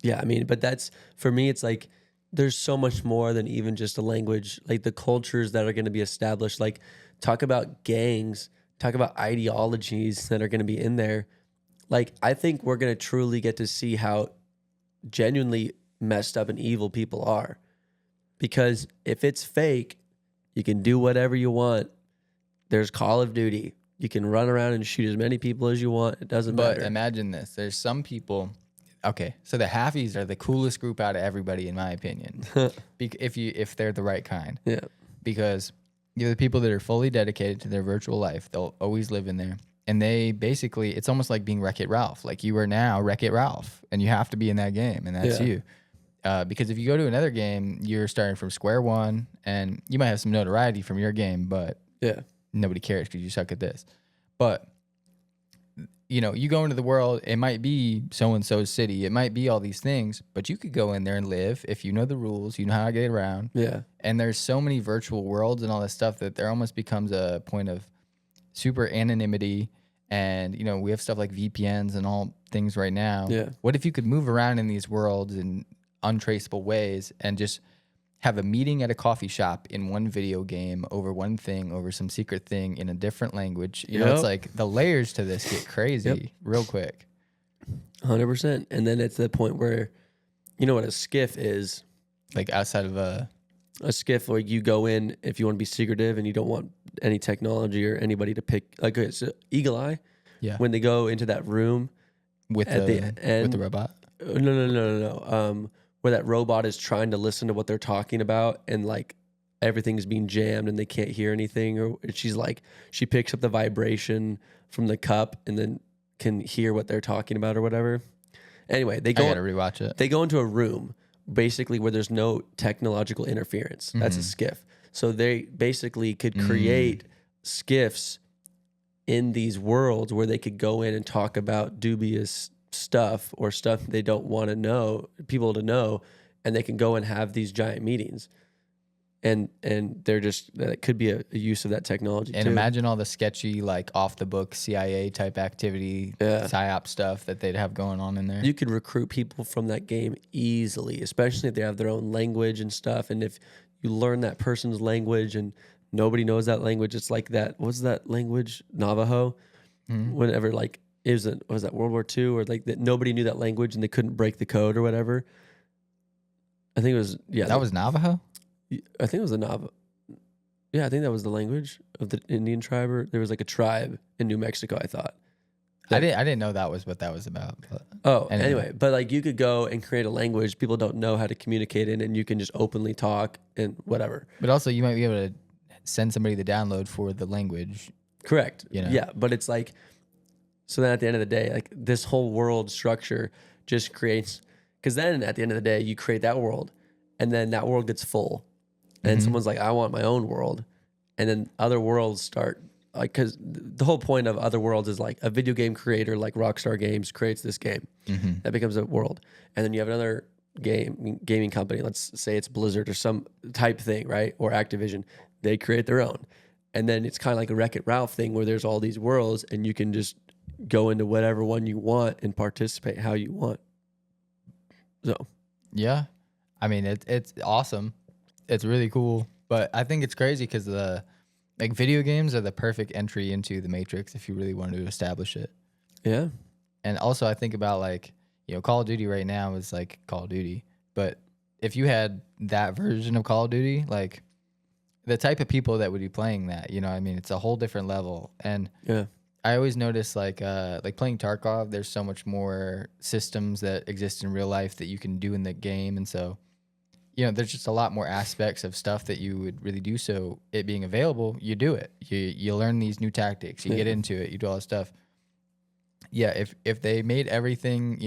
Yeah, I mean, but that's, for me, it's like, there's so much more than even just a language, like the cultures that are going to be established, like talk about gangs, talk about ideologies that are going to be in there. Like, I think we're going to truly get to see how genuinely messed up and evil people are. Because if it's fake, you can do whatever you want. There's Call of Duty. You can run around and shoot as many people as you want. It doesn't matter. But imagine this. There's some people... Okay, so the halfies are the coolest group out of everybody, in my opinion, if they're the right kind. Yeah. Because you're the people that are fully dedicated to their virtual life. They'll always live in there. And they basically, it's almost like being Wreck-It Ralph. Like you are now Wreck-It Ralph, and you have to be in that game, and that's you. Because if you go to another game, you're starting from square one, and you might have some notoriety from your game, but nobody cares because you suck at this. But... you know, you go into the world, it might be so-and-so's city. It might be all these things, but you could go in there and live if you know the rules, you know how to get around. Yeah. And there's so many virtual worlds and all this stuff that there almost becomes a point of super anonymity. And, you know, we have stuff like VPNs and all things right now. Yeah. What if you could move around in these worlds in untraceable ways and just have a meeting at a coffee shop in one video game over one thing, over some secret thing in a different language. You know, it's like the layers to this get crazy real quick. 100%. And then it's the point where, you know what a skiff is? Like outside of a skiff where you go in if you want to be secretive and you don't want any technology or anybody to pick. Like it's Eagle Eye. Yeah. When they go into that room with the end, with the robot. No. Where that robot is trying to listen to what they're talking about and like everything's being jammed and they can't hear anything. Or she's like, she picks up the vibration from the cup and then can hear what they're talking about or whatever. Anyway, I gotta rewatch it. They go into a room basically where there's no technological interference. That's a skiff. So they basically could create skiffs in these worlds where they could go in and talk about dubious stuff or stuff they don't want to know, people to know, and they can go and have these giant meetings. And they're just, that could be a use of that technology and too. Imagine all the sketchy, like off the book CIA type activity, psyop stuff that they'd have going on in there. You could recruit people from that game easily, especially if they have their own language and stuff. And if you learn that person's language and nobody knows that language, it's like that. What's that language? Navajo. Whenever like was that World War II or like that nobody knew that language and they couldn't break the code or whatever. I think it was that was Navajo. I think it was the Navajo. Yeah, I think that was the language of the Indian tribe. Or there was like a tribe in New Mexico, I thought. I didn't know that was what that was about. But anyway, but like you could go and create a language people don't know how to communicate in, and you can just openly talk and whatever. But also, you might be able to send somebody the download for the language. Correct. You know? Yeah, but it's like, so then at the end of the day, like this whole world structure just creates, because then at the end of the day, you create that world, and then that world gets full. And someone's like, I want my own world. And then other worlds start, like, because the whole point of other worlds is like a video game creator like Rockstar Games creates this game. That becomes a world. And then you have another gaming company, let's say it's Blizzard or some type thing, right? Or Activision. They create their own. And then it's kind of like a Wreck-It Ralph thing where there's all these worlds and you can just go into whatever one you want and participate how you want. So. Yeah. I mean, it's awesome. It's really cool, but I think it's crazy because video games are the perfect entry into the Matrix if you really wanted to establish it. Yeah. And also I think about like, Call of Duty right now is like Call of Duty, but if you had that version of Call of Duty, like the type of people that would be playing that, I mean, it's a whole different level. And I always notice like playing Tarkov, there's so much more systems that exist in real life that you can do in the game. And so, there's just a lot more aspects of stuff that you would really do. So it being available, you do it. You learn these new tactics. You get into it. You do all that stuff. Yeah, if they made everything,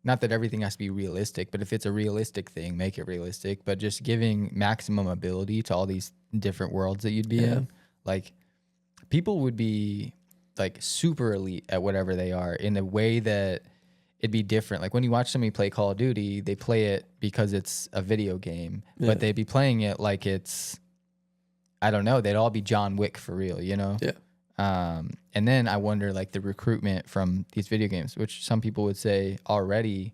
not that everything has to be realistic, but if it's a realistic thing, make it realistic. But just giving maximum ability to all these different worlds that you'd be in, like people would be like super elite at whatever they are in a way that it'd be different. Like when you watch somebody play Call of Duty, they play it because it's a video game, but they'd be playing it like it's, I don't know, they'd all be John Wick for real, Yeah. And then I wonder like the recruitment from these video games, which some people would say already,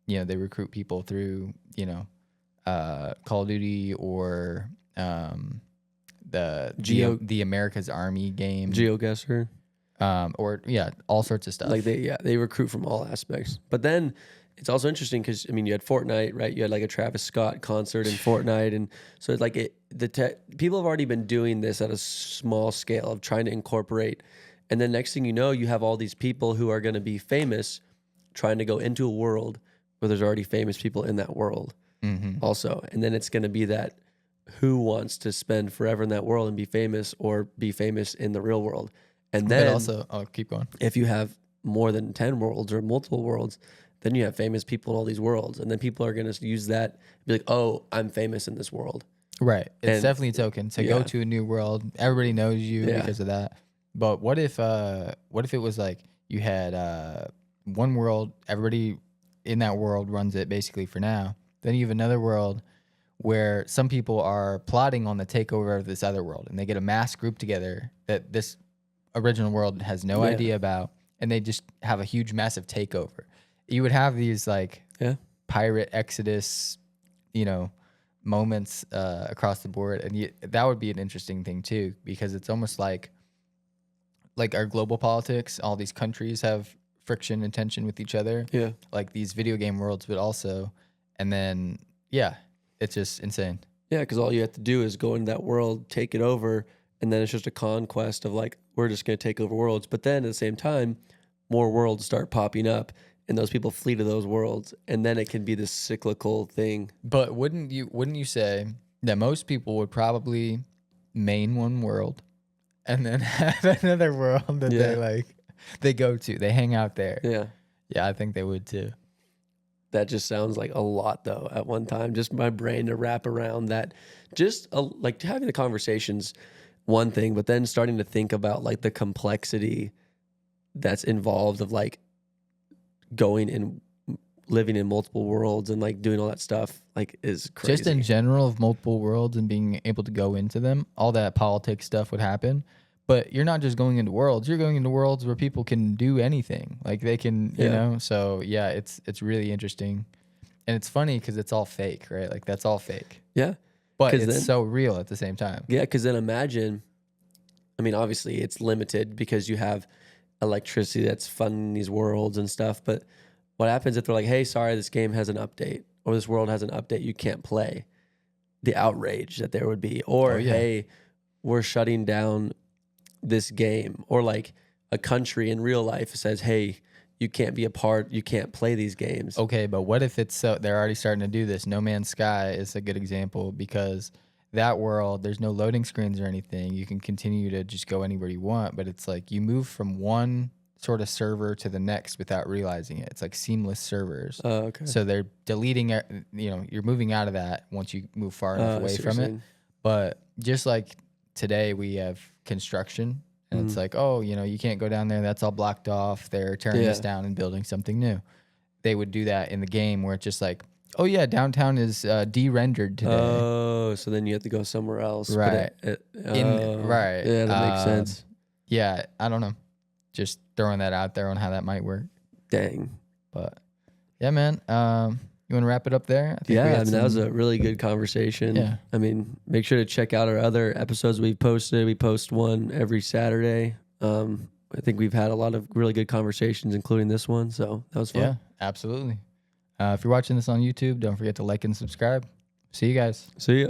they recruit people through, Call of Duty or the America's Army game. GeoGuessr. All sorts of stuff. Like they recruit from all aspects. But then it's also interesting because you had Fortnite, right? You had like a Travis Scott concert in Fortnite, and so it's like people have already been doing this at a small scale of trying to incorporate, and then next thing you know, you have all these people who are going to be famous, trying to go into a world where there's already famous people in that world, also, and then it's going to be that who wants to spend forever in that world and be famous or be famous in the real world. And then also, keep going. If you have more than 10 worlds or multiple worlds, then you have famous people in all these worlds. And then people are going to use that and be like, oh, I'm famous in this world. Right. It's definitely a token to go to a new world. Everybody knows you because of that. But what if it was like you had one world, everybody in that world runs it basically for now. Then you have another world where some people are plotting on the takeover of this other world, and they get a mass group together that this original world has no idea about, and they just have a huge massive takeover. You would have these like pirate exodus, moments across the board, and that would be an interesting thing too, because it's almost like our global politics. All these countries have friction and tension with each other. Yeah. Like these video game worlds, but also, and then yeah, it's just insane. Yeah, because all you have to do is go into that world, take it over, and then it's just a conquest of like, we're just going to take over worlds. But then at the same time, more worlds start popping up, and those people flee to those worlds, and then it can be this cyclical thing. But wouldn't you say that most people would probably main one world and then have another world that they go to, they hang out there? Yeah, I think they would too. That just sounds like a lot, though, at one time. Just my brain to wrap around that. Just like having the conversations, one thing, but then starting to think about like the complexity that's involved of like going and living in multiple worlds and like doing all that stuff, like, is crazy. Just in general of multiple worlds and being able to go into them, all that politics stuff would happen. But you're not just going into worlds, you're going into worlds where people can do anything. Like they can, you know? So yeah, it's really interesting. And it's funny because it's all fake, right? Like that's all fake. Yeah. But it's so real at the same time. Yeah, because then imagine, I mean, obviously it's limited because you have electricity that's funding these worlds and stuff. But what happens if they're like, hey, sorry, this game has an update, or this world has an update, you can't play? The outrage that there would be. Or, hey, we're shutting down this game, or like a country in real life says, hey, you can't be a part, you can't play these games. Okay, but what if it's they're already starting to do this? No Man's Sky is a good example, because that world, there's no loading screens or anything. You can continue to just go anywhere you want, but it's like you move from one sort of server to the next without realizing it. It's like seamless servers. Oh, okay. So they're deleting, you're moving out of that once you move far enough away from it. But just like today we have construction, and it's like, oh, you can't go down there. That's all blocked off. They're tearing this down and building something new. They would do that in the game where it's just like, oh yeah, downtown is de-rendered today. Oh, so then you have to go somewhere else. Right. Right. Yeah, that makes sense. Yeah, I don't know. Just throwing that out there on how that might work. Dang. But yeah, man. You want to wrap it up there? That was a really good conversation. Yeah. I mean, make sure to check out our other episodes we've posted. We post one every Saturday. I think we've had a lot of really good conversations, including this one. So that was fun. Yeah, absolutely. If you're watching this on YouTube, don't forget to like and subscribe. See you guys. See ya.